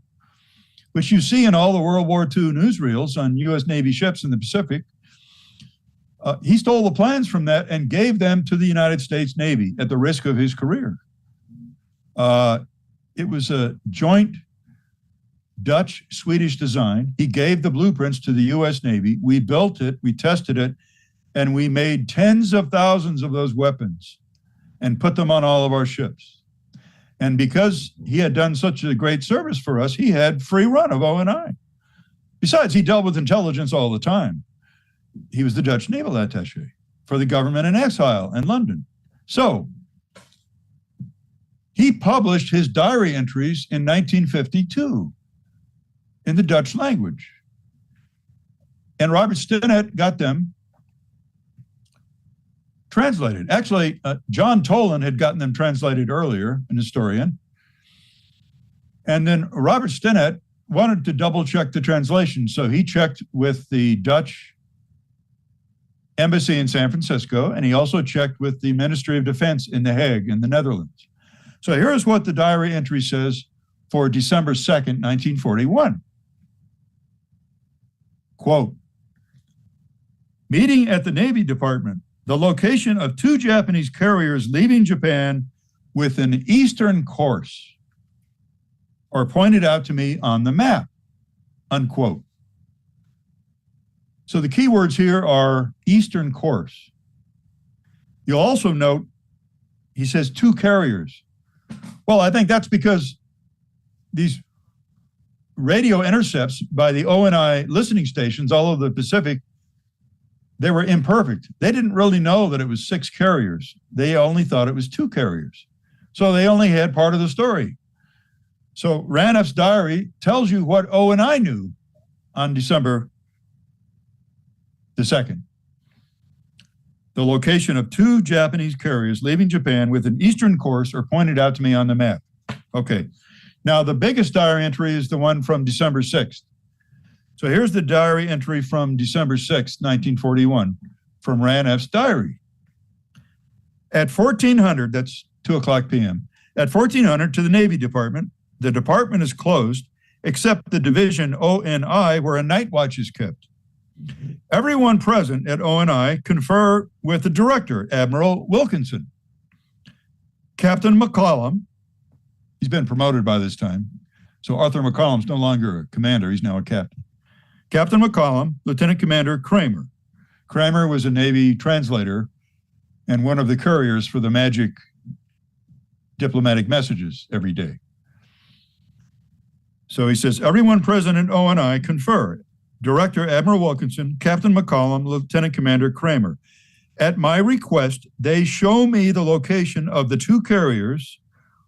which you see in all the World War II newsreels on U.S. Navy ships in the Pacific, he stole the plans from that and gave them to the United States Navy at the risk of his career. It was a joint Dutch-Swedish design. He gave the blueprints to the U.S. Navy. We built it, we tested it, and we made tens of thousands of those weapons and put them on all of our ships. And because he had done such a great service for us, he had free run of ONI. Besides, he dealt with intelligence all the time. He was the Dutch naval attaché for the government in exile in London. So he published his diary entries in 1952 in the Dutch language. And Robert Stinnett got them translated. Actually, John Toland had gotten them translated earlier, an historian. And then Robert Stinnett wanted to double check the translation. So he checked with the Dutch embassy in San Francisco, and he also checked with the Ministry of Defense in The Hague in the Netherlands. So here's what the diary entry says for December 2nd, 1941. Quote, meeting at the Navy Department, the location of two Japanese carriers leaving Japan with an eastern course are pointed out to me on the map, unquote. So the key words here are eastern course. You'll also note he says two carriers. Well, I think that's because these radio intercepts by the ONI listening stations all over the Pacific, they were imperfect. They didn't really know that it was 6 carriers. They only thought it was 2 carriers. So they only had part of the story. So Raneft's diary tells you what ONI knew on December the 2nd. The location of 2 Japanese carriers leaving Japan with an eastern course are pointed out to me on the map. Okay. Now, the biggest diary entry is the one from December 6th. So here's the diary entry from December 6th, 1941, from Raneft's diary. At 1400, that's 2 o'clock p.m., at 1400 to the Navy Department, the department is closed, except the division ONI, where a night watch is kept. Everyone present at ONI confer with the director, Admiral Wilkinson. Captain McCollum, he's been promoted by this time, so Arthur McCollum's no longer a commander, he's now a captain. Captain McCollum, Lieutenant Commander Kramer. Kramer was a Navy translator and one of the couriers for the magic diplomatic messages every day. So he says, everyone present at ONI confer. Director Admiral Wilkinson, Captain McCollum, Lieutenant Commander Kramer. At my request, they show me the location of the 2 carriers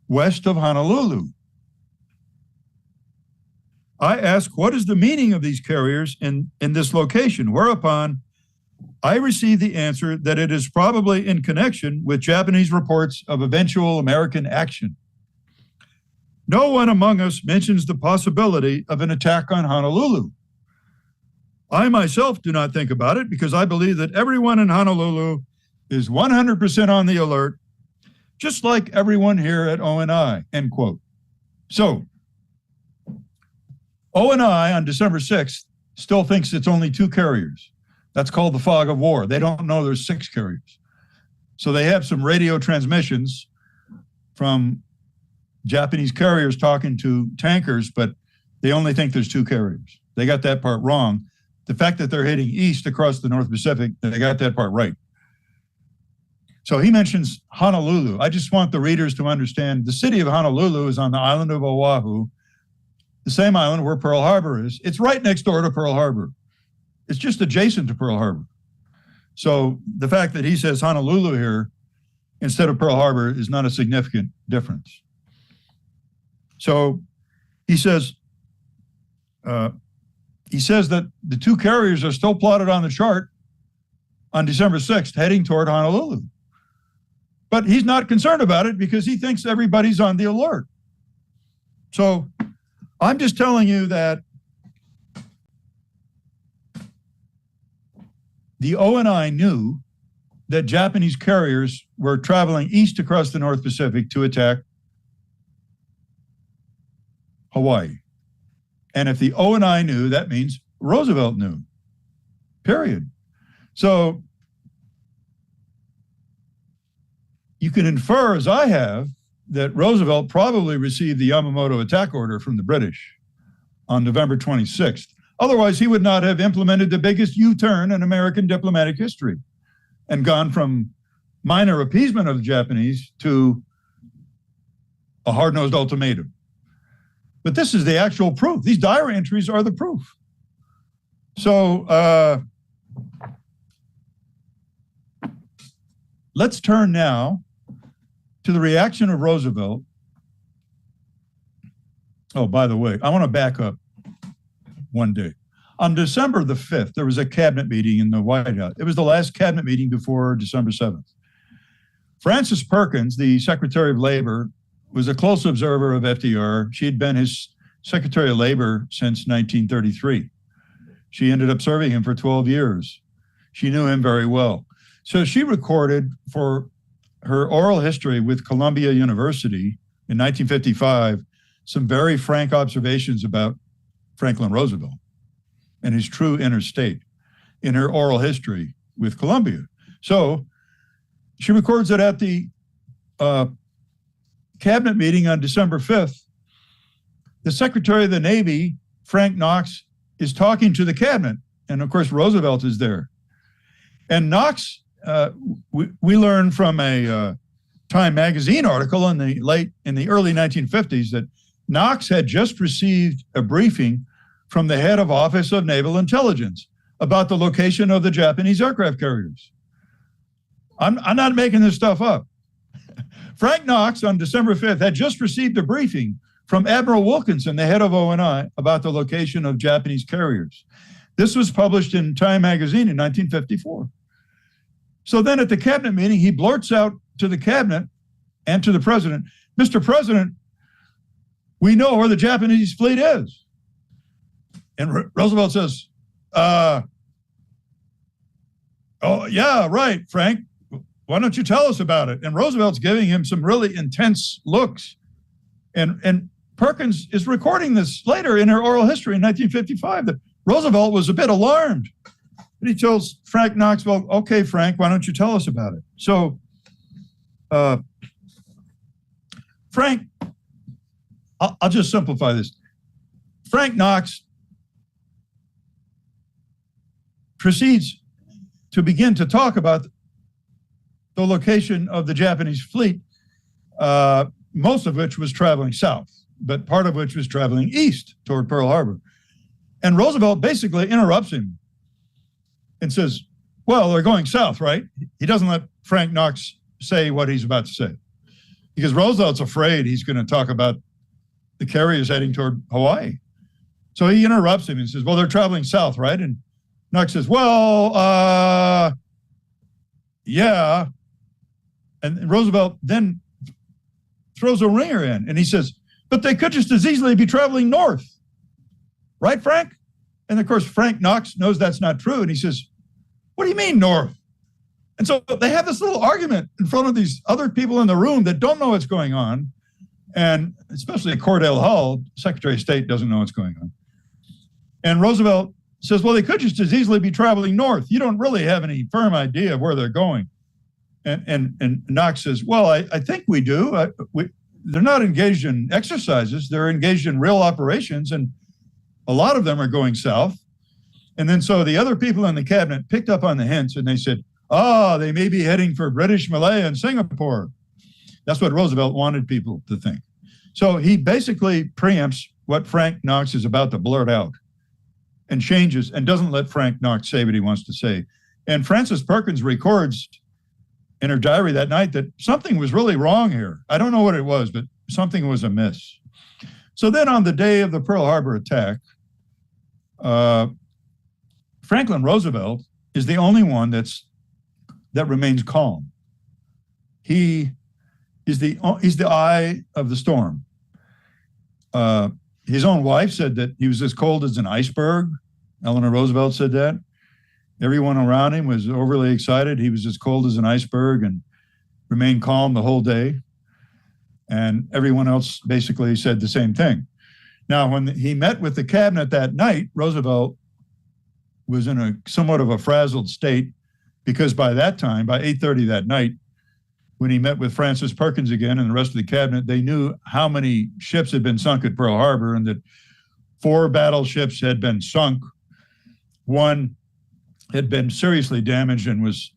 west of Honolulu. I ask, what is the meaning of these carriers in this location? Whereupon I receive the answer that it is probably in connection with Japanese reports of eventual American action. No one among us mentions the possibility of an attack on Honolulu. I myself do not think about it because I believe that everyone in Honolulu is 100% on the alert, just like everyone here at ONI, end quote. So ONI on December 6th still thinks it's only 2 carriers. That's called the fog of war. They don't know there's 6 carriers. So they have some radio transmissions from Japanese carriers talking to tankers, but they only think there's 2 carriers. They got that part wrong. The fact that they're heading east across the North Pacific, they got that part right. So he mentions Honolulu. I just want the readers to understand the city of Honolulu is on the island of Oahu, the same island where Pearl Harbor is. It's right next door to Pearl Harbor. It's just adjacent to Pearl Harbor. So the fact that he says Honolulu here instead of Pearl Harbor is not a significant difference. So he says that the 2 carriers are still plotted on the chart on December 6th, heading toward Honolulu. But he's not concerned about it because he thinks everybody's on the alert. So I'm just telling you that the ONI knew that Japanese carriers were traveling east across the North Pacific to attack Hawaii. And if the ONI knew, that means Roosevelt knew, period. So you can infer, as I have, that Roosevelt probably received the Yamamoto attack order from the British on November 26th. Otherwise, he would not have implemented the biggest U-turn in American diplomatic history and gone from minor appeasement of the Japanese to a hard-nosed ultimatum. But this is the actual proof. These diary entries are the proof. So let's turn now to the reaction of Roosevelt. Oh, by the way, I want to back up one day. On December the 5th, there was a cabinet meeting in the White House. It was the last cabinet meeting before December 7th. Frances Perkins, the Secretary of Labor, was a close observer of FDR. She had been his Secretary of Labor since 1933. She ended up serving him for 12 years. She knew him very well. So she recorded for her oral history with Columbia University in 1955 some very frank observations about Franklin Roosevelt and his true inner state in her oral history with Columbia. So she records it at the cabinet meeting on December 5th. The Secretary of the Navy, Frank Knox, is talking to the cabinet. And of course, Roosevelt is there. And Knox, we learned from a Time magazine article in the early 1950s that Knox had just received a briefing from the head of Office of Naval Intelligence about the location of the Japanese aircraft carriers. I'm not making this stuff up. Frank Knox on December 5th had just received a briefing from Admiral Wilkinson, the head of ONI, about the location of Japanese carriers. This was published in Time magazine in 1954. So then at the cabinet meeting, he blurts out to the cabinet and to the president, "Mr. President, we know where the Japanese fleet is." And Roosevelt says, "Oh, yeah, right, Frank. Why don't you tell us about it?" And Roosevelt's giving him some really intense looks. And Perkins is recording this later in her oral history in 1955 that Roosevelt was a bit alarmed. And he tells Frank Knox, "Well, okay, Frank, why don't you tell us about it?" So Frank, I'll just simplify this. Frank Knox proceeds to begin to talk about the location of the Japanese fleet, most of which was traveling south, but part of which was traveling east toward Pearl Harbor. And Roosevelt basically interrupts him and says, "Well, they're going south, right?" He doesn't let Frank Knox say what he's about to say because Roosevelt's afraid he's going to talk about the carriers heading toward Hawaii. So he interrupts him and says, "Well, they're traveling south, right?" And Knox says, "Well, yeah." And Roosevelt then throws a ringer in and he says, "But they could just as easily be traveling north. Right, Frank?" And of course, Frank Knox knows that's not true. And he says, "What do you mean north?" And so they have this little argument in front of these other people in the room that don't know what's going on. And especially Cordell Hull, Secretary of State, doesn't know what's going on. And Roosevelt says, well, they could just as easily be traveling north. You don't really have any firm idea of where they're going. And Knox says, well, I think we do. They're not engaged in exercises. They're engaged in real operations, and a lot of them are going south. And then so the other people in the cabinet picked up on the hints, and they said, they may be heading for British Malaya and Singapore. That's what Roosevelt wanted people to think. So he basically preempts what Frank Knox is about to blurt out and changes and doesn't let Frank Knox say what he wants to say. And Frances Perkins records in her diary that night that something was really wrong here. I don't know what it was, but something was amiss. So then on the day of the Pearl Harbor attack, Franklin Roosevelt is the only one that remains calm. He's the eye of the storm. His own wife said that he was as cold as an iceberg. Eleanor Roosevelt said that. Everyone around him was overly excited. He was as cold as an iceberg and remained calm the whole day. And everyone else basically said the same thing. Now, when he met with the cabinet that night, Roosevelt was in a somewhat of a frazzled state, because by that time, by 8:30 that night, when he met with Frances Perkins again and the rest of the cabinet, they knew how many ships had been sunk at Pearl Harbor, and that 4 battleships had been sunk. 1 had been seriously damaged and was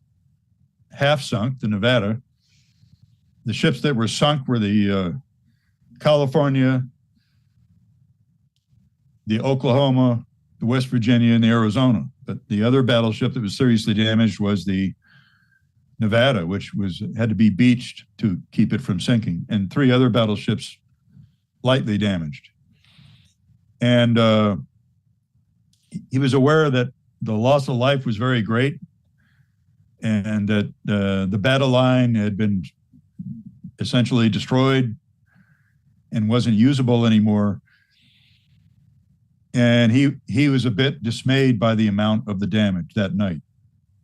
half sunk, the Nevada. The ships that were sunk were the California, the Oklahoma, the West Virginia, and the Arizona. But the other battleship that was seriously damaged was the Nevada, which had to be beached to keep it from sinking, and 3 other battleships lightly damaged. And he was aware that the loss of life was very great, and that the battle line had been essentially destroyed and wasn't usable anymore. And he was a bit dismayed by the amount of the damage that night.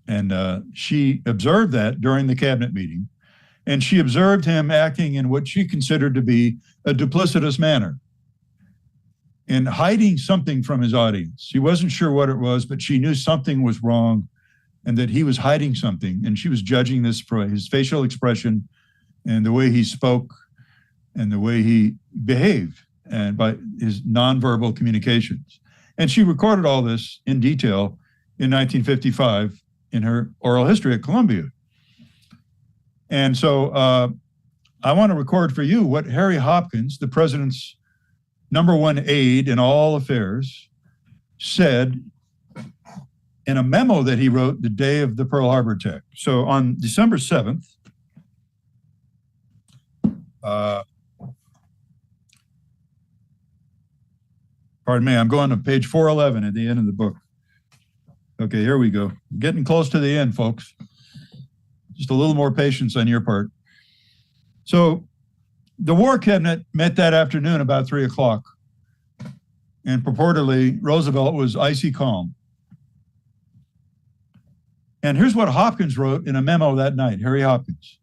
And she observed that during the cabinet meeting, and she observed him acting in what she considered to be a duplicitous manner and hiding something from his audience. She wasn't sure what it was, but she knew something was wrong and that he was hiding something. And she was judging this for his facial expression and the way he spoke and the way he behaved, and by his nonverbal communications. And she recorded all this in detail in 1955 in her oral history at Columbia. And so I want to record for you what Harry Hopkins, the president's #1 aide in all affairs, said in a memo that he wrote the day of the Pearl Harbor attack. So on December 7th, pardon me, I'm going to page 411 at the end of the book. Okay, here we go. Getting close to the end, folks. Just a little more patience on your part. So the War Cabinet met that afternoon about 3 o'clock, and purportedly Roosevelt was icy calm. And here's what Hopkins wrote in a memo that night, Harry Hopkins,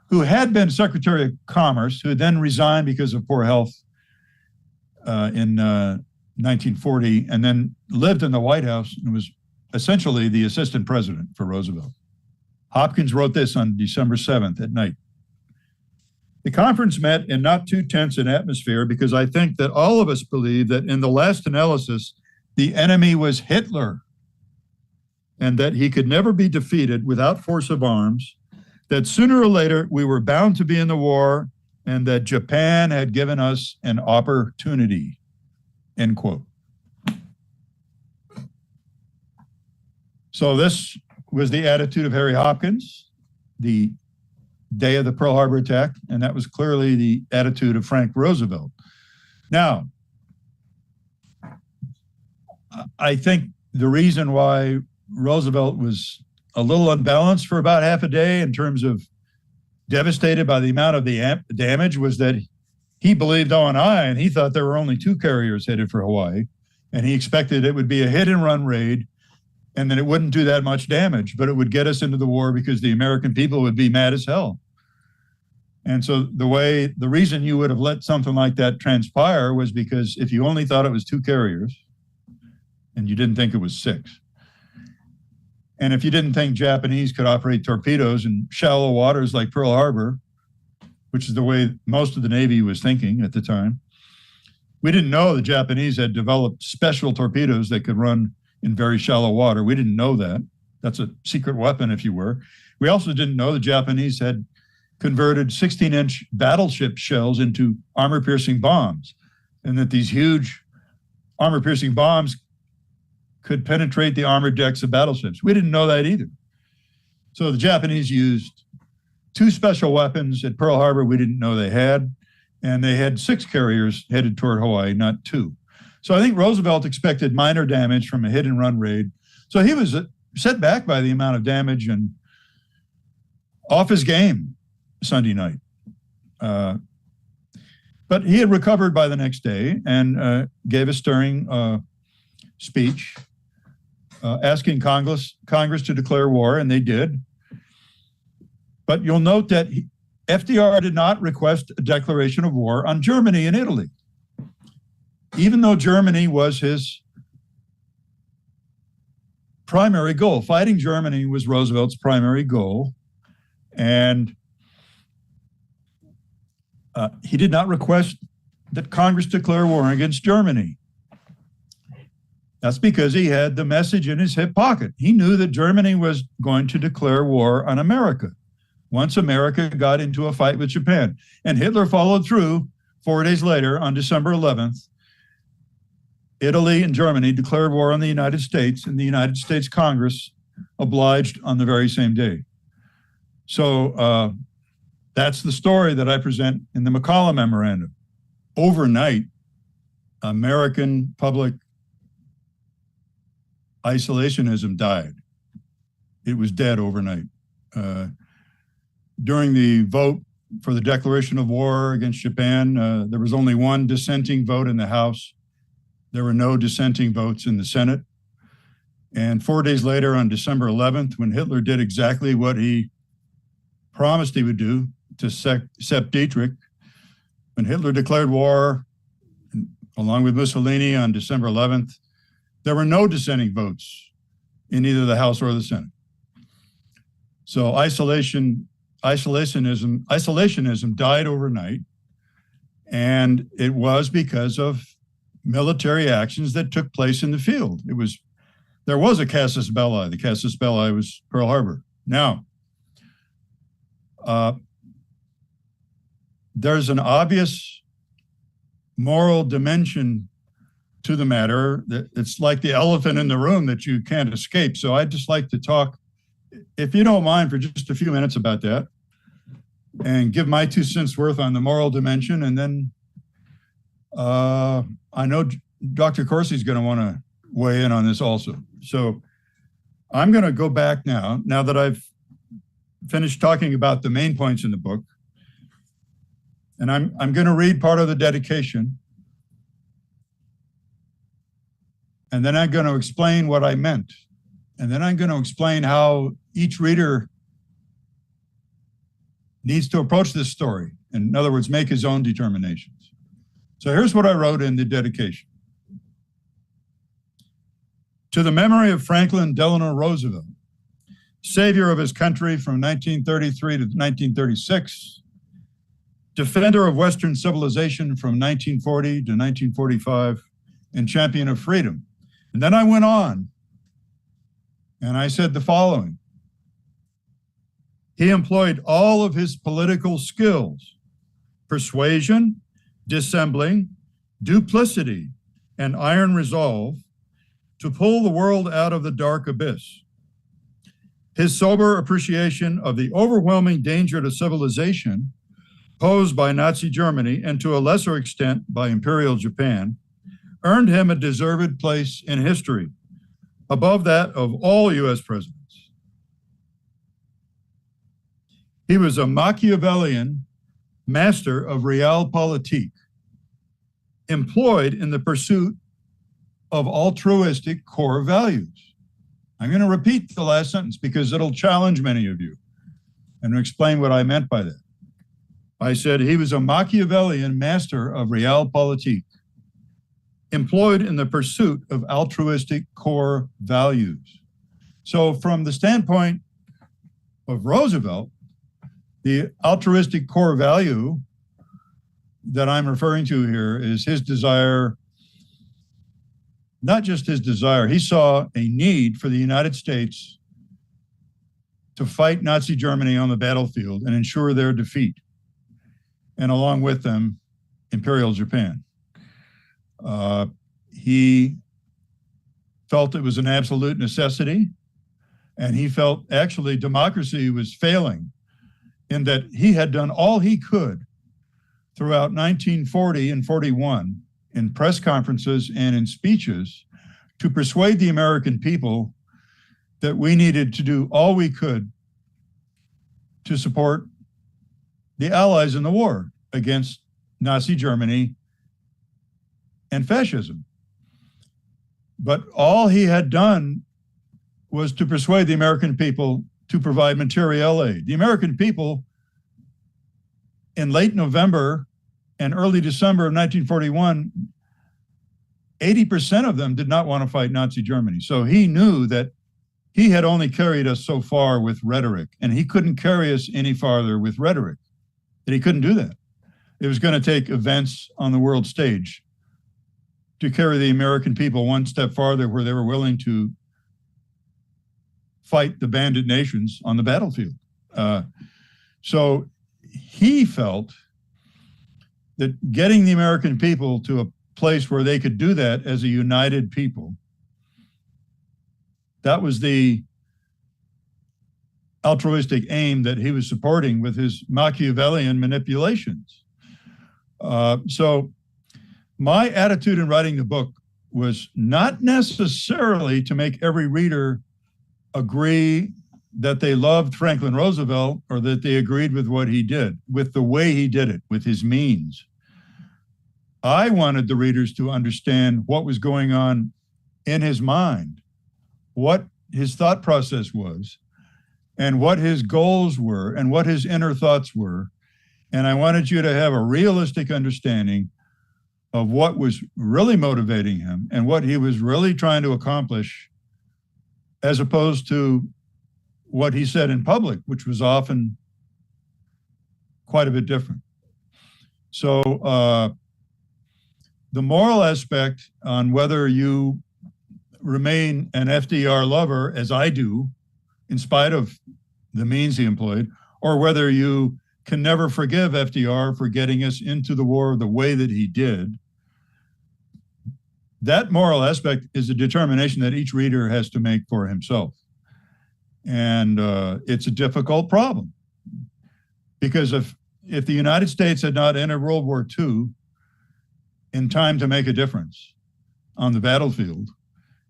who had been Secretary of Commerce, who had then resigned because of poor health in 1940, and then lived in the White House and was essentially the assistant president for Roosevelt. Hopkins wrote this on December 7th at night. The conference met in not too tense an atmosphere because I think that all of us believe that in the last analysis, the enemy was Hitler, and that he could never be defeated without force of arms, that sooner or later we were bound to be in the war, and that Japan had given us an opportunity, end quote. So this was the attitude of Harry Hopkins the day of the Pearl Harbor attack, and that was clearly the attitude of Frank Roosevelt. Now, I think the reason why Roosevelt was a little unbalanced for about half a day in terms of devastated by the amount of the damage was that he believed O&I, and he thought there were only 2 carriers headed for Hawaii, and he expected it would be a hit-and-run raid, and then it wouldn't do that much damage, but it would get us into the war because the American people would be mad as hell. And so the reason you would have let something like that transpire was because if you only thought it was 2 carriers, and you didn't think it was 6. And if you didn't think Japanese could operate torpedoes in shallow waters like Pearl Harbor, which is the way most of the Navy was thinking at the time, we didn't know the Japanese had developed special torpedoes that could run in very shallow water. We didn't know that. That's a secret weapon, if you were. We also didn't know the Japanese had converted 16-inch battleship shells into armor-piercing bombs, and that these huge armor-piercing bombs could penetrate the armored decks of battleships. We didn't know that either. So the Japanese used 2 special weapons at Pearl Harbor we didn't know they had, and they had 6 carriers headed toward Hawaii, not 2. So I think Roosevelt expected minor damage from a hit-and-run raid. So he was set back by the amount of damage and off his game Sunday night. But he had recovered by the next day and gave a stirring speech asking Congress to declare war, and they did. But you'll note that FDR did not request a declaration of war on Germany and Italy, even though Germany was his primary goal. Fighting Germany was Roosevelt's primary goal, and he did not request that Congress declare war against Germany. That's because he had the message in his hip pocket. He knew that Germany was going to declare war on America once America got into a fight with Japan. And Hitler followed through 4 days later on December 11th. Italy and Germany declared war on the United States, and the United States Congress obliged on the very same day. So that's the story that I present in the McCollum Memorandum. Overnight, American public isolationism died. It was dead overnight. During the vote for the declaration of war against Japan, there was only one dissenting vote in the House. There were no dissenting votes in the Senate. And 4 days later, on December 11th, when Hitler did exactly what he promised he would do to Sepp Dietrich, when Hitler declared war, along with Mussolini on December 11th, there were no dissenting votes in either the House or the Senate. So isolationism died overnight, and it was because of military actions that took place in the field. There was a casus belli. The casus belli was Pearl Harbor. Now, there's an obvious moral dimension to the matter. It's like the elephant in the room that you can't escape. So I'd just like to talk, if you don't mind, for just a few minutes about that and give my 2 cents worth on the moral dimension. And then I know Dr. Corsi is going to want to weigh in on this also. So I'm going to go back now that I've finished talking about the main points in the book. And I'm going to read part of the dedication. And then I'm going to explain what I meant. And then I'm going to explain how each reader needs to approach this story. In other words, make his own determinations. So here's what I wrote in the dedication. To the memory of Franklin Delano Roosevelt, savior of his country from 1933 to 1936, defender of Western civilization from 1940 to 1945, and champion of freedom. And then I went on and I said the following. He employed all of his political skills, persuasion, dissembling, duplicity, and iron resolve to pull the world out of the dark abyss. His sober appreciation of the overwhelming danger to civilization posed by Nazi Germany, and to a lesser extent by Imperial Japan, earned him a deserved place in history, above that of all U.S. presidents. He was a Machiavellian master of realpolitik, employed in the pursuit of altruistic core values. I'm going to repeat the last sentence because it'll challenge many of you and explain what I meant by that. I said he was a Machiavellian master of realpolitik, employed in the pursuit of altruistic core values. So from the standpoint of Roosevelt, the altruistic core value that I'm referring to here is his desire, not just his desire, he saw a need for the United States to fight Nazi Germany on the battlefield and ensure their defeat, and along with them, Imperial Japan. He felt it was an absolute necessity, and he felt actually democracy was failing in that he had done all he could throughout 1940 and 41 in press conferences and in speeches to persuade the American people that we needed to do all we could to support the Allies in the war against Nazi Germany and fascism. But all he had done was to persuade the American people to provide materiel aid. The American people in late November and early December of 1941, 80% of them did not want to fight Nazi Germany. So he knew that he had only carried us so far with rhetoric, and he couldn't carry us any farther with rhetoric, that he couldn't do that. It was going to take events on the world stage to carry the American people one step farther where they were willing to fight the bandit nations on the battlefield. So he felt that getting the American people to a place where they could do that as a united people, that was the altruistic aim that he was supporting with his Machiavellian manipulations. So my attitude in writing the book was not necessarily to make every reader agree that they loved Franklin Roosevelt or that they agreed with what he did, with the way he did it, with his means. I wanted the readers to understand what was going on in his mind, what his thought process was, and what his goals were, and what his inner thoughts were. And I wanted you to have a realistic understanding of what was really motivating him and what he was really trying to accomplish, as opposed to what he said in public, which was often quite a bit different. So the moral aspect on whether you remain an FDR lover, as I do, in spite of the means he employed, or whether you can never forgive FDR for getting us into the war the way that he did, that moral aspect is a determination that each reader has to make for himself. And it's a difficult problem, because if the United States had not entered World War II in time to make a difference on the battlefield,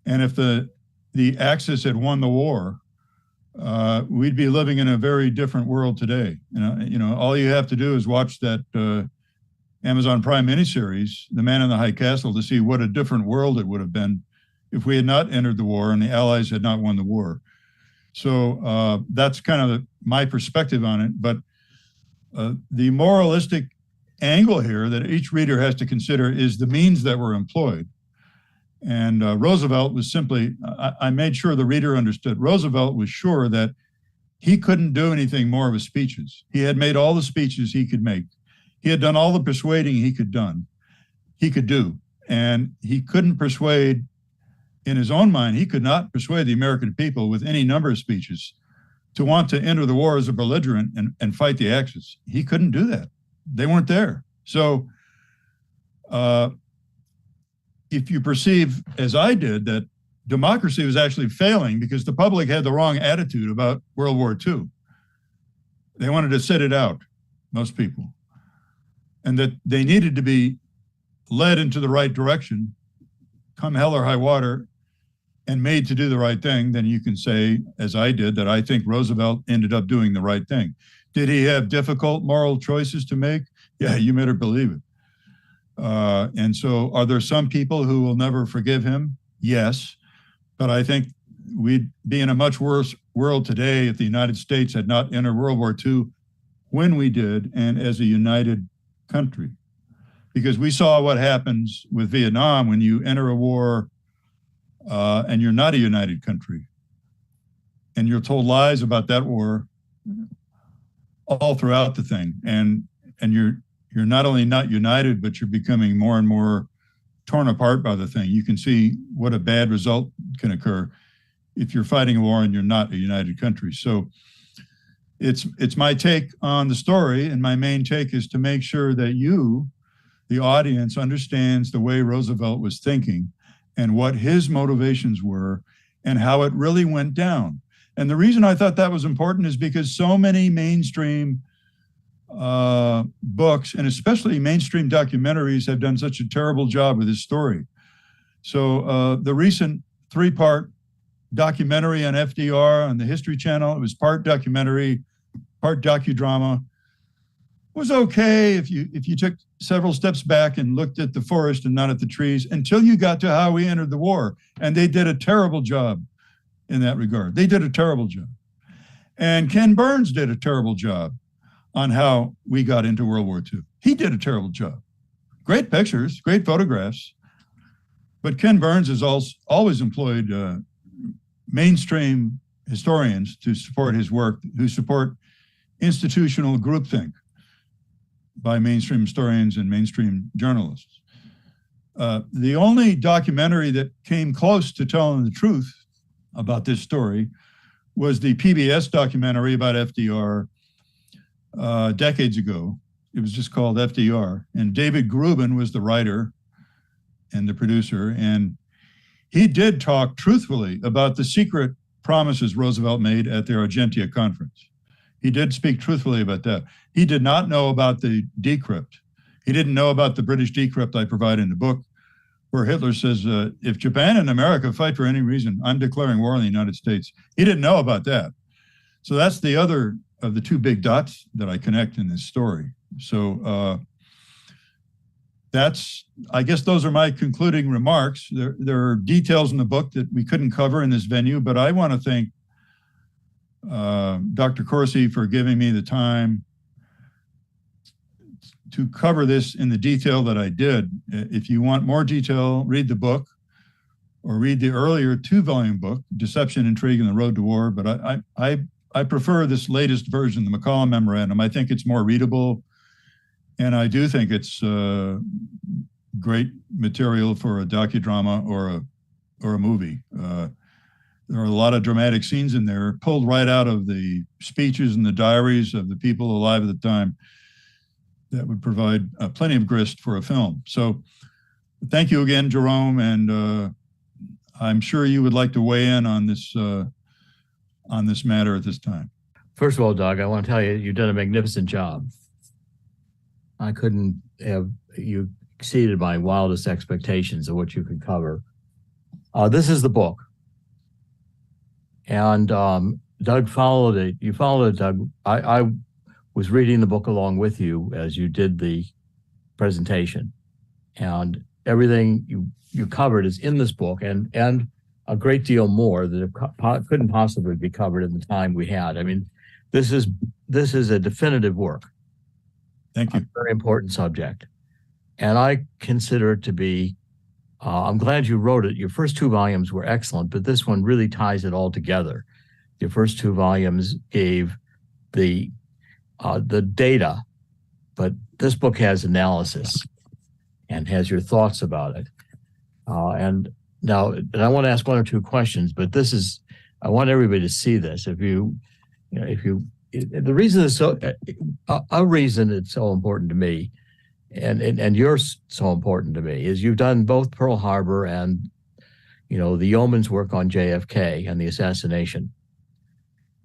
and if the Axis had won the war, we'd be living in a very different world today. You know, all you have to do is watch that Amazon Prime miniseries, The Man in the High Castle, to see what a different world it would have been if we had not entered the war and the Allies had not won the war. So that's kind of my perspective on it. But the moralistic angle here that each reader has to consider is the means that were employed. And Roosevelt was simply, I made sure the reader understood, Roosevelt was sure that he couldn't do anything more with speeches. He had made all the speeches he could make. He had done all the persuading he could do. And he couldn't persuade, in his own mind, he could not persuade the American people with any number of speeches to want to enter the war as a belligerent and fight the Axis. He couldn't do that. They weren't there. So if you perceive, as I did, that democracy was actually failing because the public had the wrong attitude about World War II, they wanted to sit it out, most people, and that they needed to be led into the right direction, come hell or high water, and made to do the right thing, then you can say, as I did, that I think Roosevelt ended up doing the right thing. Did he have difficult moral choices to make? Yeah, you better believe it. And so are there some people who will never forgive him? Yes. But I think we'd be in a much worse world today if the United States had not entered World War II when we did, and as a united country. because we saw what happens with Vietnam when you enter a war and you're not a united country, and you're told lies about that war all throughout the thing, and you're not only not united, but you're becoming more and more torn apart by the thing. You can see what a bad result can occur if you're fighting a war and you're not a united country. So it's my take on the story, and my main take is to make sure that you, the audience, understands the way Roosevelt was thinking and what his motivations were and how it really went down. And the reason I thought that was important is because so many mainstream books, and especially mainstream documentaries, have done such a terrible job with this story. So the recent 3-part documentary on FDR on the History Channel, it was part documentary, part docudrama, was okay if you took several steps back and looked at the forest and not at the trees, until you got to how we entered the war. And they did a terrible job in that regard. They did a terrible job. And Ken Burns did a terrible job on how we got into World War II. He did a terrible job. Great pictures, great photographs. But Ken Burns has always employed mainstream historians to support his work, who support institutional groupthink by mainstream historians and mainstream journalists. The only documentary that came close to telling the truth about this story was the PBS documentary about FDR decades ago. It was just called FDR. And David Grubin was the writer and the producer. And he did talk truthfully about the secret promises Roosevelt made at the Argentia Conference. He did speak truthfully about that. He did not know about the decrypt. He didn't know about the British decrypt I provide in the book, where Hitler says, if Japan and America fight for any reason, I'm declaring war on the United States. He didn't know about that. So that's the other of the 2 big dots that I connect in this story. So I guess those are my concluding remarks. There are details in the book that we couldn't cover in this venue, but I want to thank Dr. Corsi for giving me the time to cover this in the detail that I did. If you want more detail, read the book or read the earlier 2-volume book, Deception, Intrigue, and the Road to War. But I prefer this latest version, the McCollum Memorandum. I think it's more readable, and I do think it's great material for a docudrama or a movie. There are a lot of dramatic scenes in there, pulled right out of the speeches and the diaries of the people alive at the time, that would provide plenty of grist for a film. So thank you again, Jerome, and I'm sure you would like to weigh in on this matter at this time. First of all, Doug, I want to tell you, you've done a magnificent job. I couldn't have, you exceeded my wildest expectations of what you could cover. This is the book. And Doug followed it. You followed it, Doug. I was reading the book along with you as you did the presentation. And everything you covered is in this book, and a great deal more that couldn't possibly be covered in the time we had. I mean, this is a definitive work. Thank you. A very important subject. And I consider it to be, I'm glad you wrote it. Your first 2 volumes were excellent, but this one really ties it all together. Your first 2 volumes gave the data, but this book has analysis and has your thoughts about it. And I want to ask 1 or 2 questions, but I want everybody to see this. The reason it's a reason it's so important to me, and you're so important to me, is you've done both Pearl Harbor and, the yeoman's work on JFK and the assassination.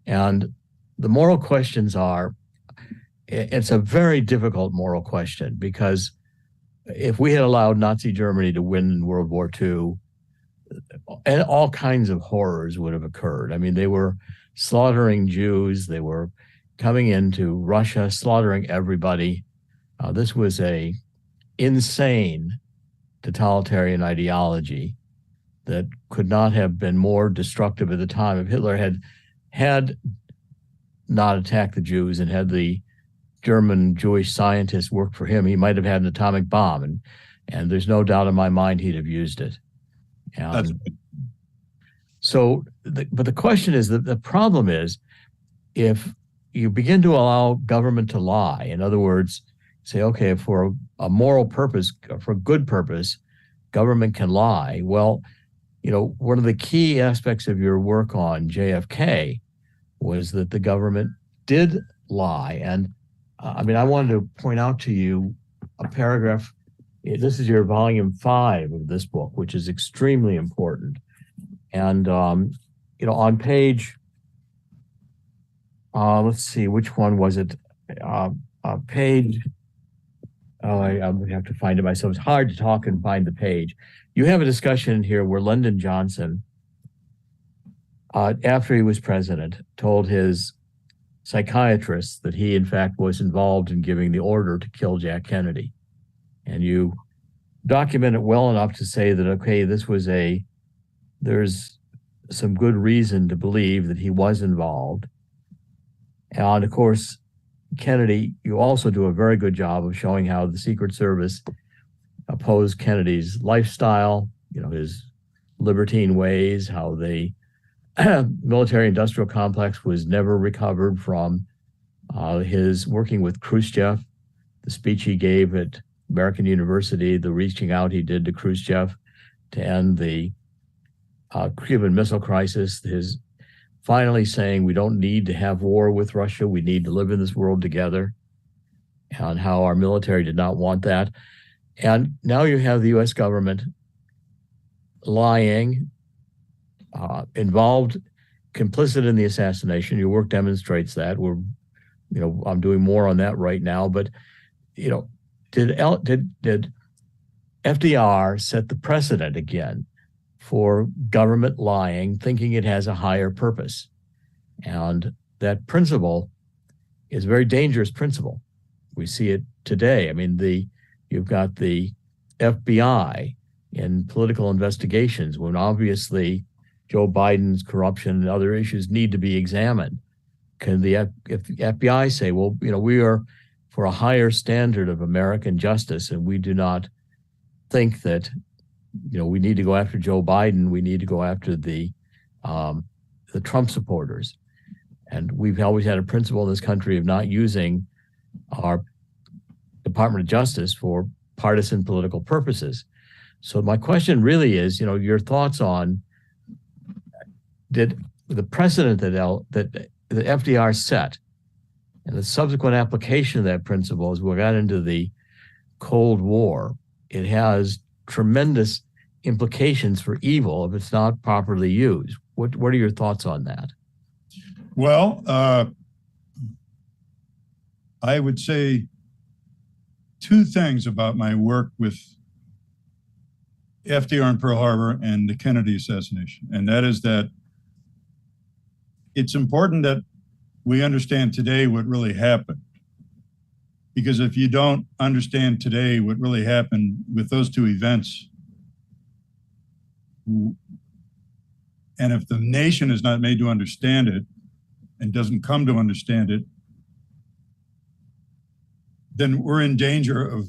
And the moral questions are, it's a very difficult moral question, because if we had allowed Nazi Germany to win in World War II, and all kinds of horrors would have occurred. I mean, they were slaughtering Jews. They were coming into Russia, slaughtering everybody. This was a insane totalitarian ideology that could not have been more destructive at the time. If Hitler had not attacked the Jews and had the German Jewish scientist worked for him, he might have had an atomic bomb, and there's no doubt in my mind he'd have used it. That's So, but the question is that the problem is if you begin to allow government to lie, in other words, say, okay, for a moral purpose, for a good purpose, government can lie. Well, one of the key aspects of your work on JFK was that the government did lie. And I wanted to point out to you a paragraph. This is your volume 5 of this book, which is extremely important. And, on page, let's see, which one was it? Page, I'm going to have to find it myself. It's hard to talk and find the page. You have a discussion here where Lyndon Johnson, after he was president, told his psychiatrist that he, in fact, was involved in giving the order to kill Jack Kennedy. And you document it well enough to say that, okay, there's some good reason to believe that he was involved. And of course, Kennedy, you also do a very good job of showing how the Secret Service opposed Kennedy's lifestyle, his libertine ways, how the military-industrial complex was never recovered from his working with Khrushchev, the speech he gave at American University, the reaching out he did to Khrushchev to end the Cuban Missile Crisis, his finally saying we don't need to have war with Russia, we need to live in this world together, and how our military did not want that. And now you have the U.S. government lying, involved, complicit in the assassination. Your work demonstrates that. I'm doing more on that right now. But, did FDR set the precedent again for government lying, thinking it has a higher purpose? And that principle is a very dangerous principle. We see it today. You've got the FBI in political investigations when obviously Joe Biden's corruption and other issues need to be examined. If the FBI say, well, we are for a higher standard of American justice, and we do not think that, we need to go after Joe Biden, we need to go after the Trump supporters. And we've always had a principle in this country of not using our Department of Justice for partisan political purposes. So my question really is, your thoughts on, did the precedent that the FDR set and the subsequent application of that principle as we got into the Cold War, it has tremendous implications for evil if it's not properly used. What are your thoughts on that? Well, I would say two things about my work with FDR and Pearl Harbor and the Kennedy assassination. And that is that it's important that we understand today what really happened. Because if you don't understand today what really happened with those two events, and if the nation is not made to understand it and doesn't come to understand it, then we're in danger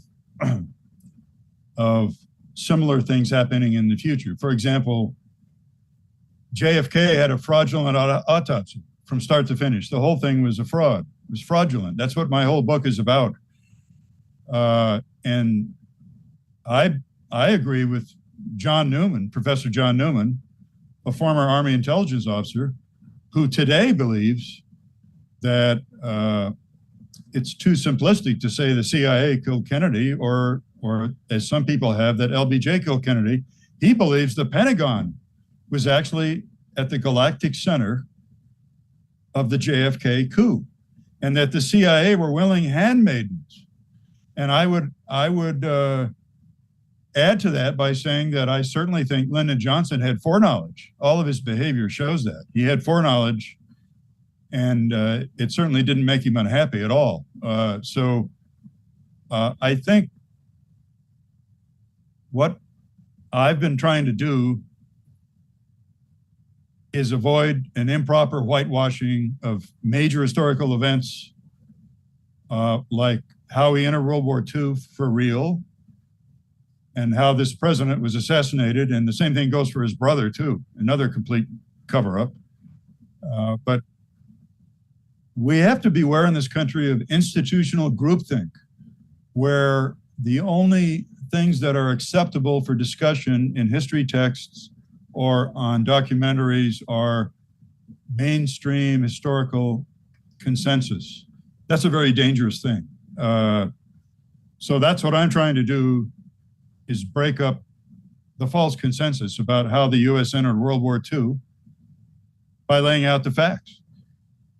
of similar things happening in the future. For example, JFK had a fraudulent autopsy from start to finish. The whole thing was a fraud. It was fraudulent. That's what my whole book is about. And I agree with John Newman, Professor John Newman, a former Army intelligence officer, who today believes that it's too simplistic to say the CIA killed Kennedy, or as some people have, that LBJ killed Kennedy. He believes the Pentagon was actually at the galactic center of the JFK coup, and that the CIA were willing handmaidens. And I would add to that by saying that I certainly think Lyndon Johnson had foreknowledge. All of his behavior shows that. He had foreknowledge, and it certainly didn't make him unhappy at all. So I think what I've been trying to do is avoid an improper whitewashing of major historical events like how he entered World War II for real, and how this president was assassinated. And the same thing goes for his brother, too, another complete cover-up. But we have to beware in this country of institutional groupthink, where the only things that are acceptable for discussion in history texts or on documentaries are mainstream historical consensus. That's a very dangerous thing. So that's what I'm trying to do, is break up the false consensus about how the U.S. entered World War II by laying out the facts.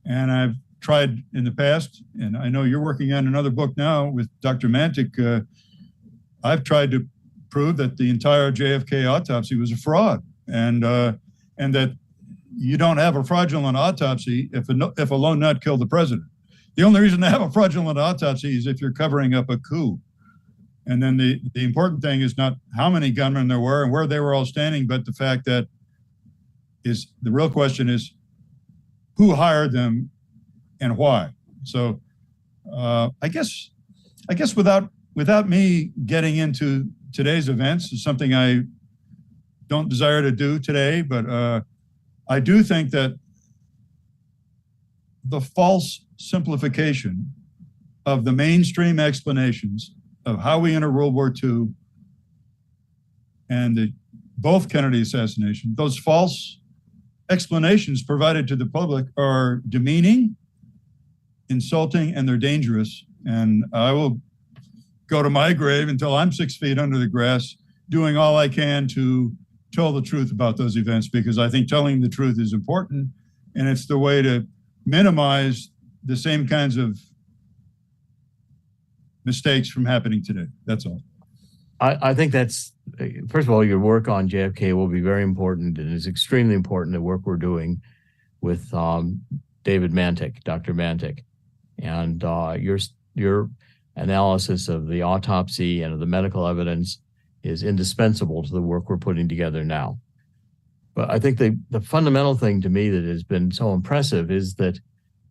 And I've tried in the past, and I know you're working on another book now with Dr. Mantic. I've tried to prove that the entire JFK autopsy was a fraud, and that you don't have a fraudulent autopsy if a lone nut killed the president. The only reason to have a fraudulent autopsy is if you're covering up a coup. And then the important thing is not how many gunmen there were and where they were all standing, but the fact that is the real question is who hired them and why. So I guess without me getting into today's events, is something I don't desire to do today, but I do think that the false simplification of the mainstream explanations of how we entered World War II and both Kennedy assassinations, those false explanations provided to the public are demeaning, insulting, and they're dangerous. And I will go to my grave until I'm 6 feet under the grass, doing all I can to tell the truth about those events, because I think telling the truth is important, and it's the way to minimize the same kinds of mistakes from happening today. That's all. I think that's, first of all, your work on JFK will be very important, and it's extremely important, the work we're doing with David Mantic, Dr. Mantic, and your analysis of the autopsy and of the medical evidence is indispensable to the work we're putting together now. But I think the fundamental thing to me that has been so impressive is that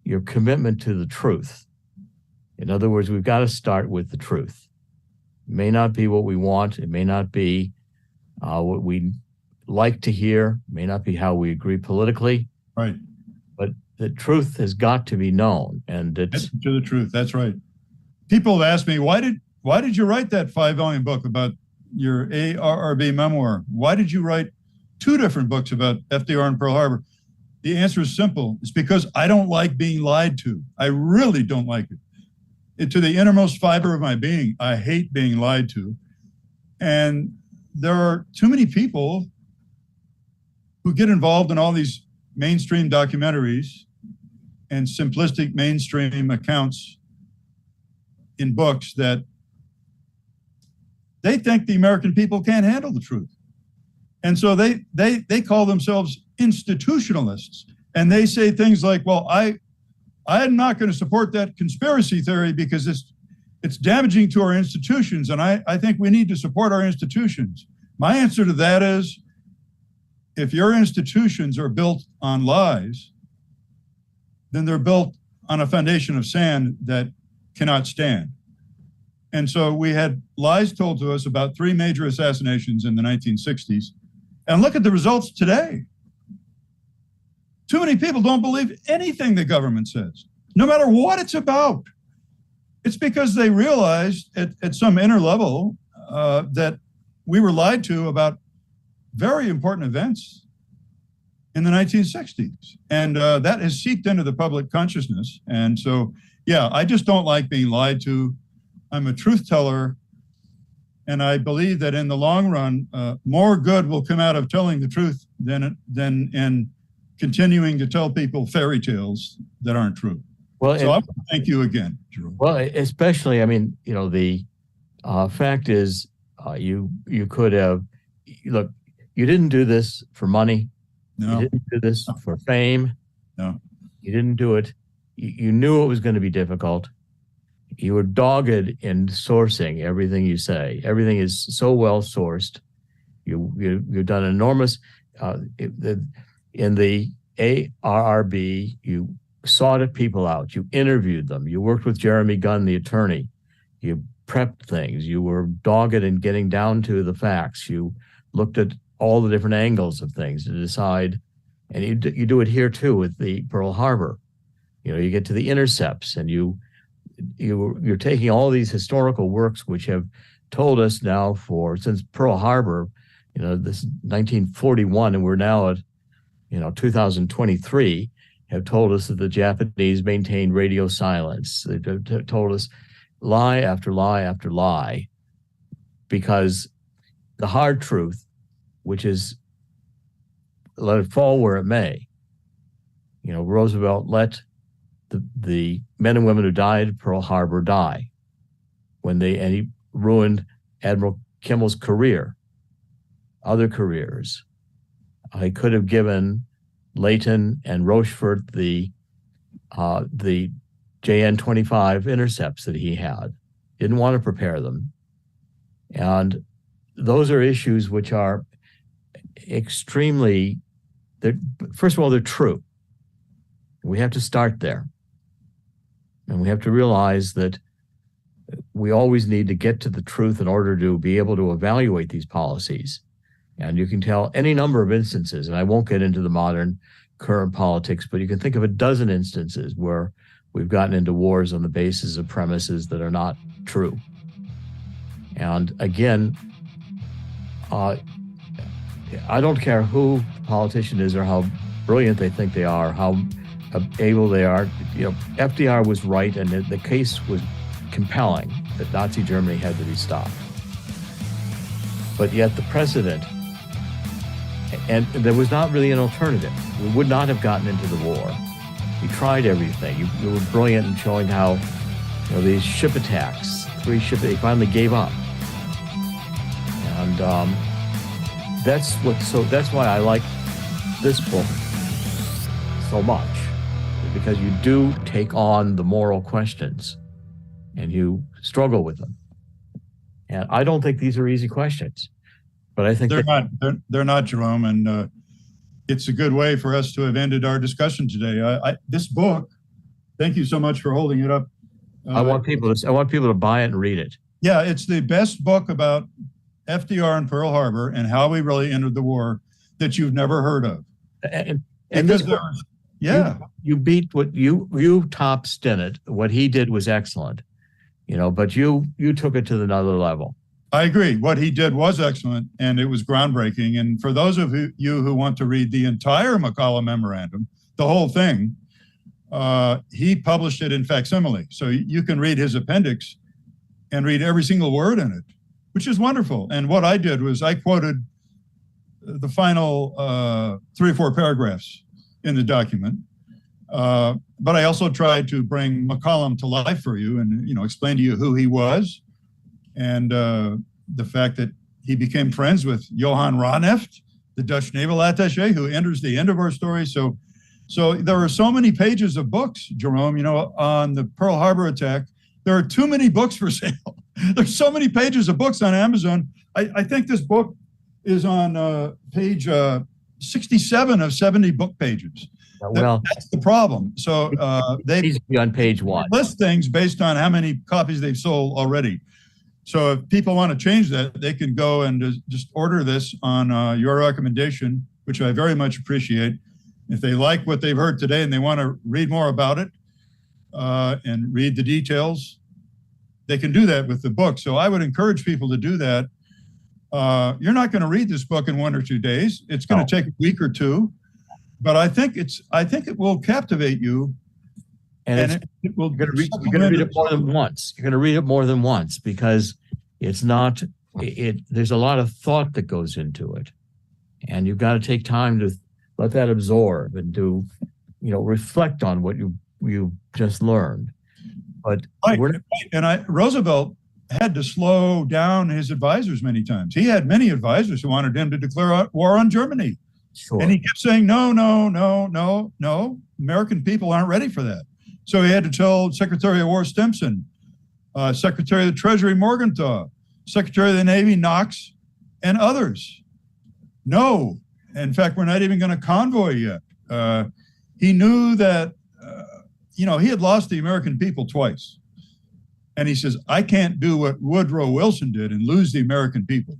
your commitment to the truth. In other words, we've got to start with the truth. It may not be what we want. It may not be what we like to hear. It may not be how we agree politically. Right. But the truth has got to be known. And it's to the truth. That's right. People have asked me, why did you write that 5-volume book about your ARRB memoir? Why did you write 2 different books about FDR and Pearl Harbor? The answer is simple. It's because I don't like being lied to. I really don't like it. To the innermost fiber of my being, I hate being lied to. And there are too many people who get involved in all these mainstream documentaries and simplistic mainstream accounts in books that they think the American people can't handle the truth. And so they call themselves institutionalists. And they say things like, well, I'm not going to support that conspiracy theory because it's damaging to our institutions, and I think we need to support our institutions. My answer to that is, if your institutions are built on lies, then they're built on a foundation of sand that cannot stand. And so we had lies told to us about 3 major assassinations in the 1960s, and look at the results today. Too many people don't believe anything the government says, no matter what it's about. It's because they realized at some inner level that we were lied to about very important events in the 1960s. And that has seeped into the public consciousness. And so, yeah, I just don't like being lied to. I'm a truth teller. And I believe that in the long run, more good will come out of telling the truth than in continuing to tell people fairy tales that aren't true. Well, so I want to thank you again, Jerome. Well, especially, I mean, the fact is, you could have, look, you didn't do this for money. No. You didn't do this for fame. No. You didn't do it. You knew it was going to be difficult. You were dogged in sourcing everything you say. Everything is so well sourced. You've done enormous. In the ARRB, you sought people out. You interviewed them. You worked with Jeremy Gunn, the attorney. You prepped things. You were dogged in getting down to the facts. You looked at all the different angles of things to decide. And you do it here too with the Pearl Harbor. You get to the intercepts, and you're taking all these historical works which have told us now since Pearl Harbor, this 1941, and we're now at 2023, have told us that the Japanese maintained radio silence. They've told us lie after lie after lie, because the hard truth, which is let it fall where it may. Roosevelt let the men and women who died at Pearl Harbor die and he ruined Admiral Kimmel's career, other careers. I could have given Leighton and Rochefort the JN-25 intercepts that he had. Didn't want to prepare them. And those are issues which are extremely, first of all, they're true. We have to start there. And we have to realize that we always need to get to the truth in order to be able to evaluate these policies. And you can tell any number of instances, and I won't get into the modern current politics, but you can think of a dozen instances where we've gotten into wars on the basis of premises that are not true. And again, I don't care who the politician is or how brilliant they think they are, how able they are. FDR was right, and the case was compelling that Nazi Germany had to be stopped. But yet the president, and there was not really an alternative. We would not have gotten into the war. He tried everything. You were brilliant in showing how these ship attacks, 3 ships, they finally gave up. And that's why I like this book so much, because you do take on the moral questions and you struggle with them. And I don't think these are easy questions, but I think they're not, Jerome. And it's a good way for us to have ended our discussion today. This book, thank you so much for holding it up. I want people to buy it and read it. Yeah, it's the best book about FDR and Pearl Harbor and how we really entered the war that you've never heard of. And this book, you beat what you topped Stinnett. What he did was excellent, but you took it to another level. I agree. What he did was excellent, and it was groundbreaking. And for those of you who want to read the entire McCollum Memorandum, the whole thing, he published it in facsimile. So you can read his appendix and read every single word in it, which is wonderful. And what I did was I quoted the final 3 or 4 paragraphs in the document. But I also tried to bring McCollum to life for you and, explain to you who he was, and the fact that he became friends with Johan Raneft, the Dutch naval attaché, who enters the end of our story. So there are so many pages of books, Jerome, on the Pearl Harbor attack. There are too many books for sale. There's so many pages of books on Amazon. I think this book is on page 67 of 70 book pages. Well, that's the problem. So they needs to be on page 1. List things based on how many copies they've sold already. So if people want to change that, they can go and just order this on your recommendation, which I very much appreciate. If they like what they've heard today and they want to read more about it and read the details, they can do that with the book. So I would encourage people to do that. You're not going to read this book in 1 or 2 days. It's going to take a week or 2, but I think it will captivate you. And you're going to read it more than once. You're going to read it more than once because it's not. There's a lot of thought that goes into it, and you've got to take time to let that absorb and to, reflect on what you just learned. But Roosevelt had to slow down his advisors many times. He had many advisors who wanted him to declare war on Germany, and he kept saying no. American people aren't ready for that. So he had to tell Secretary of War Stimson, Secretary of the Treasury Morgenthau, Secretary of the Navy Knox, and others. No. In fact, we're not even going to convoy yet. He knew that he had lost the American people twice. And he says, I can't do what Woodrow Wilson did and lose the American people.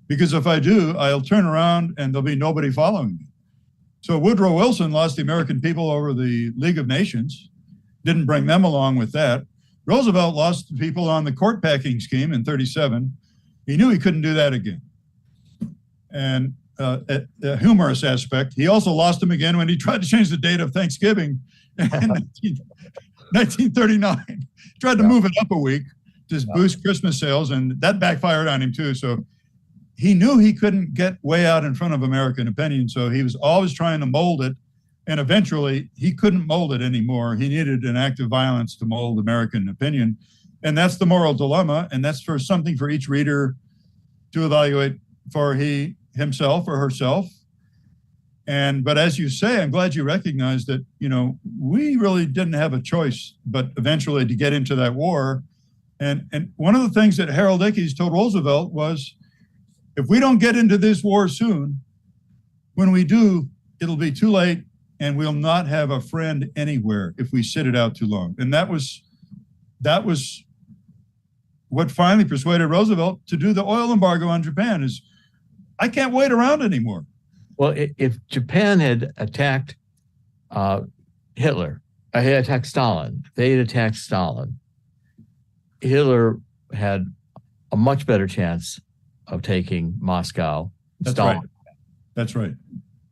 Because if I do, I'll turn around and there'll be nobody following me. So Woodrow Wilson lost the American people over the League of Nations, didn't bring them along with that. Roosevelt lost the people on the court packing scheme in 1937. He knew he couldn't do that again. And a humorous aspect, he also lost them again when he tried to change the date of Thanksgiving in 1939. Tried to move it up a week to boost Christmas sales, and that backfired on him too. So he knew he couldn't get way out in front of American opinion, so he was always trying to mold it, and eventually he couldn't mold it anymore. He needed an act of violence to mold American opinion, and that's the moral dilemma, and that's for something for each reader to evaluate for himself or herself. But as you say, I'm glad you recognize that, we really didn't have a choice, but eventually to get into that war. And one of the things that Harold Ickes told Roosevelt was, if we don't get into this war soon, when we do, it'll be too late and we'll not have a friend anywhere if we sit it out too long. And that was what finally persuaded Roosevelt to do the oil embargo on Japan. Is I can't wait around anymore. Well, if Japan had attacked Hitler, had attacked Stalin, if they had attacked Stalin, Hitler had a much better chance of taking Moscow. That's Stalin. right. That's right.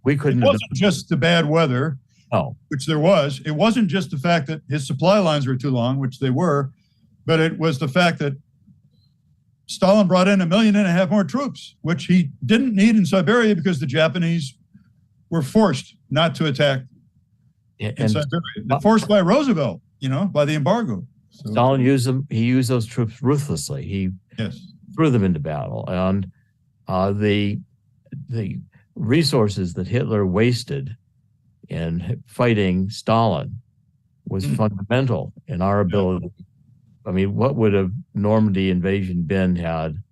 We couldn't. It wasn't just the bad weather, which there was. It wasn't just the fact that his supply lines were too long, which they were, but it was the fact that Stalin brought in 1.5 million more troops, which he didn't need in Siberia because the Japanese were forced not to attack in Siberia. Forced by Roosevelt, by the embargo. So, Stalin used them. He used those troops ruthlessly. He threw them into battle, and the resources that Hitler wasted in fighting Stalin was fundamental in our ability. I mean, what would a Normandy invasion been had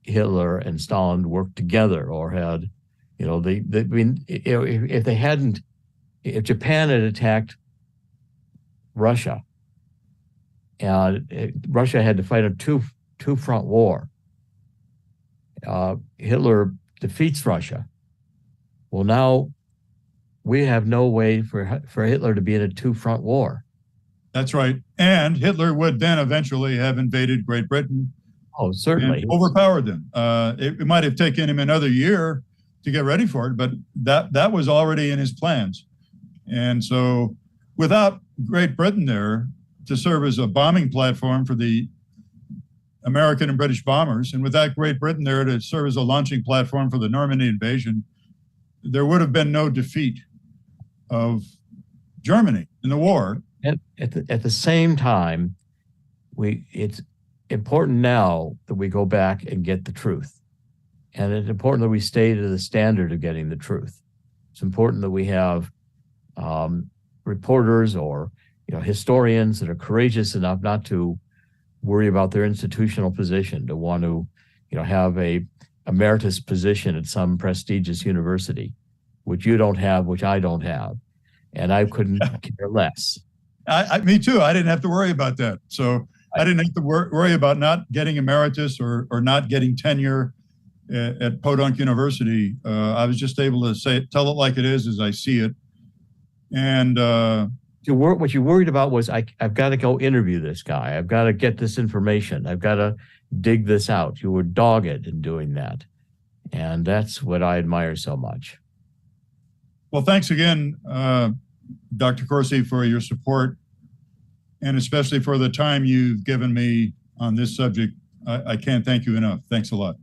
Hitler and Stalin worked together, or had, if they hadn't, if Japan had attacked Russia, and Russia had to fight a two-front war. Hitler defeats Russia. Well, now we have no way for Hitler to be in a two-front war. That's right. And Hitler would then eventually have invaded Great Britain. Oh, certainly. Overpowered them. It might have taken him another year to get ready for it, but that was already in his plans. And so without Great Britain there to serve as a bombing platform for the American and British bombers, and without Great Britain there to serve as a launching platform for the Normandy invasion, there would have been no defeat of Germany in the war. At the same time, it's important now that we go back and get the truth. And it's important that we stay to the standard of getting the truth. It's important that we have reporters or historians that are courageous enough not to worry about their institutional position, to want to have a emeritus position at some prestigious university, which you don't have, which I don't have. And I couldn't care less. Me too. I didn't have to worry about that. So I didn't have to worry about not getting emeritus or not getting tenure at Podunk University. I was just able to tell it like it is as I see it. And what you worried about was, I've got to go interview this guy. I've got to get this information. I've got to dig this out. You were dogged in doing that. And that's what I admire so much. Well, thanks again, Dr. Corsi, for your support, and especially for the time you've given me on this subject. I can't thank you enough. Thanks a lot.